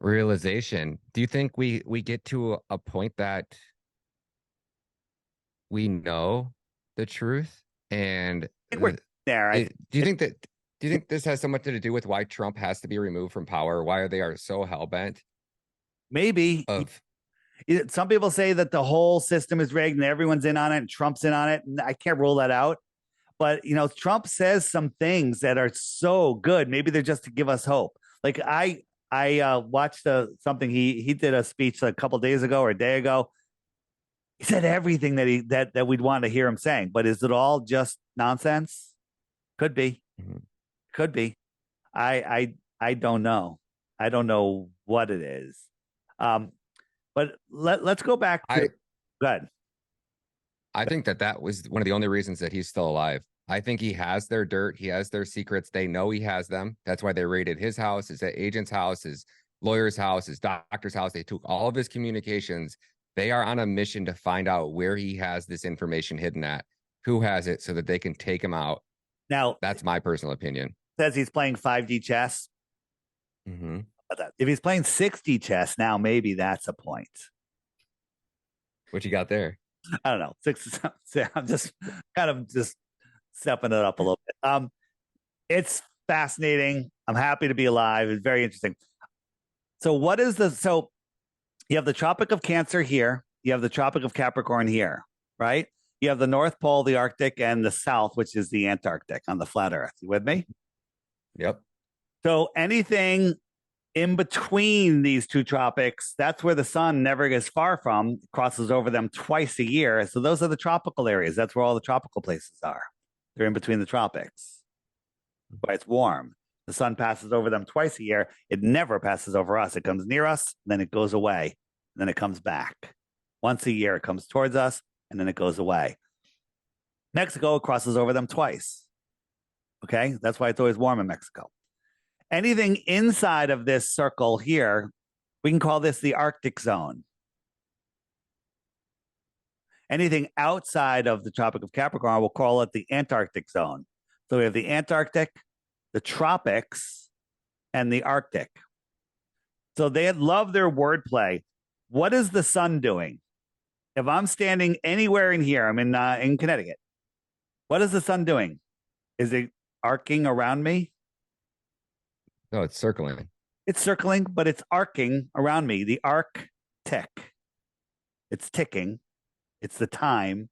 realization. Do you think we get to a point that we know the truth? And I think we're there. do you think this has so much to do with why Trump has to be removed from power? Why they are so hell bent Maybe of some people say that the whole system is rigged and everyone's in on it and Trump's in on it. And I can't rule that out. But, Trump says some things that are so good. Maybe they're just to give us hope. Like I watched something he did a speech a couple days ago or a day ago. He said everything that we'd want to hear him saying. But is it all just nonsense? Could be. Mhm. Could be. I don't know. I don't know what it is. But let's go back to good. I think that was one of the only reasons that he's still alive. I think he has their dirt. He has their secrets. They know he has them. That's why they raided his house, his agent's house, his lawyer's house, his doctor's house. They took all of his communications. They are on a mission to find out where he has this information hidden at, who has it, so that they can take him out. Now, that's my personal opinion. Says he's playing 5D chess. Mm-hmm. If he's playing 6D chess now, maybe that's a point. What you got there? I don't know. I'm just kind of just stepping it up a little bit. It's fascinating. I'm happy to be alive. It's very interesting. So you have the Tropic of Cancer here. You have the Tropic of Capricorn here, right? You have the North Pole, the Arctic, and the South, which is the Antarctic on the flat Earth. You with me? Yep. So anything in between these two tropics, that's where the sun never gets far from. It crosses over them twice a year. So those are the tropical areas. That's where all the tropical places are. They're in between the tropics. But it's warm. The sun passes over them twice a year. It never passes over us. It comes near us, then it goes away, then it comes back. Once a year, it comes towards us, and then it goes away. Mexico crosses over them twice. Okay, that's why it's always warm in Mexico. Anything inside of this circle here, we can call this the Arctic zone. Anything outside of the Tropic of Capricorn, we'll call it the Antarctic zone. So we have the Antarctic, the tropics, and the Arctic. So they love their wordplay. What is the sun doing? If I'm standing anywhere in here, I'm in Connecticut. What is the sun doing? Is it arcing around me? No, it's circling. It's circling, but it's arcing around me. The arc tick. It's ticking. It's the time,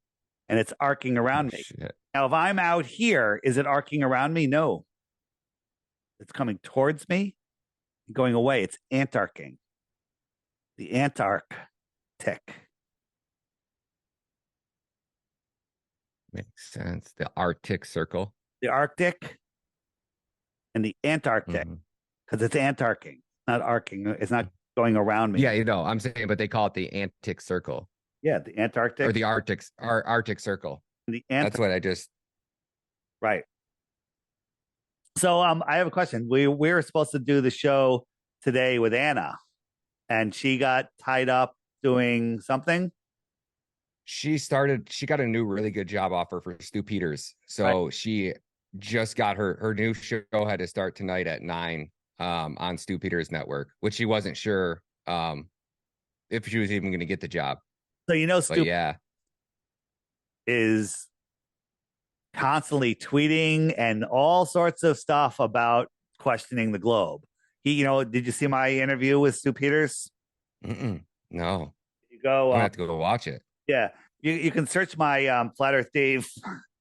and it's arcing around me. Shit. Now, if I'm out here, is it arcing around me? No. It's coming towards me, going away. It's antarcing. The Antarctic. Makes sense. The Arctic Circle. The Arctic in the Antarctic because it's antarcing, not arcing. It's not going around me. Yeah, I'm saying, but they call it the Antarctic Circle. Yeah, the Antarctic or the Arctic Circle. That's what I just right. So I have a question. We were supposed to do the show today with Anna, and she got tied up doing something. She got a new really good job offer for Stu Peters. So she just got her new show had to start tonight at 9 on Stu Peters network, which she wasn't sure if she was even going to get the job. So Stu is constantly tweeting and all sorts of stuff about questioning the globe. Did you see my interview with Stu Peters? No. You go. I have to go watch it. Yeah, you can search my Flat Earth Dave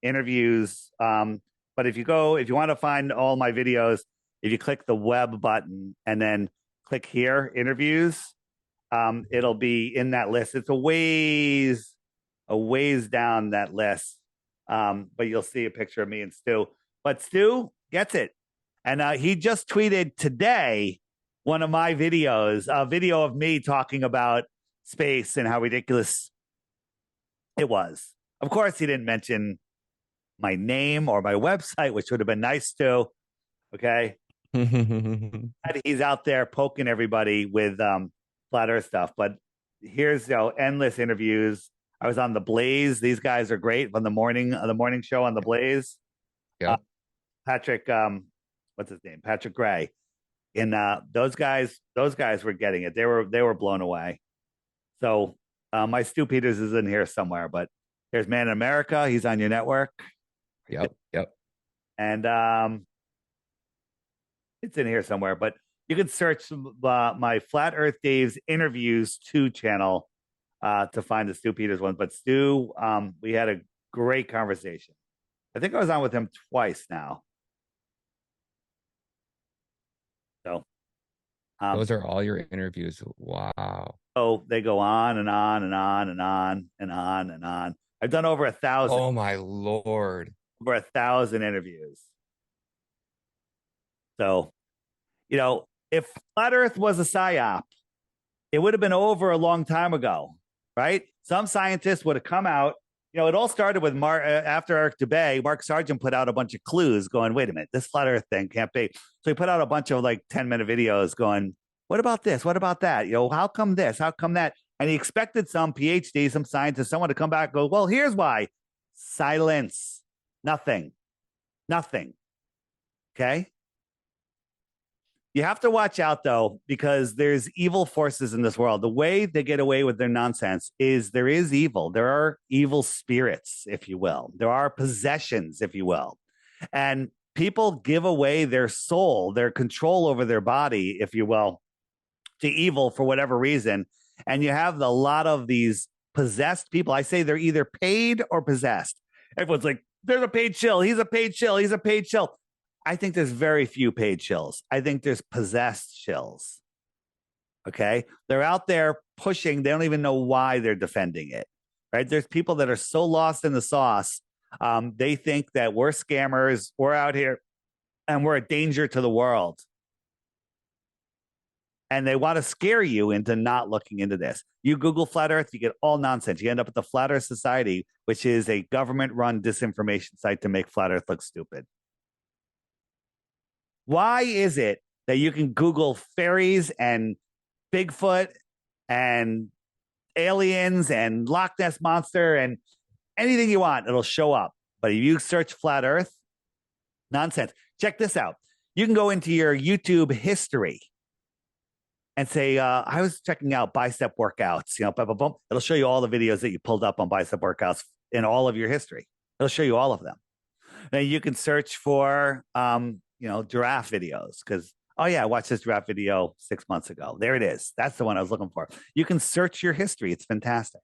interviews. But if you want to find all my videos, if you click the web button and then click here, interviews, it'll be in that list. It's a ways down that list. But you'll see a picture of me and Stu. But Stu gets it. And he just tweeted today one of my videos, a video of me talking about space and how ridiculous it was. Of course, he didn't mention my name or my website, which would have been nice too. Okay. He's out there poking everybody with flat earth stuff. But here's endless interviews. I was on The Blaze. These guys are great on the morning show on The Blaze. Yeah. Patrick, what's his name? Patrick Gray. And those guys were getting it. They were blown away. So my Stu Peters is in here somewhere, but there's Man in America. He's on your network. Yep. And it's in here somewhere, but you can search my Flat Earth Dave's Interviews 2 channel to find the Stu Peters one. But Stu, we had a great conversation. I think I was on with him twice now. So those are all your interviews. Wow. Oh, they go on and on and on and on and on and on. I've done over 1,000. Oh my Lord. Over 1,000 interviews. So, if Flat Earth was a PSYOP, it would have been over a long time ago, right? Some scientists would have come out. It all started with after Eric Dubay. Mark Sargent put out a bunch of clues going, wait a minute, this Flat Earth thing can't be. So he put out a bunch of 10-minute videos going, what about this? What about that? How come this? How come that? And he expected some PhD, some scientist, someone to come back and go, well, here's why. Silence. Nothing. Okay? You have to watch out, though, because there's evil forces in this world. The way they get away with their nonsense is there is evil. There are evil spirits, if you will. There are possessions, if you will. And people give away their soul, their control over their body, if you will, to evil for whatever reason. And you have a lot of these possessed people. I say they're either paid or possessed. Everyone's like, there's a paid shill. He's a paid shill. He's a paid shill. I think there's very few paid shills. I think there's possessed shills. Okay. They're out there pushing. They don't even know why they're defending it. Right. There's people that are so lost in the sauce. They think that we're scammers. We're out here and we're a danger to the world. And they want to scare you into not looking into this. You Google Flat Earth, you get all nonsense. You end up at the Flat Earth Society, which is a government-run disinformation site to make Flat Earth look stupid. Why is it that you can Google fairies and Bigfoot and aliens and Loch Ness Monster and anything you want, it'll show up. But if you search Flat Earth, nonsense. Check this out. You can go into your YouTube history and say, I was checking out bicep workouts, It'll show you all the videos that you pulled up on bicep workouts in all of your history. It'll show you all of them. And you can search for, giraffe videos because, I watched this giraffe video 6 months ago. There it is. That's the one I was looking for. You can search your history. It's fantastic.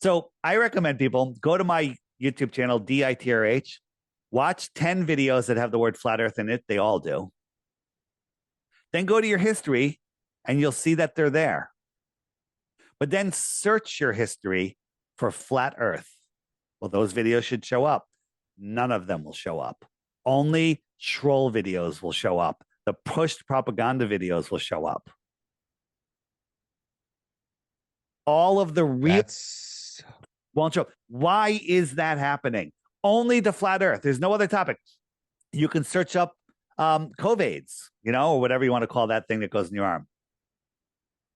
So I recommend people go to my YouTube channel, DITRH, watch 10 videos that have the word flat earth in it. They all do. Then go to your history and you'll see that they're there. But then search your history for flat earth. Well, those videos should show up. None of them will show up. Only troll videos will show up. The pushed propaganda videos will show up. All of the real won't show. Why is that happening? Only the flat earth. There's no other topic. You can search up COVIDs, or whatever you want to call that thing that goes in your arm.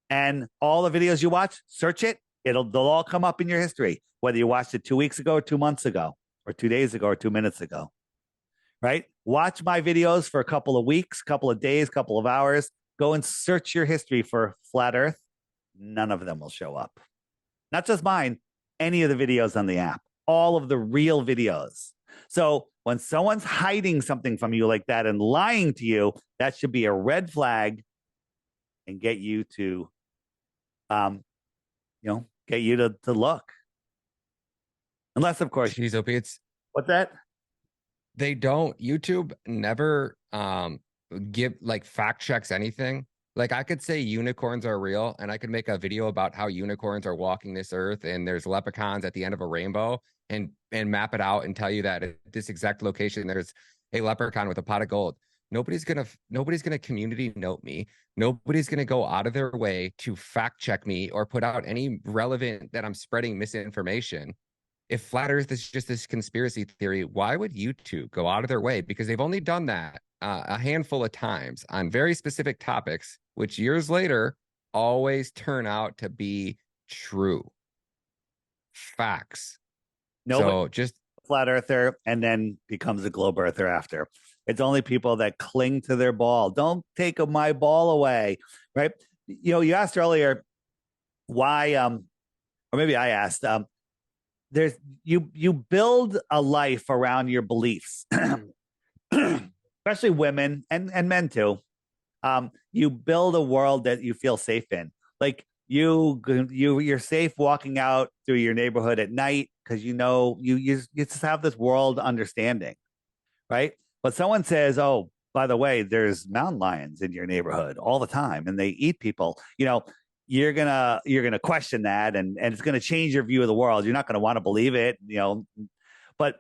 And all the videos you watch, search it. They'll all come up in your history, whether you watched it 2 weeks ago or 2 months ago or 2 days ago or 2 minutes ago, right? Watch my videos for a couple of weeks, couple of days, couple of hours. Go and search your history for flat earth. None of them will show up. Not just mine, any of the videos on the app, all of the real videos. So when someone's hiding something from you like that and lying to you, that should be a red flag and get you to, get you to look. Unless, of course, Jeez, opiates. What's that? They don't. YouTube never give fact checks anything. Like, I could say unicorns are real, and I could make a video about how unicorns are walking this earth, and there's leprechauns at the end of a rainbow, and map it out and tell you that at this exact location there's a leprechaun with a pot of gold. Nobody's gonna community note me. Nobody's gonna go out of their way to fact check me or put out any relevant that I'm spreading misinformation. If flat earth is just this conspiracy theory, why would YouTube go out of their way? Because they've only done that a handful of times on very specific topics, which years later always turn out to be true facts. So just flat earther and then becomes a globe earther after. It's only people that cling to their ball. Don't take my ball away, right? You asked earlier why, or maybe I asked, there's you build a life around your beliefs, especially women and men too. You build a world that you feel safe in. Like you're safe walking out through your neighborhood at night because you just have this world understanding, right? But someone says, "Oh, by the way, there's mountain lions in your neighborhood all the time, and they eat people." You're gonna question that, and it's gonna change your view of the world. You're not gonna want to believe it, But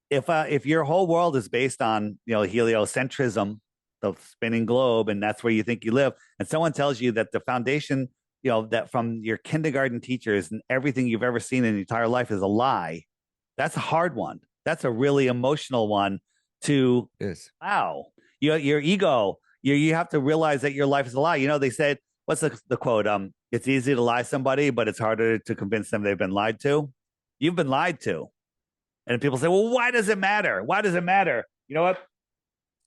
if your whole world is based on heliocentrism, the spinning globe, and that's where you think you live, and someone tells you that the foundation, that from your kindergarten teachers and everything you've ever seen in your entire life is a lie, that's a hard one. That's a really emotional one. Wow, your ego. You have to realize that your life is a lie. They said, what's the quote? It's easy to lie to somebody, but it's harder to convince them they've been lied to. You've been lied to. And people say, well, why does it matter? Why does it matter? You know what?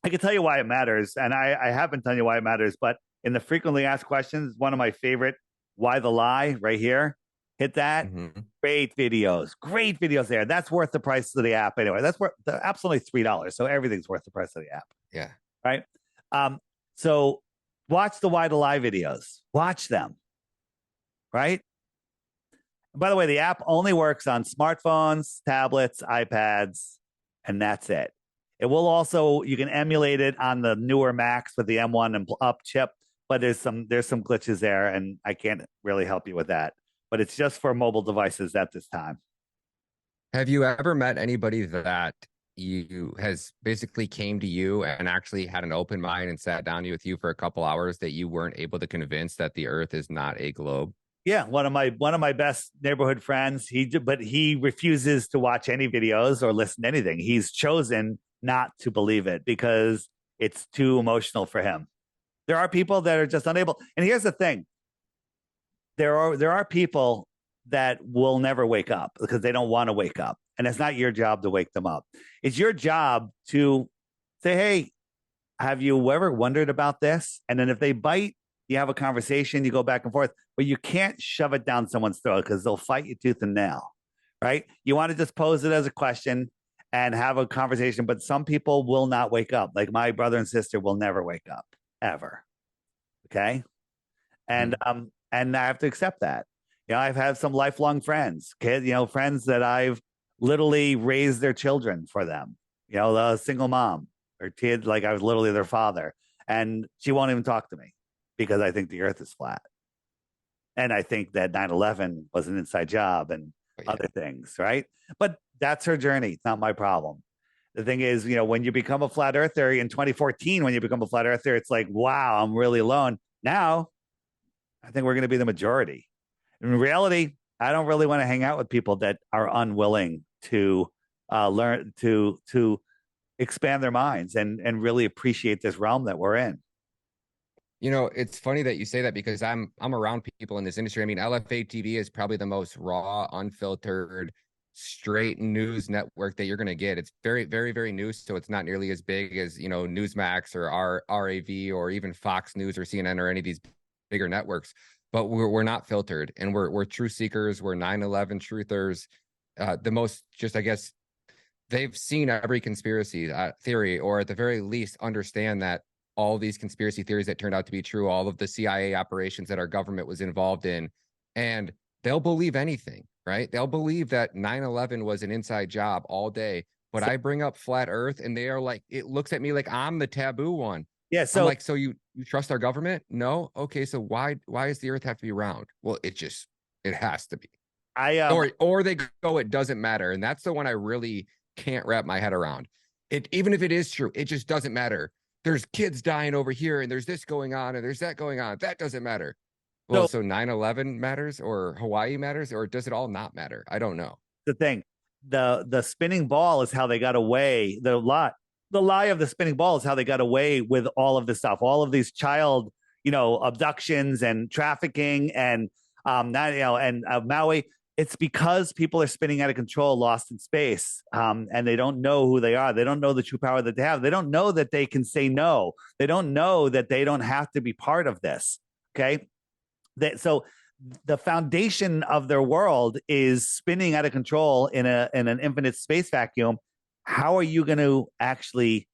I can tell you why it matters. And I have been telling you why it matters. But in the frequently asked questions, one of my favorite, why the lie, right here. Hit that. Mm-hmm. Great videos there. That's worth the price of the app anyway. That's worth the app's only $3. So everything's worth the price of the app. Yeah. Right. So watch the why the lie videos. Watch them. Right. And by the way, the app only works on smartphones, tablets, iPads, and that's it. It will also, you can emulate it on the newer Macs with the M1 and up chip, but there's some glitches there, and I can't really help you with that. But it's just for mobile devices at this time. Have you ever met anybody that has basically came to you and actually had an open mind and sat down with you for a couple hours that you weren't able to convince that the Earth is not a globe? Yeah, one of my best neighborhood friends. But he refuses to watch any videos or listen to anything. He's chosen not to believe it because it's too emotional for him. There are people that are just unable. And here's the thing: there are people that will never wake up because they don't want to wake up, and it's not your job to wake them up. It's your job to say, "Hey, have you ever wondered about this?" And then if they bite, you have a conversation, you go back and forth, but you can't shove it down someone's throat because they'll fight you tooth and nail, right? You want to just pose it as a question and have a conversation, but some people will not wake up. Like my brother and sister will never wake up, ever. Okay? And and I have to accept that. I've had some lifelong friends, friends that I've literally raised their children for them. A single mom or kid, like I was literally their father. And she won't even talk to me because I think the earth is flat. And I think that 9/11 was an inside job and other things, right? But that's her journey. It's not my problem. The thing is, when you become a flat earther in 2014, when you become a flat earther, it's like, wow, I'm really alone. Now, I think we're going to be the majority. In reality, I don't really want to hang out with people that are unwilling to learn to expand their minds and really appreciate this realm that we're in. It's funny that you say that because I'm around people in this industry. I mean, LFA TV is probably the most raw, unfiltered, straight news network that you're going to get. It's very, very, very new, so it's not nearly as big as Newsmax or RAV or even Fox News or CNN or any of these bigger networks. But we're not filtered, and we're truth seekers. We're 9/11 truthers. The most, just I guess, they've seen every conspiracy theory, or at the very least, understand that all these conspiracy theories that turned out to be true, all of the CIA operations that our government was involved in, and they'll believe anything, right? They'll believe that 9/11 was an inside job all day. But I bring up flat Earth, and they are like, it looks at me like I'm the taboo one. Yeah. I'm like, so you trust our government? No. Okay. So why does the Earth have to be round? Well, it has to be. Or they go, it doesn't matter, and that's the one I really can't wrap my head around. Even if it is true, it just doesn't matter. There's kids dying over here, and there's this going on, and there's that going on. That doesn't matter. Well, so 9/11 matters, or Hawaii matters, or does it all not matter? I don't know. The thing, the spinning ball is how they got away. The lie of the spinning ball is how they got away with all of this stuff, all of these child, abductions and trafficking and Maui. It's because people are spinning out of control, lost in space, and they don't know who they are. They don't know the true power that they have. They don't know that they can say no. They don't know that they don't have to be part of this. Okay, so the foundation of their world is spinning out of control in an infinite space vacuum. How are you going to actually,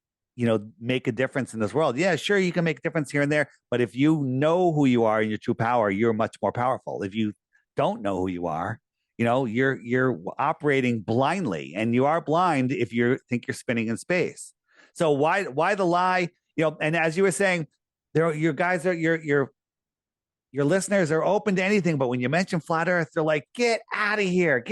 make a difference in this world? Yeah, sure, you can make a difference here and there, but if you know who you are and your true power, you're much more powerful. If you don't know who you are, you're operating blindly, and you are blind if you think you're spinning in space. So why the lie? And as you were saying, your guys are your listeners are open to anything, but when you mention flat Earth, they're like, get out of here,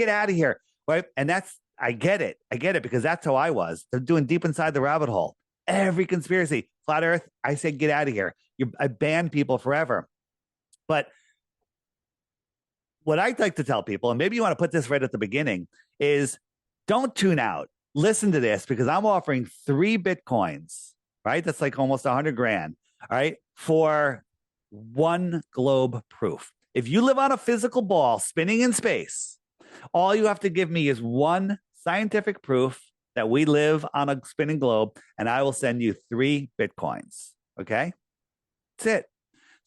right? And I get it because that's how I was. They're doing deep inside the rabbit hole. Every conspiracy, flat Earth, I said, get out of here. I banned people forever, but what I'd like to tell people, and maybe you want to put this right at the beginning, is don't tune out. Listen to this, because I'm offering 3 Bitcoins, right? That's like almost 100 grand, all right, for 1 globe proof. If you live on a physical ball spinning in space, all you have to give me is 1 scientific proof that we live on a spinning globe, and I will send you 3 Bitcoins, okay? That's it.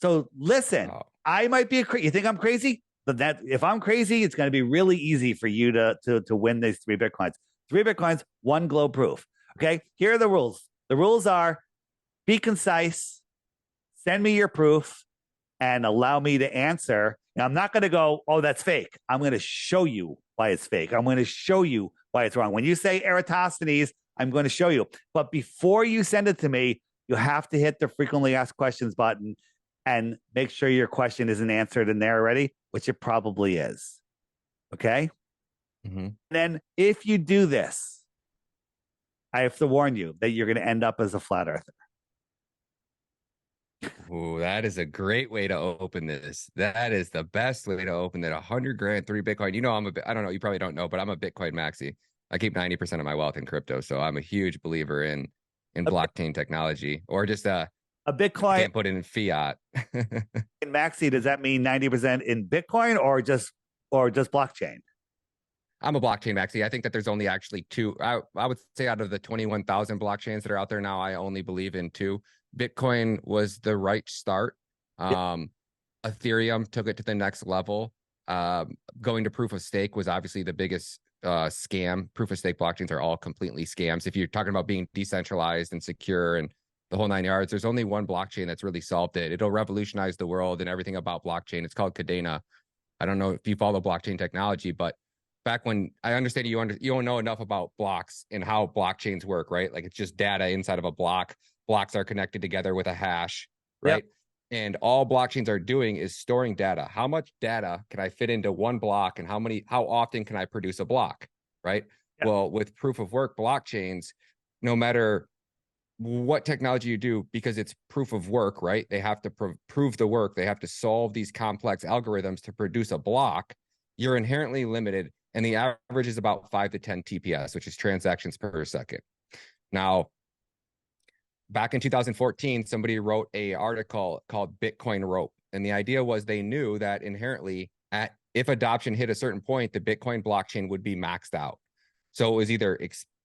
So listen, I might be you think I'm crazy? But that if I'm crazy, it's going to be really easy for you to win these 3 Bitcoins. 3 Bitcoins, 1 globe proof. Okay, here are the rules. The rules are: be concise, send me your proof, and allow me to answer. Now, I'm not going to go, oh, that's fake. I'm going to show you why it's fake. I'm going to show you why it's wrong. When you say Eratosthenes, I'm going to show you. But before you send it to me, you have to hit the frequently asked questions button and make sure your question isn't answered in there already, which it probably is. Okay? Mm-hmm. Then if you do this, I have to warn you that you're going to end up as a flat earther. Ooh, that is a great way to open this. That is the best way to open it. 100 grand, 3 Bitcoin. I don't know, you probably don't know, but I'm a Bitcoin maxi. I keep 90% of my wealth in crypto. So I'm a huge believer in blockchain technology, or just a Bitcoin. Can't put it in fiat. In maxi, does that mean 90% in Bitcoin or just blockchain? I'm a blockchain maxi. I think that there's only actually 2. I would say out of the 21,000 blockchains that are out there now, I only believe in 2. Bitcoin was the right start. Ethereum took it to the next level. Going to proof of stake was obviously the biggest scam. Proof of stake blockchains are all completely scams. If you're talking about being decentralized and secure and the whole 9 yards, there's only one blockchain that's really solved it. It'll revolutionize the world and everything about blockchain. It's called Cadena. I don't know if you follow blockchain technology, but back when, I understand you don't know enough about blocks and how blockchains work, right? Like, it's just data inside of a block. Blocks are connected together with a hash, right? Yep. And all blockchains are doing is storing data. How much data can I fit into one block, and how often can I produce a block, right? Yep. Well, with proof of work blockchains, no matter what technology you do, because it's proof of work, right? They have to prove the work. They have to solve these complex algorithms to produce a block. You're inherently limited, and the average is about 5 to 10 TPS, which is transactions per second. Now, back in 2014, somebody wrote an article called Bitcoin Rope. And the idea was they knew that inherently, if adoption hit a certain point, the Bitcoin blockchain would be maxed out. So it was either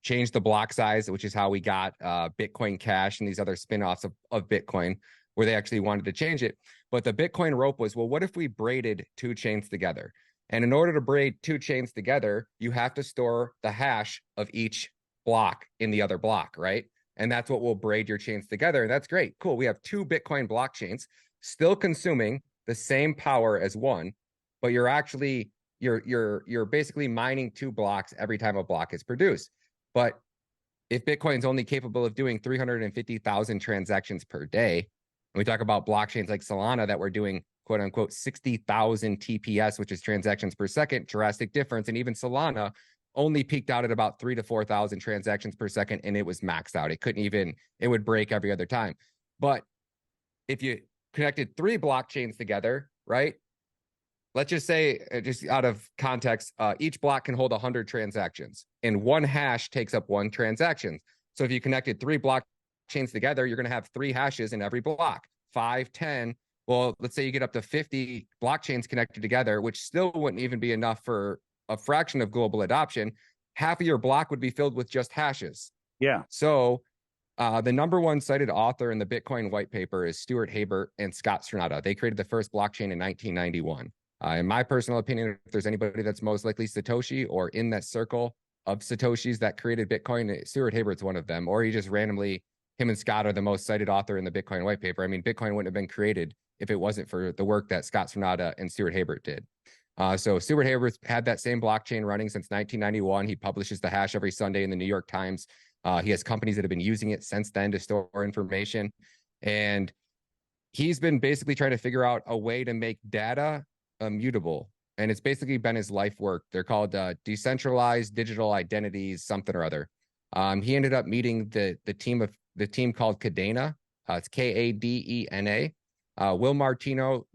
change the block size, which is how we got Bitcoin Cash and these other spinoffs of Bitcoin, where they actually wanted to change it. But the Bitcoin Rope was, well, what if we braided two chains together? And in order to braid two chains together, you have to store the hash of each block in the other block, right? And that's what will braid your chains together. And that's great. Cool. We have two Bitcoin blockchains still consuming the same power as one, but you're actually you're basically mining two blocks every time a block is produced. But if Bitcoin's only capable of doing 350,000 transactions per day, and we talk about blockchains like Solana that we're doing quote unquote 60,000 TPS, which is transactions per second, drastic difference. And even Solana only peaked out at about 3,000 to 4,000 transactions per second, and it was maxed out. It couldn't even, it would break every other time. But if you connected three blockchains together, right? Let's just say, just out of context, each block can hold 100 transactions, and one hash takes up one transaction. So if you connected three blockchains together, you're going to have three hashes in every block, 5, 10. Well, let's say you get up to 50 blockchains connected together, which still wouldn't even be enough for a fraction of global adoption. Half of your block would be filled with just hashes. Yeah. So the number one cited author in the Bitcoin white paper is Stuart Habert and Scott Stronada. They created the first blockchain in 1991. In my personal opinion, if there's anybody that's most likely Satoshi or in that circle of Satoshis that created Bitcoin, Stuart Habert's one of them, or he just randomly, him and Scott are the most cited author in the Bitcoin white paper. I mean, Bitcoin wouldn't have been created if it wasn't for the work that Scott Stronada and Stuart Habert did. So Stuart Habert's had that same blockchain running since 1991. He publishes the hash every Sunday in the New York Times. He has companies that have been using it since then to store information. And he's been basically trying to figure out a way to make data immutable. And it's basically been his life work. They're called decentralized digital identities, something or other. He ended up meeting the team called Cadena. It's Kadena. Will Martino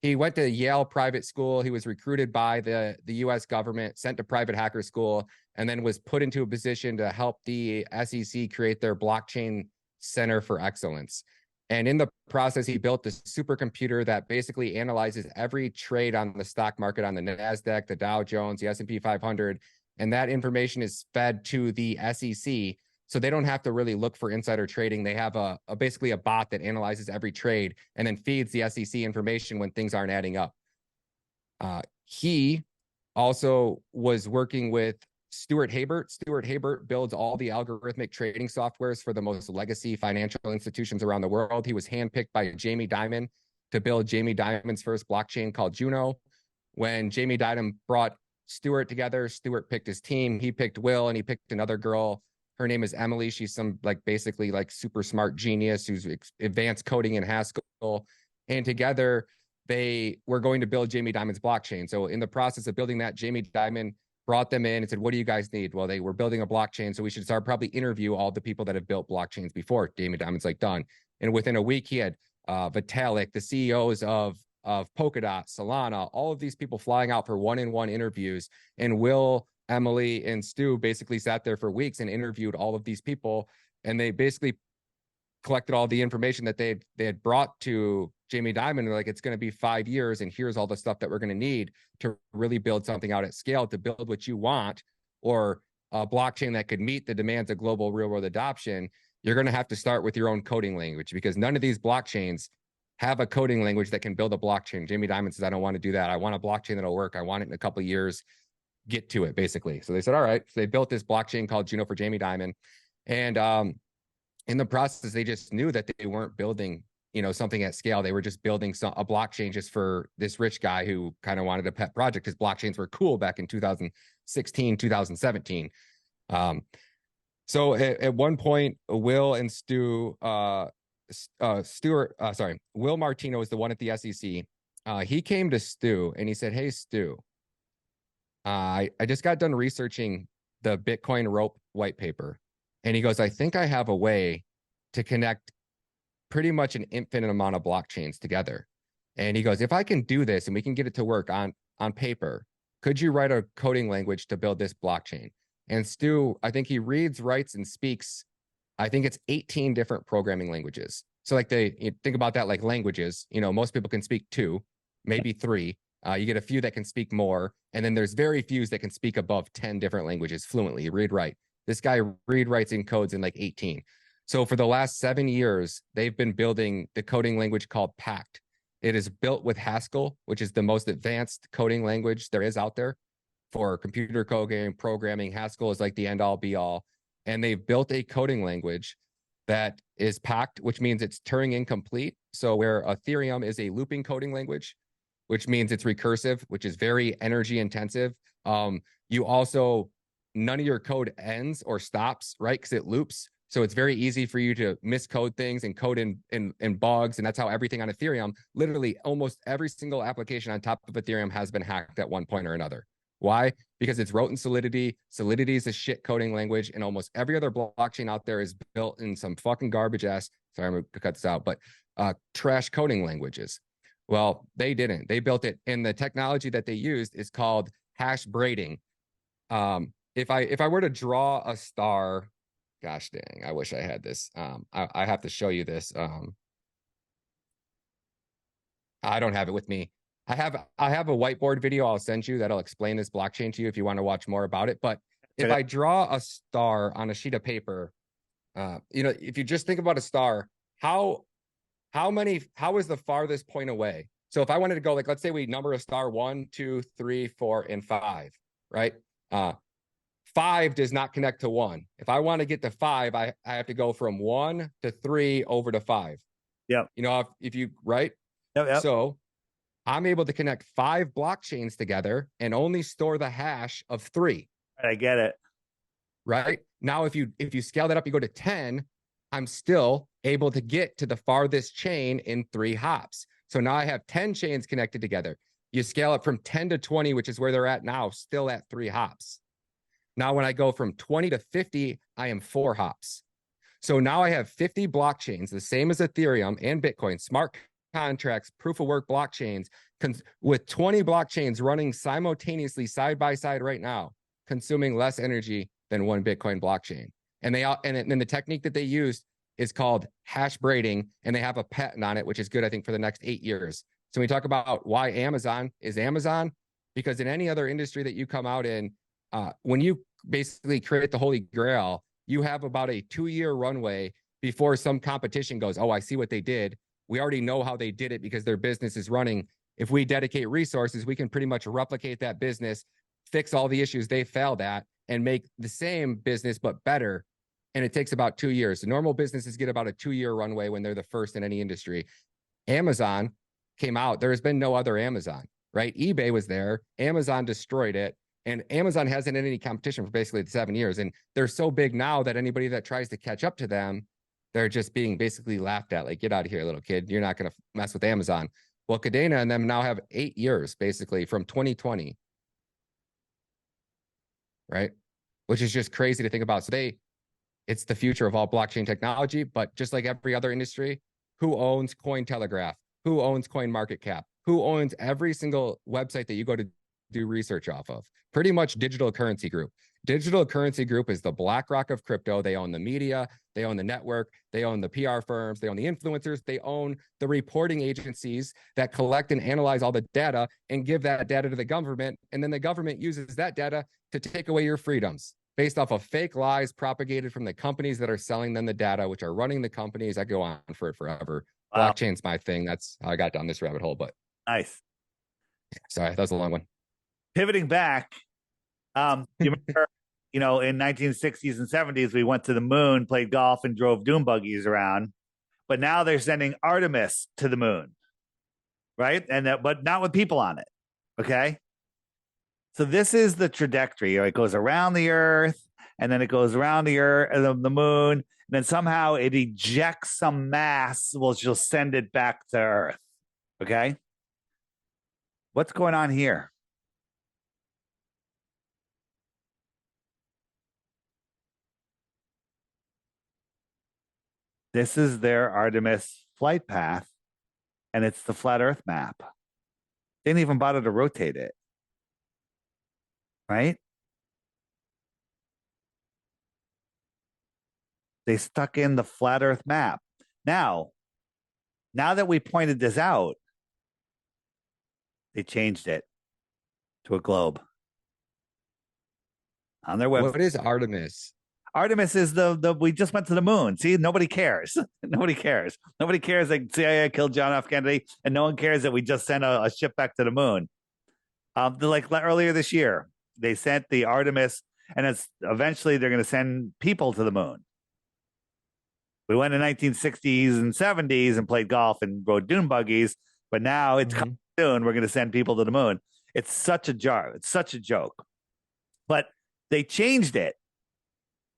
he went to Yale private school. He was recruited by the US government, sent to private hacker school, and then was put into a position to help the SEC create their blockchain center for excellence. And in the process, he built this supercomputer that basically analyzes every trade on the stock market, on the NASDAQ, the Dow Jones, the S&P 500. And that information is fed to the SEC. So they don't have to really look for insider trading. They have basically a bot that analyzes every trade and then feeds the SEC information when things aren't adding up. He also was working with Stuart Habert. Stuart Habert builds all the algorithmic trading softwares for the most legacy financial institutions around the world. He was handpicked by Jamie Dimon to build Jamie Dimon's first blockchain called Juno. When Jamie Dimon brought Stuart together, Stuart picked his team. He picked Will, and he picked another girl. Her name is Emily. She's some basically super smart genius who's advanced coding in Haskell. And together they were going to build Jamie Dimon's blockchain. So in the process of building that, Jamie Dimon brought them in and said, what do you guys need? Well, they were building a blockchain, so we should start probably interview all the people that have built blockchains before. Jamie Dimon's done. And within a week, he had Vitalik, the CEOs of Polkadot, Solana, all of these people flying out for one-on-one interviews. And Will, Emily, and Stu basically sat there for weeks and interviewed all of these people. And they basically collected all the information that they had brought to Jamie Dimon. They're like, it's going to be 5 years, and here's all the stuff that we're going to need to really build something out at scale, to build what you want, or a blockchain that could meet the demands of global real world adoption. You're going to have to start with your own coding language, because none of these blockchains have a coding language that can build a blockchain. Jamie Dimon says, I don't want to do that. I want a blockchain that'll work. I want it in a couple of years. Get to it, basically. So they said, all right. So they built this blockchain called Juno for Jamie Dimon. And in the process, they just knew that they weren't building something at scale. They were just building a blockchain just for this rich guy who kind of wanted a pet project, because blockchains were cool back in 2016, 2017. So at one point, Will and Will Martino is the one at the SEC. He came to Stu and he said, hey, Stu, I just got done researching the Bitcoin rope white paper. And he goes, I think I have a way to connect pretty much an infinite amount of blockchains together. And he goes, if I can do this and we can get it to work on paper, could you write a coding language to build this blockchain? And Stu, I think he reads, writes, and speaks, I think it's 18 different programming languages. So like you think about that like languages, most people can speak 2, maybe 3. You get a few that can speak more. And then there's very few that can speak above 10 different languages fluently, read, write. This guy read, writes, and codes in like 18. So for the last 7 years, they've been building the coding language called Pact. It is built with Haskell, which is the most advanced coding language there is out there for computer coding, programming. Haskell is like the end all be all. And they've built a coding language that is Pact, which means it's Turing incomplete. So where Ethereum is a looping coding language, which means it's recursive, which is very energy intensive. You also, none of your code ends or stops, right? Because it loops. So it's very easy for you to miscode things and code in bugs. And that's how everything on Ethereum, literally almost every single application on top of Ethereum has been hacked at one point or another. Why? Because it's wrote in Solidity. Solidity is a shit coding language. And almost every other blockchain out there is built in some fucking garbage ass, sorry, I'm going to cut this out, but trash coding languages. Well, they didn't. They built it. And the technology that they used is called hash braiding. If I were to draw a star, gosh dang, I wish I had this. I have to show you this. I don't have it with me. I have a whiteboard video I'll send you that'll explain this blockchain to you if you want to watch more about it. But if I draw a star on a sheet of paper, if you just think about a star, how is the farthest point away? So if I wanted to go, like, let's say we number a star 1, 2, 3, 4, and 5, right? 5 does not connect to 1. If I want to get to 5, I have to go from 1 to 3 over to 5. Yeah. If you, right? Yep. So I'm able to connect 5 blockchains together and only store the hash of 3. I get it. Right? Now, if you scale that up, you go to 10, I'm still able to get to the farthest chain in 3 hops. So now I have 10 chains connected together. You scale up from 10 to 20, which is where they're at now, still at 3 hops. Now, when I go from 20 to 50, I am 4 hops. So now I have 50 blockchains, the same as Ethereum and Bitcoin, smart contracts, proof of work blockchains, with 20 blockchains running simultaneously side by side right now, consuming less energy than one Bitcoin blockchain. And then the technique that they used is called hash braiding, and they have a patent on it, which is good, I think, for the next 8 years. So we talk about why Amazon is Amazon, because in any other industry that you come out in, when you basically create the Holy Grail, you have about a 2-year runway before some competition goes, oh, I see what they did. We already know how they did it because their business is running. If we dedicate resources, we can pretty much replicate that business, fix all the issues they failed at, and make the same business but better. And it takes about 2 years. So normal businesses get about a 2-year runway when they're the first in any industry. Amazon came out. There has been no other Amazon, right? eBay was there. Amazon destroyed it. And Amazon hasn't had any competition for basically 7 years. And they're so big now that anybody that tries to catch up to them, they're just being basically laughed at. Like, get out of here, little kid. You're not going to mess with Amazon. Well, Cadena and them now have 8 years, basically, from 2020. Right? Which is just crazy to think about. So it's the future of all blockchain technology. But just like every other industry, who owns Cointelegraph? Who owns CoinMarketCap? Who owns every single website that you go to do research off of? Pretty much Digital Currency Group. Digital Currency Group is the BlackRock of crypto. They own the media, they own the network, they own the PR firms, they own the influencers, they own the reporting agencies that collect and analyze all the data and give that data to the government. And then the government uses that data to take away your freedoms based off of fake lies propagated from the companies that are selling them the data, which are running the companies. I go on for it forever. Wow. Blockchain's my thing. That's how I got down this rabbit hole. But nice. Sorry, that was a long one. Pivoting back, you remember, in 1960s and 70s, we went to the moon, played golf, and drove dune buggies around. But now they're sending Artemis to the moon, right? But not with people on it. Okay. So this is the trajectory. It goes around the Earth, and then it goes around the Earth and the moon, and then somehow it ejects some mass, which will send it back to Earth. Okay. What's going on here? This is their Artemis flight path, and it's the flat Earth map. They didn't even bother to rotate it, right? They stuck in the flat Earth map. Now that we pointed this out, they changed it to a globe on their website. What is Artemis? Artemis is the we just went to the moon. See, nobody cares. Nobody cares. Nobody cares that CIA killed John F. Kennedy, and no one cares that we just sent a ship back to the moon. Like earlier this year, they sent the Artemis, and it's eventually they're going to send people to the moon. We went in 1960s and 70s and played golf and rode dune buggies, but now it's coming soon. We're going to send people to the moon. It's such a jar. It's such a joke. But they changed it.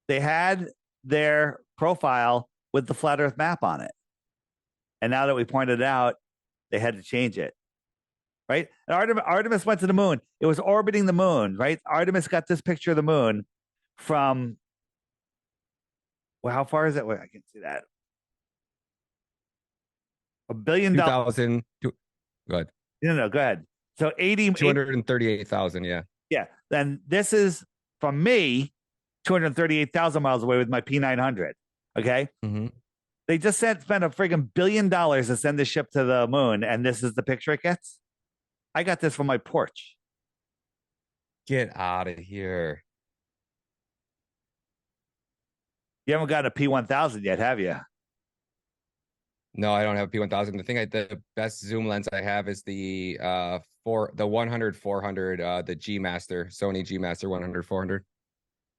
They had their profile with the flat Earth map on it. And now that we pointed it out, they had to change it. Right? And Artemis went to the moon. It was orbiting the moon, right? Artemis got this picture of the moon from, well, how far is it? Wait, I can see that. $1 billion. 2,000. Go ahead. No, go ahead. So 238,000. Yeah. Yeah. Then this is from me, 238,000 miles away with my P900. Okay. Mm-hmm. They just spent a friggin' $1 billion to send the ship to the moon, and this is the picture it gets. I got this from my porch. Get out of here. You haven't got a P1000 yet, have you? No, I don't have a P1000. The best zoom lens I have is the 100-400, the G Master, Sony G Master 100-400.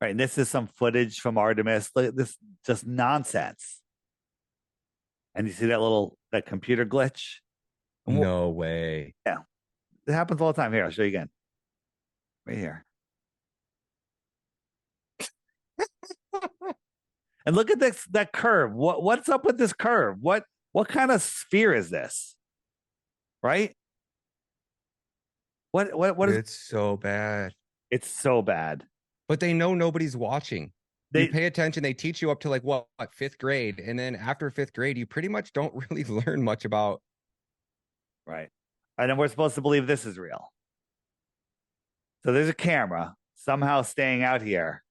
Right, and this is some footage from Artemis. This just nonsense. And you see that computer glitch? No way. Yeah, it happens all the time. Here, I'll show you again. Right here. And look at that curve. What's up with this curve? What kind of sphere is this? Right? What is? It's so bad. It's so bad. But they know nobody's watching. You pay attention. They teach you up to like what, fifth grade, and then after fifth grade, you pretty much don't really learn much about. Right. And then we're supposed to believe this is real. So there's a camera somehow staying out here.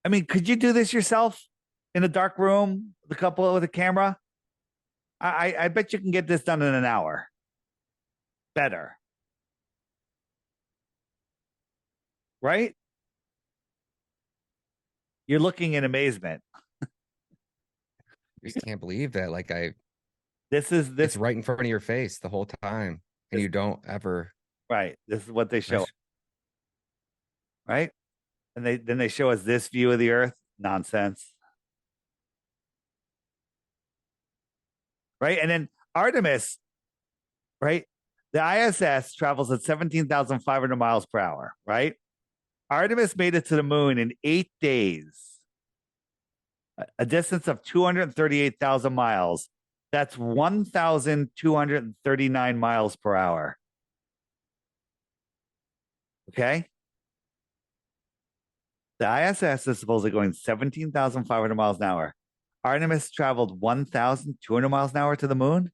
I mean, could you do this yourself in a dark room with a camera? I bet you can get this done in an hour. Better. Right? You're looking in amazement. You just can't believe that. This it's right in front of your face the whole time, and you don't ever. Right. This is what they show. Right? And then they show us this view of the Earth. Nonsense. Right? And then Artemis, right? The ISS travels at 17,500 miles per hour, right? Artemis made it to the moon in 8 days, a distance of 238,000 miles. That's 1,239 miles per hour. Okay? The ISS is supposedly going 17,500 miles an hour. Artemis traveled 1,200 miles an hour to the moon.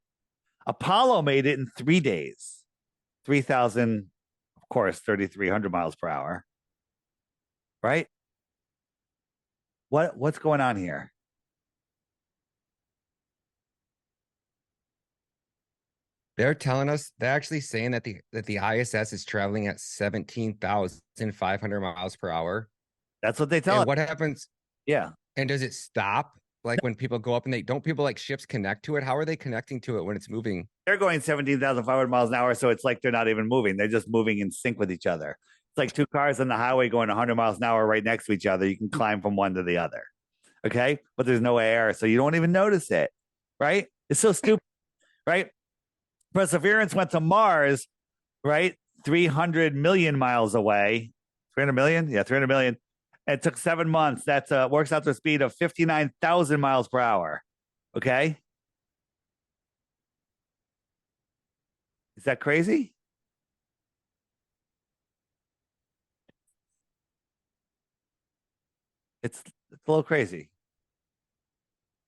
Apollo made it in 3 days. 3,000, of course, 3,300 miles per hour. Right? What's going on here? They're telling us, they're actually saying that the ISS is traveling at 17,500 miles per hour. That's what they tell us. What happens? Yeah. And does it stop? Like when people go up and don't people like ships connect to it? How are they connecting to it when it's moving? They're going 17,500 miles an hour, so it's like they're not even moving. They're just moving in sync with each other. It's like two cars on the highway going 100 miles an hour right next to each other. You can climb from one to the other. Okay? But there's no air, so you don't even notice it. Right? It's so stupid. Right? Perseverance went to Mars, right? 300 million miles away. 300 million? Yeah, 300 million. It took 7 months. That's works out to a speed of 59,000 miles per hour. Okay? Is that crazy? a little crazy.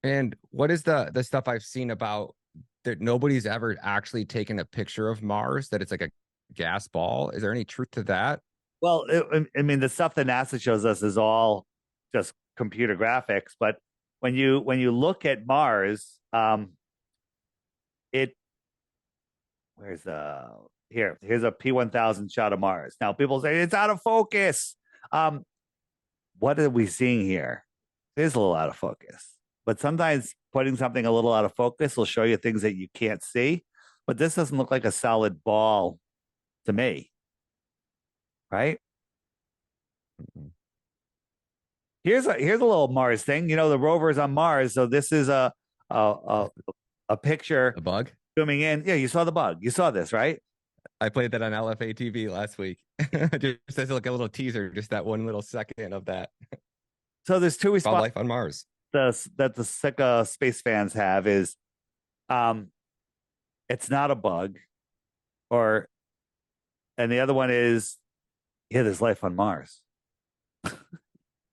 And what is the stuff I've seen about that nobody's ever actually taken a picture of Mars, that it's like a gas ball? Is there any truth to that? Well, I mean, the stuff that NASA shows us is all just computer graphics, but when you look at Mars, it where's here's a P1000 shot of Mars. Now people say it's out of focus. What are we seeing here? It is a little out of focus, but sometimes putting something a little out of focus will show you things that you can't see. But this doesn't look like a solid ball to me, right? Mhm. Here's a little Mars thing. You know, the rover's on Mars, so this is a a picture A bug? zooming in. Yeah, you saw the bug. You saw this, right? I played that on LFA TV last week. Just as like a little teaser, just that one little second of that. So there's two About responses life on Mars. that the sick space fans have is, it's not a bug, or, and the other one is, yeah, there's life on Mars, Yeah,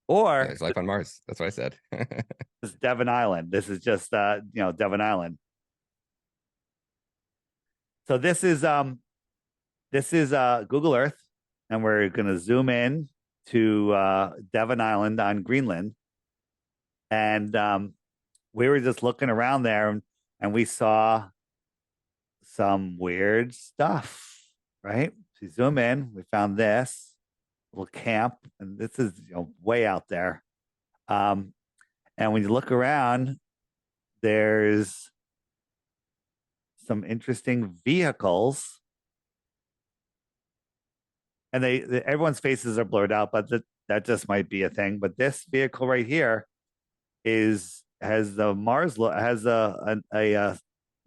or there's life on Mars. That's what I said. this is Devon Island. This is just Devon Island. So this is Google Earth, and we're going to zoom in to Devon Island on Greenland, and we were just looking around there, and we saw some weird stuff. Right? So you zoom in, we found this little camp, and this is way out there. And when you look around, there's some interesting vehicles, and everyone's faces are blurred out, but that just might be a thing. But this vehicle right here has the Mars has a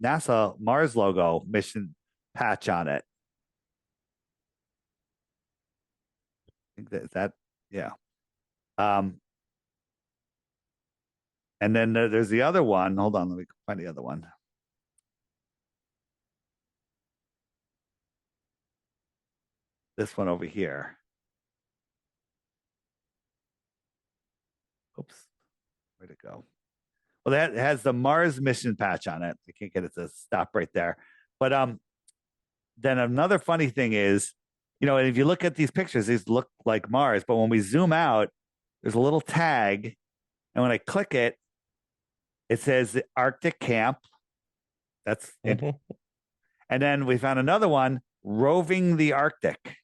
NASA Mars logo mission patch on it. I think that yeah. And then there's the other one. Hold on, let me find the other one. This one over here. Oops, where'd it go? Well, that has the Mars mission patch on it. I can't get it to stop right there. But then another funny thing is, if you look at these pictures, these look like Mars, but when we zoom out, there's a little tag, and when I click it, it says the Arctic Camp. That's it. And then we found another one, roving the Arctic.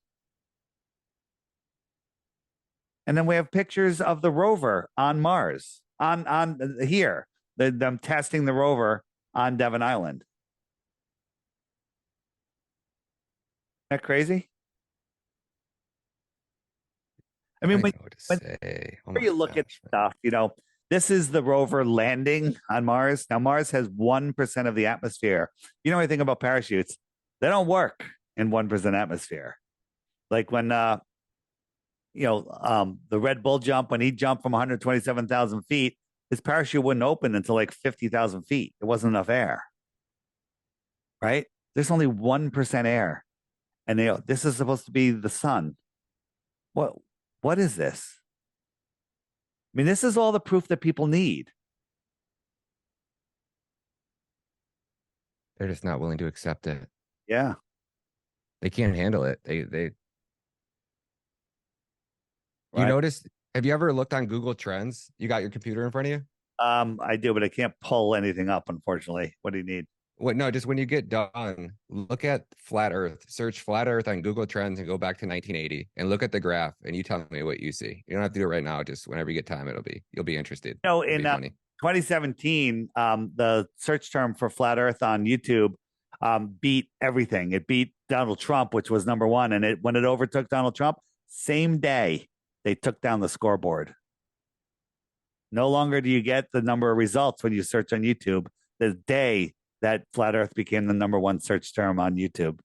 And then we have pictures of the rover on Mars, on here, them testing the rover on Devon Island. Isn't that crazy? I mean, when you look at stuff, this is the rover landing on Mars. Now, Mars has 1% of the atmosphere. You know anything about parachutes? They don't work in 1% atmosphere. Like when, the Red Bull jump, when he jumped from 127,000 feet, his parachute wouldn't open until like 50,000 feet. It wasn't enough air, right? There's only 1% air. And this is supposed to be the sun. What is this? I mean, this is all the proof that people need. They're just not willing to accept it. Yeah. They can't handle it. They Right. You notice, have you ever looked on Google Trends? You got your computer in front of you? I do, but I can't pull anything up, unfortunately. What do you need? What? No, just when you get done, look at flat Earth. Search flat Earth on Google Trends and go back to 1980 and look at the graph, and you tell me what you see. You don't have to do it right now. Just whenever you get time, you'll be interested. In 2017, the search term for flat Earth on YouTube beat everything. It beat Donald Trump, which was number one, and when it overtook Donald Trump, same day they took down the scoreboard. No longer do you get the number of results when you search on YouTube. The day that flat Earth became the number one search term on YouTube.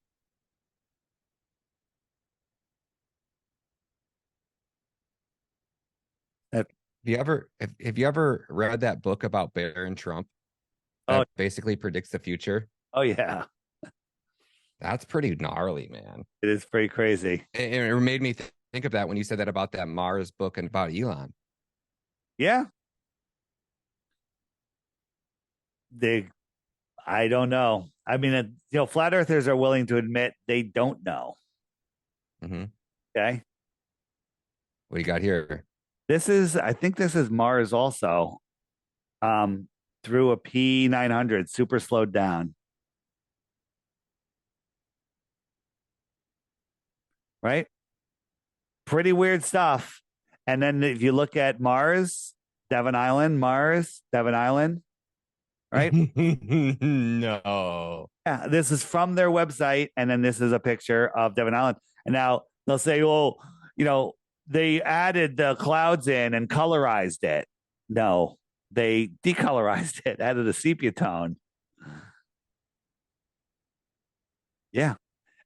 Have you ever read that book about Barron Trump that basically predicts the future? Oh yeah, that's pretty gnarly, man. It is pretty crazy. It made me think of that when you said that about that Mars book and about Elon. Yeah. I don't know. I mean, flat earthers are willing to admit they don't know. Mm-hmm. Okay. What do you got here? I think this is Mars also. Through a P900, super slowed down. Right? Pretty weird stuff. And then if you look at Mars, Devon Island, right? No. Yeah, this is from their website, and then this is a picture of Devon Island. And now they'll say, well, they added the clouds in and colorized it. No, they decolorized it, added a sepia tone. Yeah.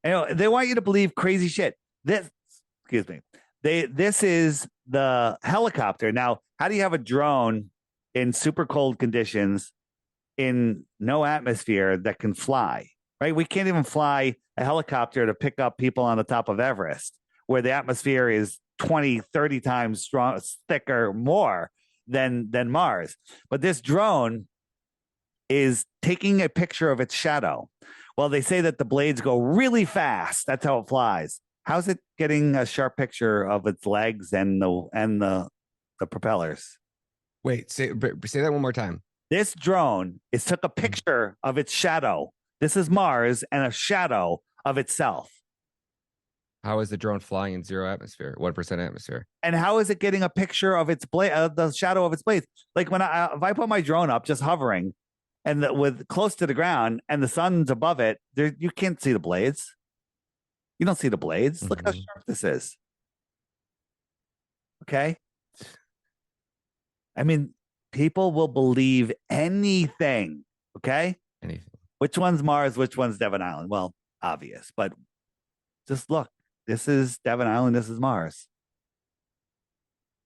They want you to believe crazy shit. Excuse me. This is the helicopter. Now, how do you have a drone in super cold conditions in no atmosphere that can fly? Right? We can't even fly a helicopter to pick up people on the top of Everest, where the atmosphere is 20, 30 times strong, thicker, more than Mars. But this drone is taking a picture of its shadow. Well, they say that the blades go really fast. That's how it flies. How's it getting a sharp picture of its legs and the propellers? Wait, say that one more time. This drone took a picture of its shadow. This is Mars and a shadow of itself. How is the drone flying in 0 atmosphere? 1% atmosphere? And how is it getting a picture of its blade, the shadow of its blades? Like if I put my drone up, just hovering, and with close to the ground, and the sun's above it, you can't see the blades. You don't see the blades. Mm-hmm. Look how sharp this is. Okay. I mean, people will believe anything. Okay. Anything. Which one's Mars? Which one's Devon Island? Well, obvious, but just look. This is Devon Island. This is Mars.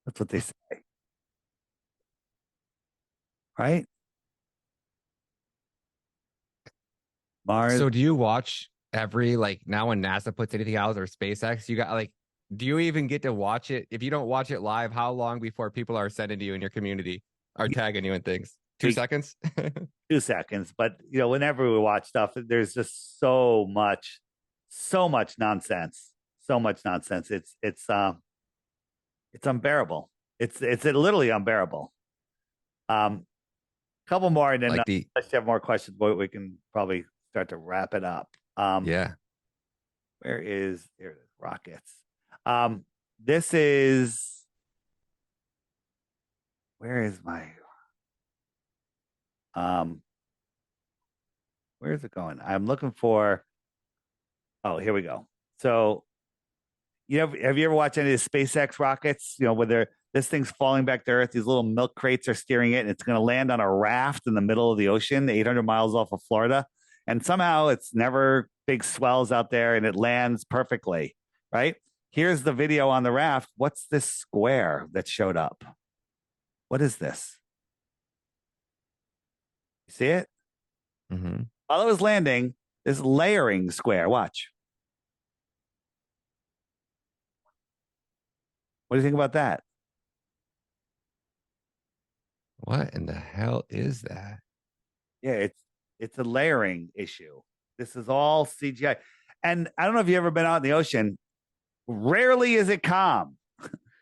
That's what they say. Right? Mars. So do you watch every, now when NASA puts anything out or SpaceX, you got do you even get to watch it? If you don't watch it live, how long before people are sending to you in your community or tagging you in things? 2 seconds? 2 seconds. But whenever we watch stuff, there's just so much nonsense. So much nonsense. It's unbearable. It's literally unbearable. Couple more, and then let's have more questions. But we can probably start to wrap it up. Yeah. There it is. Rockets. This is. Where is my? Where is it going? I'm looking for. Oh, here we go. So, have you ever watched any of the SpaceX rockets? Where this thing's falling back to Earth. These little milk crates are steering it, and it's going to land on a raft in the middle of the ocean, 800 miles off of Florida. And somehow it's never big swells out there, and it lands perfectly. Right? Here's the video on the raft. What's this square that showed up? What is this? You see it? Mm-hmm. While it was landing, this layering square. Watch. What do you think about that? What in the hell is that? Yeah, it's a layering issue. This is all CGI. And I don't know if you've ever been out in the ocean. Rarely is it calm,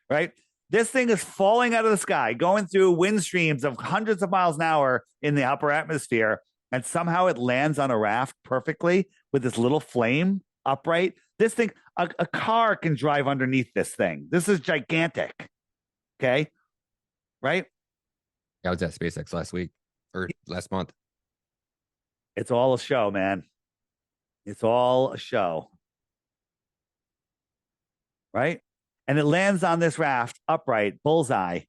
right? This thing is falling out of the sky, going through wind streams of hundreds of miles an hour in the upper atmosphere, and somehow it lands on a raft perfectly with this little flame upright. This thing, a car can drive underneath this thing. This is gigantic. Okay. Right? I was at SpaceX last week or last month. It's all a show, man. It's all a show. Right? And it lands on this raft upright, bullseye.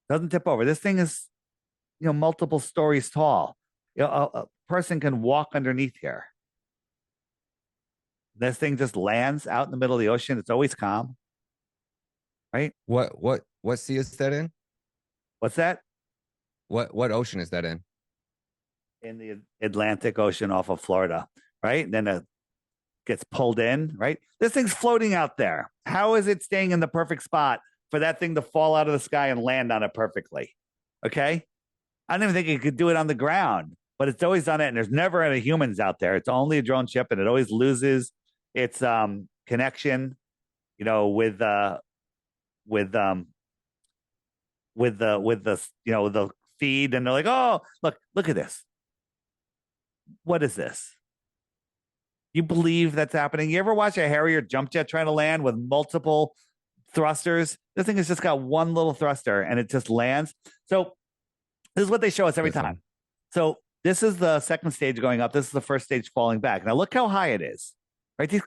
Doesn't tip over. This thing is, multiple stories tall. A person can walk underneath here. This thing just lands out in the middle of the ocean. It's always calm. Right? What sea is that in? What's that? What ocean is that in? In the Atlantic Ocean off of Florida, right? And then it gets pulled in, right? This thing's floating out there. How is it staying in the perfect spot for that thing to fall out of the sky and land on it perfectly. Okay? I don't even think it could do it on the ground, but it's always done it, and there's never any humans out there. It's only a drone ship, and it always loses its connection, you know, with the the feed, and they're like, oh, look at this. What is this? You believe that's happening? You ever watch a Harrier jump jet trying to land with multiple thrusters? This thing has just got one little thruster and it just lands. So this is what they show us every time. So this is the second stage going up. This is the first stage falling back. Now look how high it is, right? These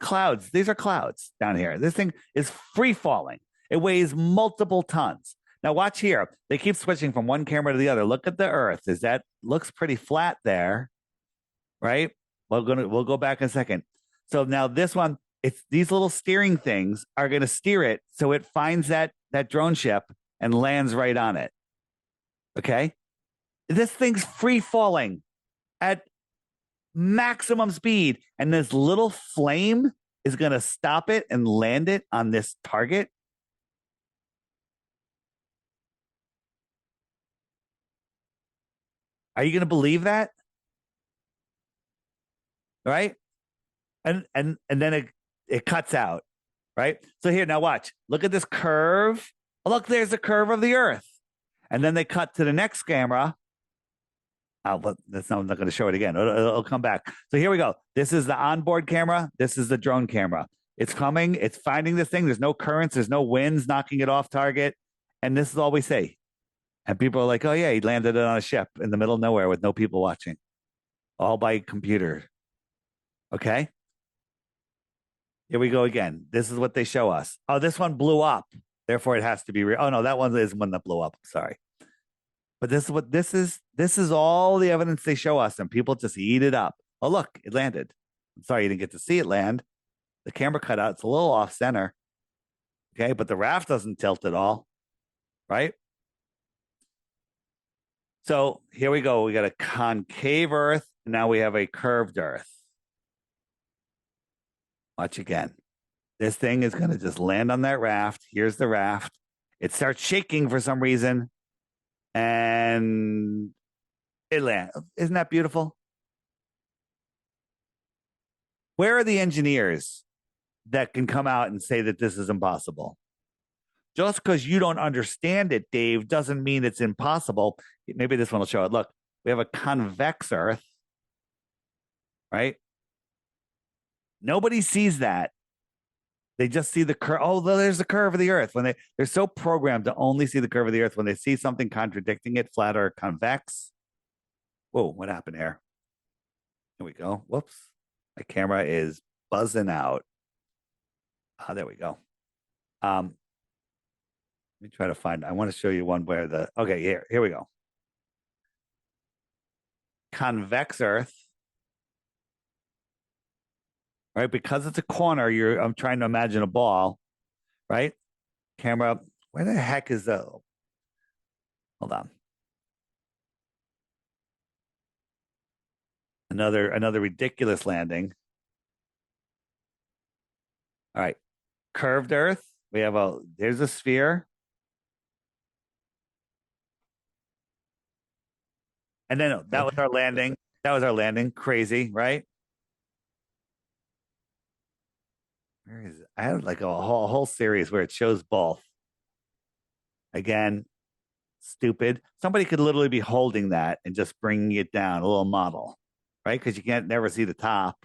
are clouds down here. This thing is free falling. It weighs multiple tons. Now watch here. They keep switching from one camera to the other. Look at the Earth. Looks pretty flat there, right? We'll go back in a second. So now this one, it's these little steering things are going to steer it so it finds that drone ship and lands right on it. Okay? This thing's free falling at maximum speed, and this little flame is going to stop it and land it on this target. Are you going to believe that? Right? And then it cuts out, right? So here, now watch. Look at this curve. Oh, look, there's the curve of the Earth. And then they cut to the next camera. But I'm not going to show it again. It'll come back. So here we go. This is the onboard camera. This is the drone camera. It's coming. It's finding this thing. There's no currents. There's no winds knocking it off target. And this is all we see. And people are like, oh, yeah, he landed it on a ship in the middle of nowhere with no people watching. All by computer. Okay? Here we go again. This is what they show us. Oh, this one blew up. Therefore, it has to be real. Oh, no, that one is one that blew up. Sorry. But this is all the evidence they show us, and people just eat it up. Oh, look, it landed. I'm sorry you didn't get to see it land. The camera cut out. It's a little off center. Okay, but the raft doesn't tilt at all. Right? So here we go. We got a concave Earth. And now we have a curved Earth. Watch again. This thing is going to just land on that raft. Here's the raft. It starts shaking for some reason. And it lands. Isn't that beautiful? Where are the engineers that can come out and say that this is impossible? Just because you don't understand it, Dave, doesn't mean it's impossible. Maybe this one will show it. Look, we have a convex Earth, right? Nobody sees that. They just see the curve. Oh, there's the curve of the Earth. When they're so programmed to only see the curve of the Earth, when they see something contradicting it, flat or convex. Whoa, what happened here? Here we go. Whoops. My camera is buzzing out. Ah, there we go. Let me try to find. I want to show you one where okay, here we go. Convex Earth. Right, because it's a corner, I'm trying to imagine a ball, right? Camera, where the heck is the? Hold on. Another ridiculous landing. All right, curved Earth. We have there's a sphere. And then that was our landing. That was our landing. Crazy, right? Where is it? I have like a whole series where it shows both. Again, stupid. Somebody could literally be holding that and just bringing it down, a little model, right? Because you can't never see the top.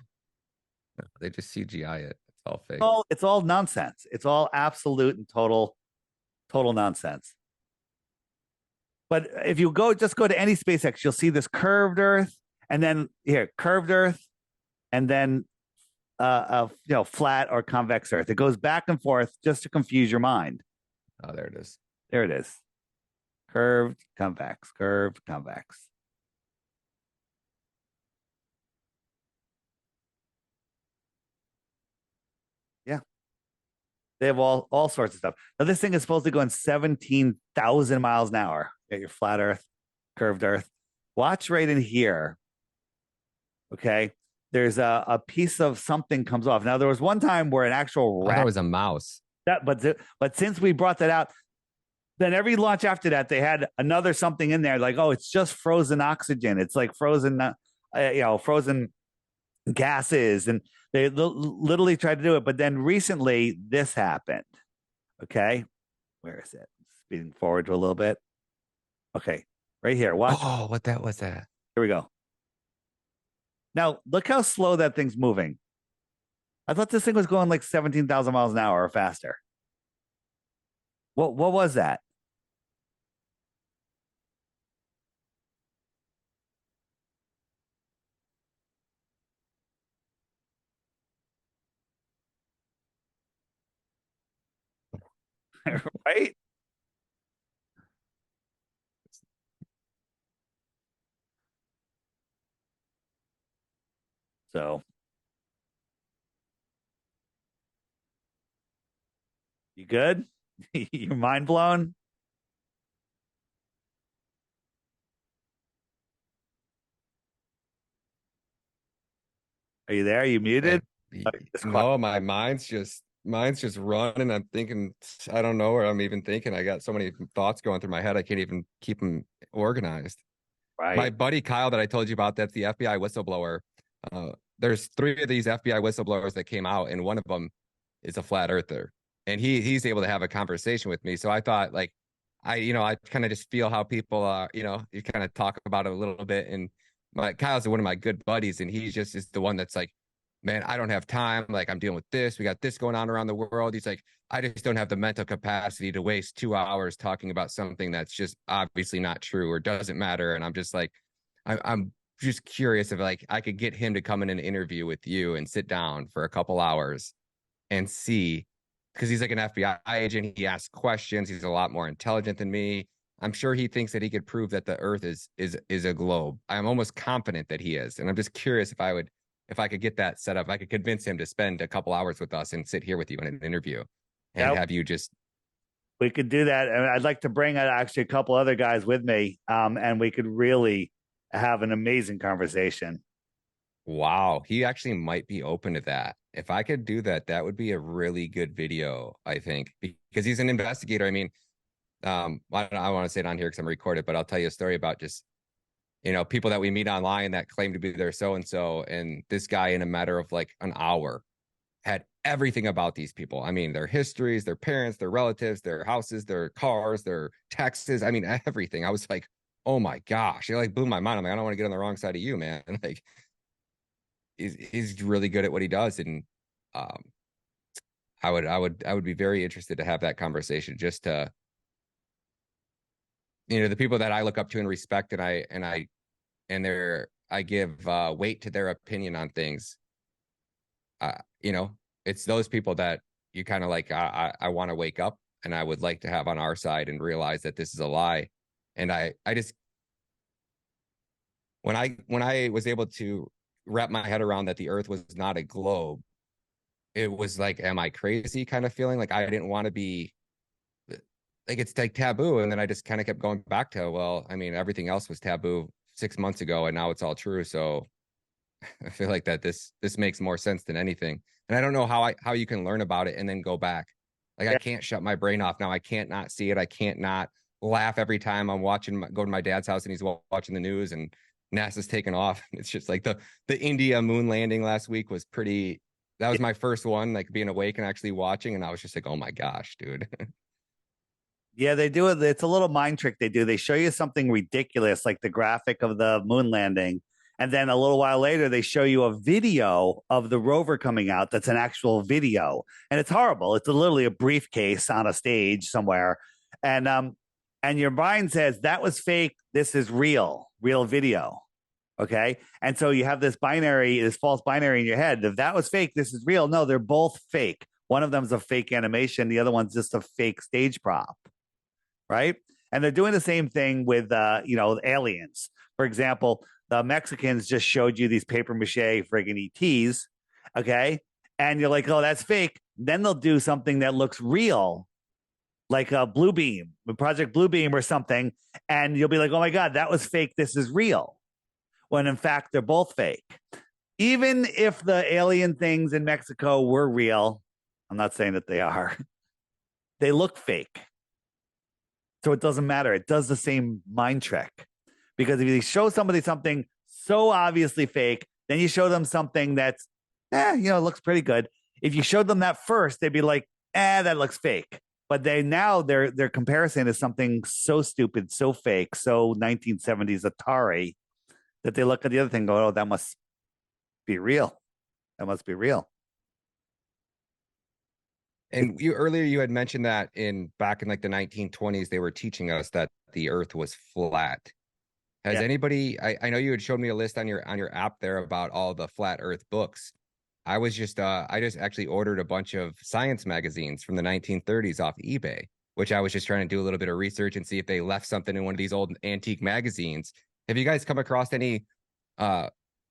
They just CGI it. It's all fake. It's all nonsense. It's all absolute and total nonsense. But if you just go to any SpaceX, you'll see this curved Earth, and then here, curved Earth, and then flat or convex Earth. It goes back and forth just to confuse your mind. Oh, there it is. There it is. Curved, convex, curved, convex. Yeah. They have all sorts of stuff. Now, this thing is supposed to go in 17,000 miles an hour. You got your flat Earth, curved Earth. Watch right in here. Okay. There's a piece of something comes off. Now, there was one time where an actual rat. That was a mouse. But since we brought that out, Then every launch after that, they had another something in there like, oh, it's just frozen oxygen. It's like frozen, frozen gases. And they literally tried to do it. But then recently this happened. Okay. Where is it? Speeding forward to a little bit. Okay. Right here. Watch. Oh, what that was that? Here we go. Now, look how slow that thing's moving. I thought this thing was going like 17,000 miles an hour or faster. What was that? Right? So, you good? Your mind blown? Are you there? Are you muted? No, my mind's just running. I'm thinking, I don't know where I'm even thinking. I got so many thoughts going through my head. I can't even keep them organized. Right. My buddy Kyle that I told you about, that's the FBI whistleblower. There's 3 of these FBI whistleblowers that came out, and one of them is a flat earther, and he's able to have a conversation with me. So I thought, like, I kind of just feel how people you kind of talk about it a little bit. And Kyle's one of my good buddies, and he just is the one that's like, man, I don't have time. Like, I'm dealing with this. We got this going on around the world. He's like, I just don't have the mental capacity to waste 2 hours talking about something that's just obviously not true or doesn't matter. And I'm just like, I'm just curious if like I could get him to come in an interview with you and sit down for a couple hours and see, because he's like an FBI agent. He asks questions. He's a lot more intelligent than me. I'm sure he thinks that he could prove that the Earth is a globe. I'm almost confident that he is, and I'm just curious if I could get that set up. I could convince him to spend a couple hours with us and sit here with you in an interview and have you just. We could do that, and I'd like to bring actually a couple other guys with me, and we could really have an amazing conversation. Wow, he actually might be open to that. If I could do that, that would be a really good video, I think, because he's an investigator. I mean, I want to say it on here because I'm recorded, but I'll tell you a story about just, people that we meet online that claim to be their so-and-so. And this guy, in a matter of like an hour, had everything about these people. I mean, their histories, their parents, their relatives, their houses, their cars, their taxes. I mean, everything. I was like, oh my gosh, it like blew my mind. I'm like, I don't want to get on the wrong side of you, man. Like, he's really good at what he does. And I would be very interested to have that conversation, just to, the people that I look up to and respect, and I give weight to their opinion on things. It's those people that you kind of like, I want to wake up and I would like to have on our side and realize that this is a lie. And I just, when I was able to wrap my head around that the Earth was not a globe, it was like, am I crazy kind of feeling? Like, I didn't want to be like, it's like taboo. And then I just kind of kept going back to, well, I mean, everything else was taboo 6 months ago and now it's all true. So I feel like that this makes more sense than anything. And I don't know how you can learn about it and then go back. Like, I can't shut my brain off now. I can't not see it. I can't not laugh every time I'm go to my dad's house and he's watching the news and NASA's taking off. It's just like the India moon landing last week was that was my first one, like being awake and actually watching. And I was just like, oh my gosh, dude. Yeah, they do it. It's a little mind trick they do. They show you something ridiculous, like the graphic of the moon landing. And then a little while later, they show you a video of the rover coming out. That's an actual video. And it's horrible. It's literally a briefcase on a stage somewhere. And your mind says, that was fake. This is real video. Okay. And so you have this false binary in your head. If that was fake, this is real. No, they're both fake. One of them is a fake animation. The other one's just a fake stage prop. Right. And they're doing the same thing with, aliens. For example, the Mexicans just showed you these paper mache friggin' ETs. Okay. And you're like, oh, that's fake. Then they'll do something that looks real, like a Project Bluebeam or something. And you'll be like, oh my God, that was fake. This is real. When in fact, they're both fake. Even if the alien things in Mexico were real, I'm not saying that they are, they look fake. So it doesn't matter. It does the same mind trick. Because if you show somebody something so obviously fake, then you show them something that's, looks pretty good. If you showed them that first, they'd be like, that looks fake. But their comparison is something so stupid, so fake, so 1970s Atari that they look at the other thing and go, oh, that must be real. That must be real. And earlier you had mentioned that back in like the 1920s, they were teaching us that the earth was flat. Has anybody, I know you had showed me a list on your app there about all the flat earth books. I just actually ordered a bunch of science magazines from the 1930s off eBay, which I was just trying to do a little bit of research and see if they left something in one of these old antique magazines. Have you guys come across any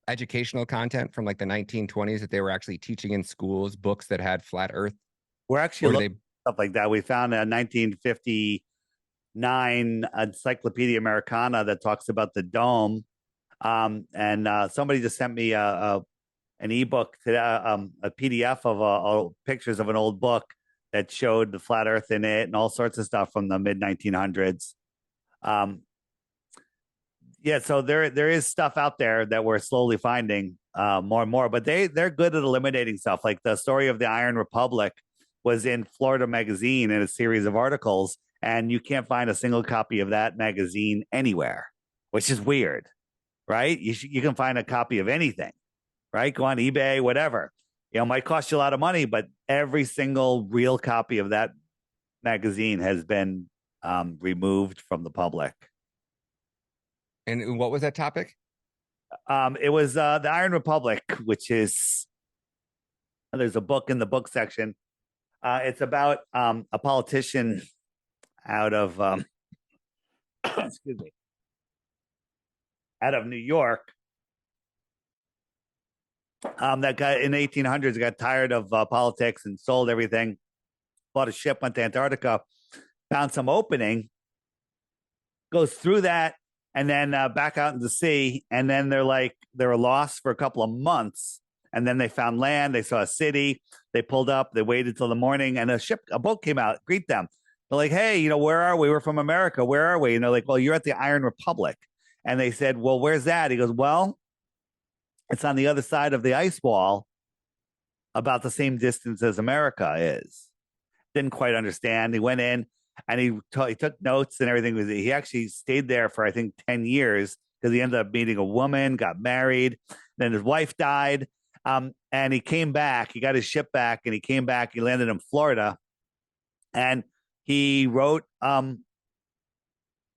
educational content from like the 1920s that they were actually teaching in schools, books that had flat earth? We're actually looking at stuff like that. We found a 1959 Encyclopedia Americana that talks about the dome. And somebody just sent me an ebook today, a PDF of pictures of an old book that showed the flat earth in it and all sorts of stuff from the mid 1900s. So there is stuff out there that we're slowly finding more and more, but they're good at eliminating stuff. Like the story of the Iron Republic was in Florida Magazine in a series of articles, and you can't find a single copy of that magazine anywhere, which is weird, right? You can find a copy of anything, right? Go on eBay, whatever. It might cost you a lot of money, but every single real copy of that magazine has been removed from the public. And what was that topic? It was the Iron Republic, which is, there's a book in the book section. It's about a politician out of excuse me, out of New York. That guy in the 1800s got tired of politics and sold everything, bought a ship, went to Antarctica, found some opening, goes through that, and then back out in the sea. And then they were lost for a couple of months. And then they found land. They saw a city. They pulled up. They waited till the morning, and a boat came out, greet them. They're like, "Hey, where are we? We're from America. Where are we?" And they're like, "Well, you're at the Iron Republic." And they said, "Well, where's that?" He goes, "Well, it's on the other side of the ice wall, about the same distance as America is." Didn't quite understand. He went in and he took notes and everything. He actually stayed there for, I think, 10 years because he ended up meeting a woman, got married. Then his wife died. And he came back. He got his ship back, and he came back. He landed in Florida, and he wrote all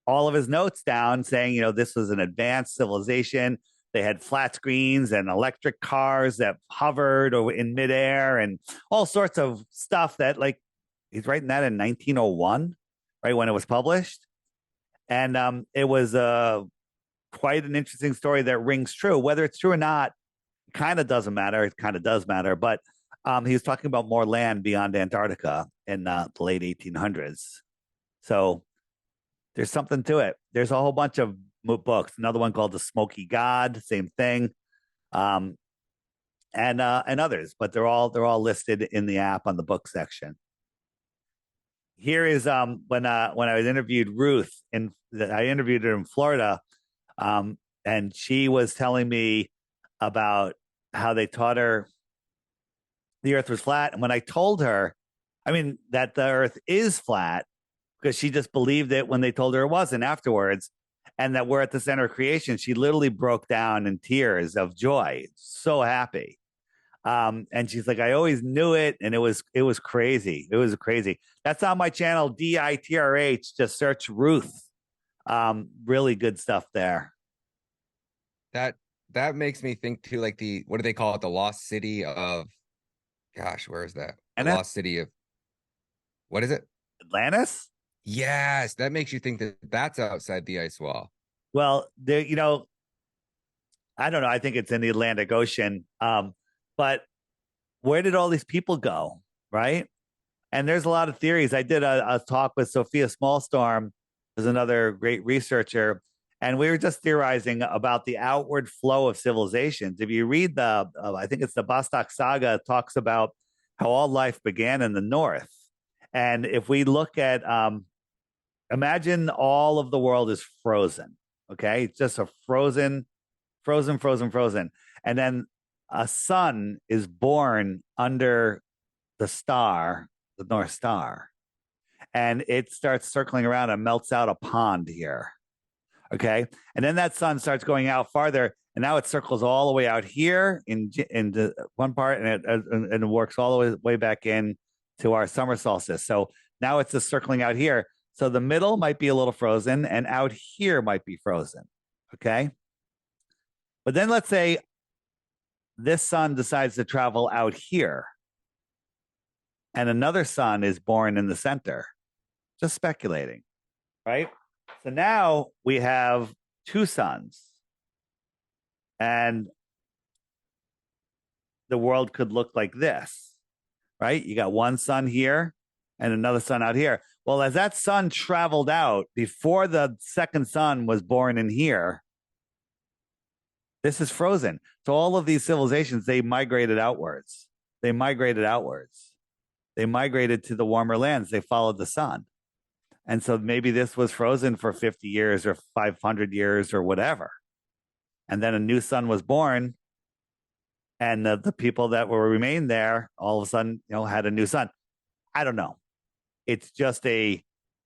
of his notes down, saying, this was an advanced civilization. They had flat screens and electric cars that hovered or in midair, and all sorts of stuff that, like, he's writing that in 1901, right when it was published, and it was quite an interesting story that rings true. Whether it's true or not, kind of doesn't matter. It kind of does matter, but he was talking about more land beyond Antarctica in the late 1800s. So there's something to it. There's a whole bunch of books. Another one called The Smoky God, same thing, and others. But they're all listed in the app on the book section. Here is when I was interviewed Ruth, I interviewed her in Florida, and she was telling me about how they taught her the earth was flat. And when I told her, that the earth is flat, because she just believed it when they told her it wasn't afterwards, and that we're at the center of creation, she literally broke down in tears of joy, so happy. And she's like, I always knew it, and it was crazy. It was crazy. That's on my channel, DITRH. Just search Ruth. Really good stuff there. That makes me think too, like what do they call it? The lost city of, gosh, where is that? The lost city of, what is it? Atlantis? Yes, that makes you think that that's outside the ice wall. Well, there, I don't know. I think it's in the Atlantic Ocean. But where did all these people go, right? And there's a lot of theories. I did a talk with Sophia Smallstorm, who's another great researcher, and we were just theorizing about the outward flow of civilizations. If you read I think it's the Vostok Saga, it talks about how all life began in the north. And if we look at imagine all of the world is frozen. Okay, it's just a frozen. And then a sun is born under the star, the North Star, and it starts circling around and melts out a pond here. Okay, and then that sun starts going out farther, and now it circles all the way out here into one part, and it works all the way back in to our summer solstice. So now it's just circling out here. So the middle might be a little frozen, and out here might be frozen. Okay, but then let's say this sun decides to travel out here, and another sun is born in the center. Just speculating, right? So now we have two suns, and the world could look like this, right? You got one sun here and another sun out here. Well, as that sun traveled out before the second sun was born in here, this is frozen. So all of these civilizations, they migrated outwards. They migrated to the warmer lands. They followed the sun. And so maybe this was frozen for 50 years or 500 years or whatever. And then a new sun was born. And the people that were remained there all of a sudden, had a new sun. I don't know. It's just a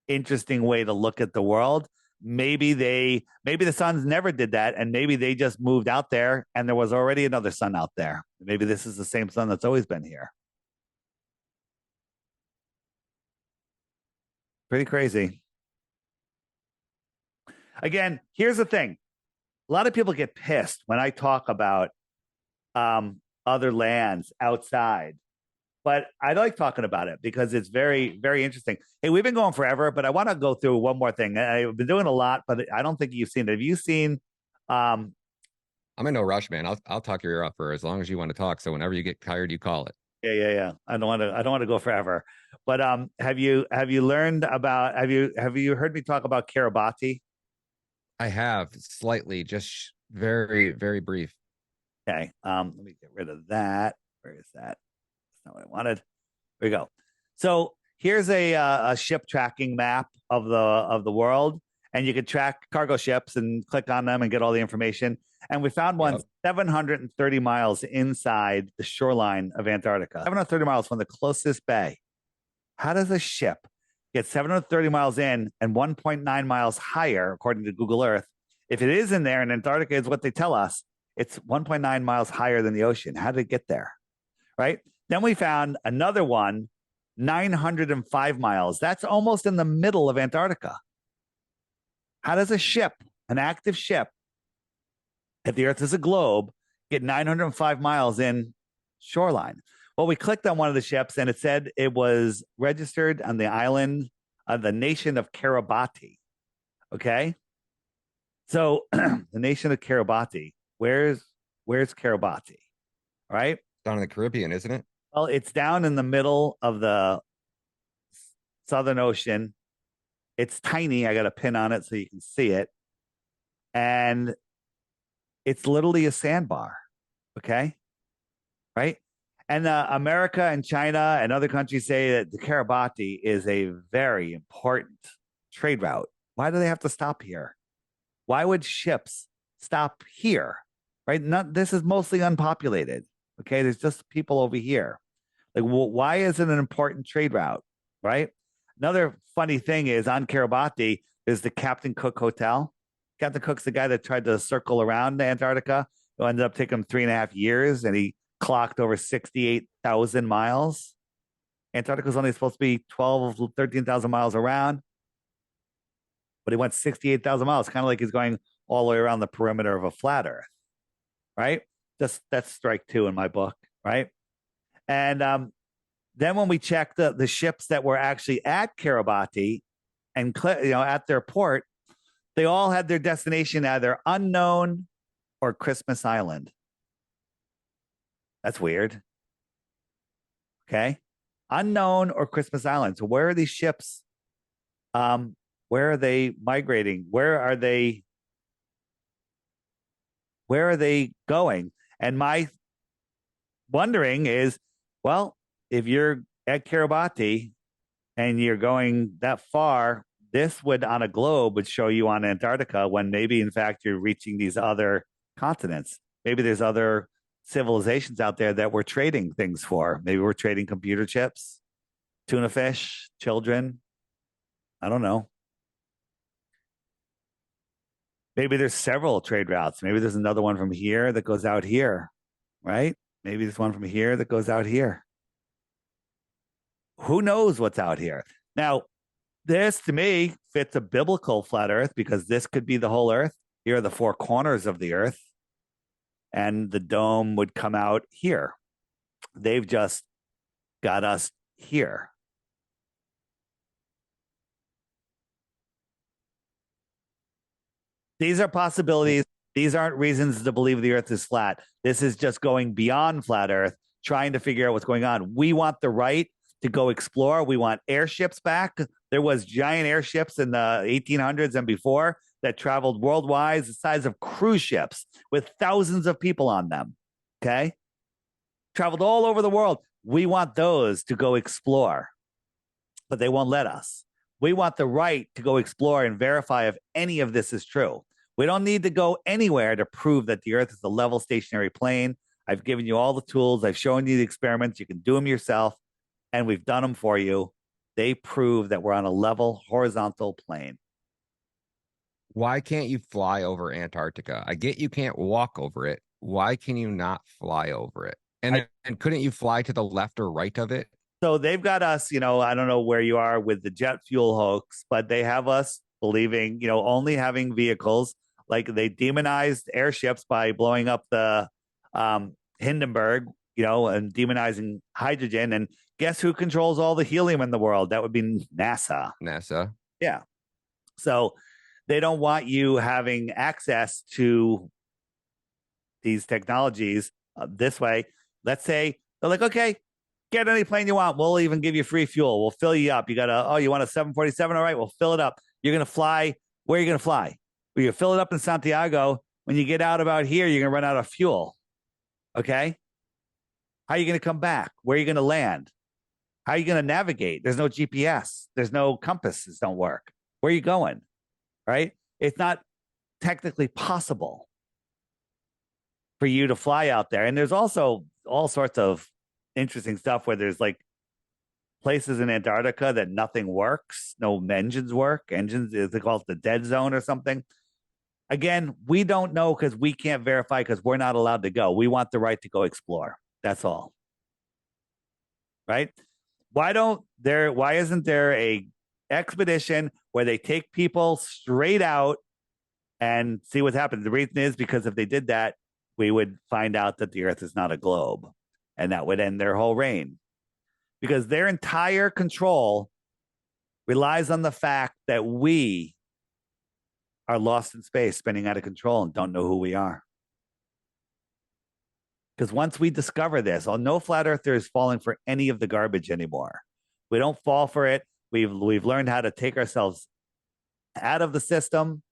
interesting way to look at the world. Maybe the suns never did that, and maybe they just moved out there and there was already another sun out there. Maybe this is the same sun that's always been here. Pretty crazy. Again, here's the thing. A lot of people get pissed when I talk about other lands outside. But I like talking about it because it's very, very interesting. Hey, we've been going forever, but I want to go through one more thing. I've been doing a lot, but I don't think you've seen it. Have you seen? I'm in no rush, man. I'll talk your ear off for as long as you want to talk. So whenever you get tired, you call it. Yeah. I don't want to go forever. But have you learned about? Have you heard me talk about Kiribati? I have slightly, just very, very brief. Okay. Let me get rid of that. Where is that? Not what I wanted. There we go. So here's a ship tracking map of the world, and you could track cargo ships and click on them and get all the information. And we found one 730 miles inside the shoreline of Antarctica. 730 miles from the closest bay. How does a ship get 730 miles in and 1.9 miles higher, according to Google Earth? If it is in there, and Antarctica is what they tell us, it's 1.9 miles higher than the ocean. How did it get there? Right? Then we found another one, 905 miles. That's almost in the middle of Antarctica. How does a ship, an active ship, if the Earth is a globe, get 905 miles in shoreline? Well, we clicked on one of the ships, and it said it was registered on the island of the nation of Kiribati. Okay? So the nation of Kiribati, where's Kiribati? All right? Down in the Caribbean, isn't it? Well, it's down in the middle of the Southern Ocean. It's tiny. I got a pin on it so you can see it. And it's literally a sandbar. Okay? Right? And America and China and other countries say that the Kiribati is a very important trade route. Why do they have to stop here? Why would ships stop here? Right? This is mostly unpopulated. Okay, there's just people over here. Like, well, why is it an important trade route? Right? Another funny thing is on Kiribati, there's the Captain Cook Hotel. Captain Cook's the guy that tried to circle around Antarctica. It ended up taking him 3.5 years, and he clocked over 68,000 miles. Antarctica is only supposed to be 12, 13,000 miles around, but he went 68,000 miles, kind of like he's going all the way around the perimeter of a flat Earth. Right? That's strike two in my book, right? And then when we checked the ships that were actually at Kiribati and at their port, they all had their destination either unknown or Christmas Island. That's weird. Okay, unknown or Christmas Island. So where are these ships? Where are they migrating? Where are they going? And my wondering is, well, if you're at Kiribati and you're going that far, this would on a globe would show you on Antarctica when maybe in fact you're reaching these other continents. Maybe there's other civilizations out there that we're trading things for. Maybe we're trading computer chips, tuna fish, children. I don't know. Maybe there's several trade routes. Maybe there's another one from here that goes out here, right? Maybe there's one from here that goes out here. Who knows what's out here? Now, this to me fits a biblical flat earth because this could be the whole earth. Here are the four corners of the earth, and the dome would come out here. They've just got us here. These are possibilities. These aren't reasons to believe the earth is flat. This is just going beyond flat earth, trying to figure out what's going on. We want the right to go explore. We want airships back. There was giant airships in the 1800s and before that traveled worldwide, the size of cruise ships with thousands of people on them. Okay? Traveled all over the world. We want those to go explore, but they won't let us. We want the right to go explore and verify if any of this is true. We don't need to go anywhere to prove that the earth is a level stationary plane. I've given you all the tools. I've shown you the experiments. You can do them yourself, and we've done them for you. They prove that we're on a level horizontal plane. Why can't you fly over Antarctica? I get you can't walk over it. Why can you not fly over it? And couldn't you fly to the left or right of it? So they've got us, I don't know where you are with the jet fuel hoax, but they have us believing, only having vehicles. Like they demonized airships by blowing up the Hindenburg, and demonizing hydrogen. And guess who controls all the helium in the world? That would be NASA. NASA. Yeah. So they don't want you having access to these technologies this way. Let's say they're like, okay, get any plane you want. We'll even give you free fuel. We'll fill you up. You want a 747? All right, we'll fill it up. You're going to fly. Where are you going to fly? Well, you fill it up in Santiago. When you get out about here, you're going to run out of fuel. Okay? How are you going to come back? Where are you going to land? How are you going to navigate? There's no GPS. There's no compasses don't work. Where are you going? Right? It's not technically possible for you to fly out there. And there's also all sorts of interesting stuff where there's like places in Antarctica that nothing works, no engines work. They call it the dead zone or something. Again, we don't know because we can't verify because we're not allowed to go. We want the right to go explore. That's all. Right? Why isn't there a expedition where they take people straight out and see what happens? The reason is because if they did that, we would find out that the earth is not a globe, and that would end their whole reign, because their entire control relies on the fact that we are lost in space, spinning out of control, and don't know who we are. Because once we discover this, no flat earther is falling for any of the garbage anymore. We don't fall for it. We've learned how to take ourselves out of the system.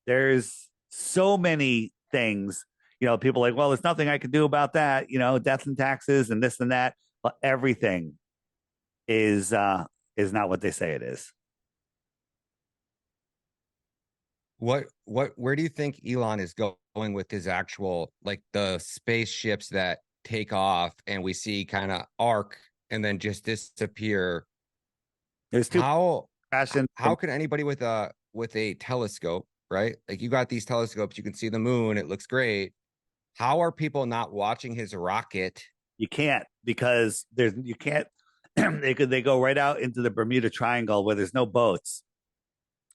There's so many things, people are like, well, there's nothing I can do about that, death and taxes and this and that. But everything is not what they say it is. Where do you think Elon is going with his actual, like the spaceships that take off and we see kind of arc and then just disappear? There's two. How can anybody with a telescope, right? Like you got these telescopes, you can see the moon, it looks great. How are people not watching his rocket? You can't, because you can't. They go right out into the Bermuda Triangle where there's no boats.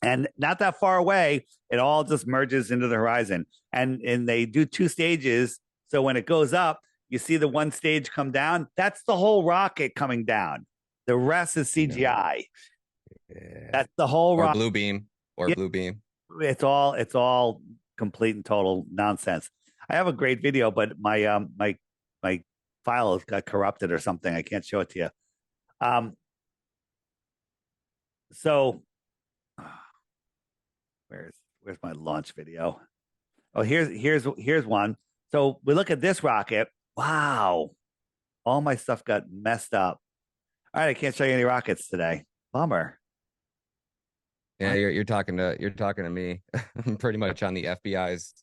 And not that far away, it all just merges into the horizon. And they do two stages. So when it goes up, you see the one stage come down. That's the whole rocket coming down. The rest is CGI. Yeah. That's the whole rocket. Blue beam. Blue beam. It's all complete and total nonsense. I have a great video, but my file got corrupted or something. I can't show it to you. So where's my launch video? Oh, here's one. So we look at this rocket. Wow. All my stuff got messed up. All right, I can't show you any rockets today. Bummer. Yeah, you're talking to me. I'm pretty much on the FBI's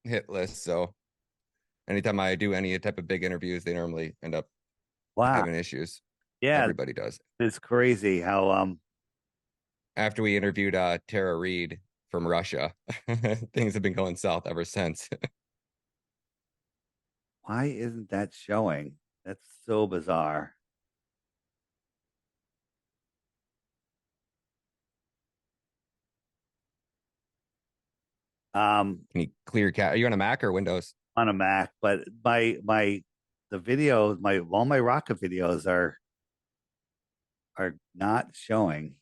hit list. So anytime I do any type of big interviews, they normally end up Wow. having issues. Yeah, Everybody does. it's crazy how After we interviewed Tara Reid from Russia, things have been going south ever since. why isn't that showing? That's so bizarre. Can you clear cat? Are you on a Mac or Windows? On a Mac, but the videos, my all my rocket videos are not showing.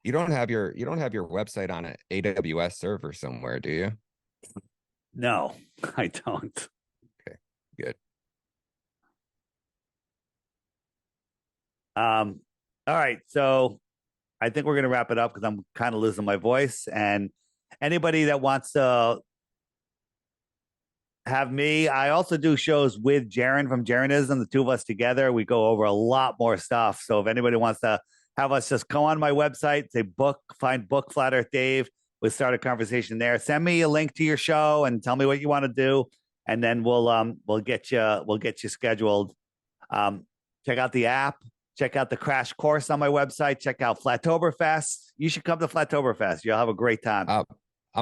You don't have your website on an AWS server somewhere, do you? No, I don't. Okay, good. All right, so I think we're gonna wrap it up because I'm kind of losing my voice. And anybody that wants to have me, I also do shows with Jaron from Jaronism, the two of us together. We go over a lot more stuff. So if anybody wants to have us, just go on my website, say find book Flat Earth Dave. We'll start a conversation there. Send me a link to your show and tell me what you want to do, and then we'll get you scheduled. Check out the app. Check out the crash course on my website. Check out Flattoberfest. You should come to Flattoberfest. You'll have a great time. I'm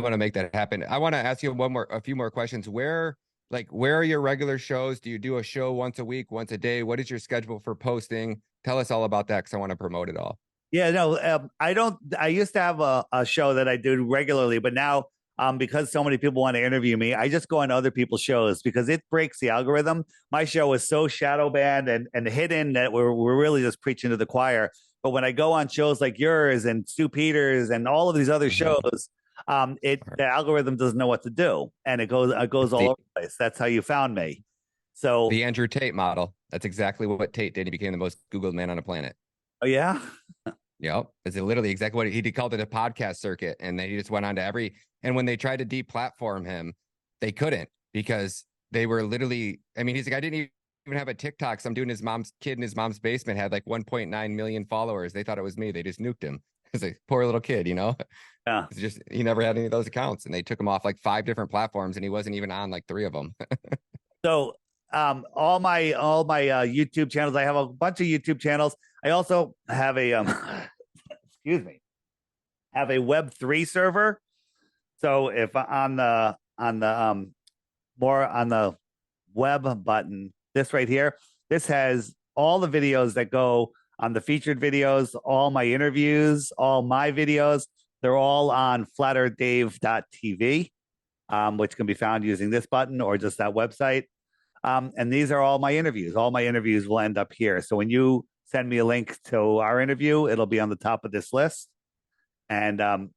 gonna make that happen. I want to ask you a few more questions. Where are your regular shows? Do you do a show once a week, once a day? What is your schedule for posting? Tell us all about that because I want to promote it all. Yeah, no, I don't. I used to have a show that I do regularly, but now because so many people want to interview me, I just go on other people's shows because it breaks the algorithm. My show is so shadow banned and hidden that we're really just preaching to the choir. But when I go on shows like yours and Stu Peters and all of these other shows, the algorithm doesn't know what to do, and it goes all over the place. That's how you found me. So the Andrew Tate model. That's exactly what Tate did. He became the most Googled man on the planet. Oh yeah. Yep. It's literally exactly what he called it, a podcast circuit. And then he just went on to and when they tried to deplatform him, they couldn't because they were literally, I mean, he's like, I didn't even have a TikTok. Some dude in his mom's kid in his mom's basement had like 1.9 million followers. They thought it was me. They just nuked him. It's like poor little kid, you know? Yeah. It's just, he never had any of those accounts and they took him off like 5 different platforms and he wasn't even on like 3 of them. So all my YouTube channels, I have a bunch of YouTube channels. I also have a excuse me, have a Web3 server. So if on the more on the web button, this right here, this has all the videos that go on the featured videos, all my interviews, all my videos. They're all on flatearthdave.tv, which can be found using this button or just that website. And these are all my interviews. All my interviews will end up here. So when you send me a link to our interview, it'll be on the top of this list. And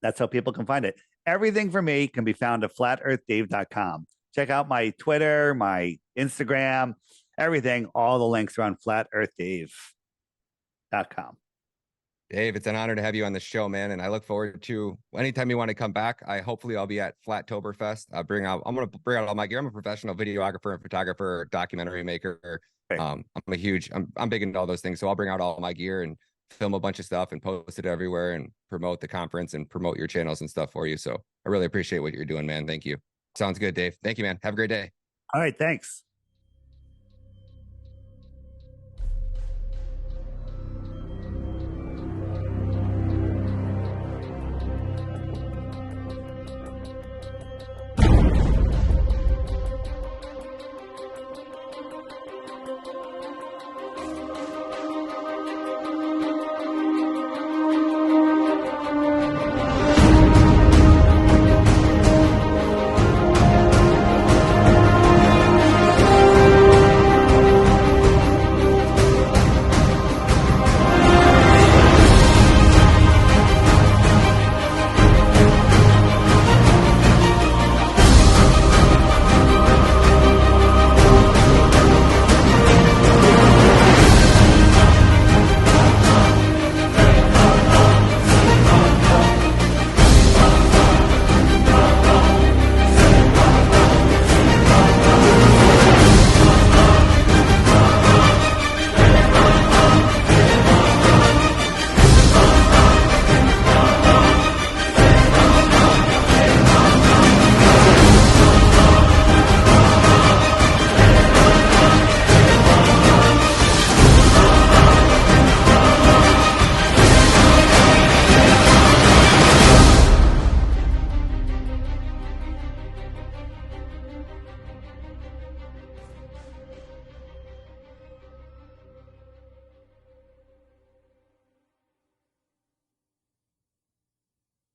that's how people can find it. Everything for me can be found at flatearthdave.com. Check out my Twitter, my Instagram, everything. All the links are on flatearthdave.com. Dave, it's an honor to have you on the show, man. And I look forward to anytime you want to come back. Hopefully I'll be at Flattoberfest. I'm going to bring out all my gear. I'm a professional videographer and photographer, documentary maker. Okay. I'm big into all those things. So I'll bring out all my gear and film a bunch of stuff and post it everywhere and promote the conference and promote your channels and stuff for you. So I really appreciate what you're doing, man. Thank you. Sounds good, Dave. Thank you, man. Have a great day. All right. Thanks.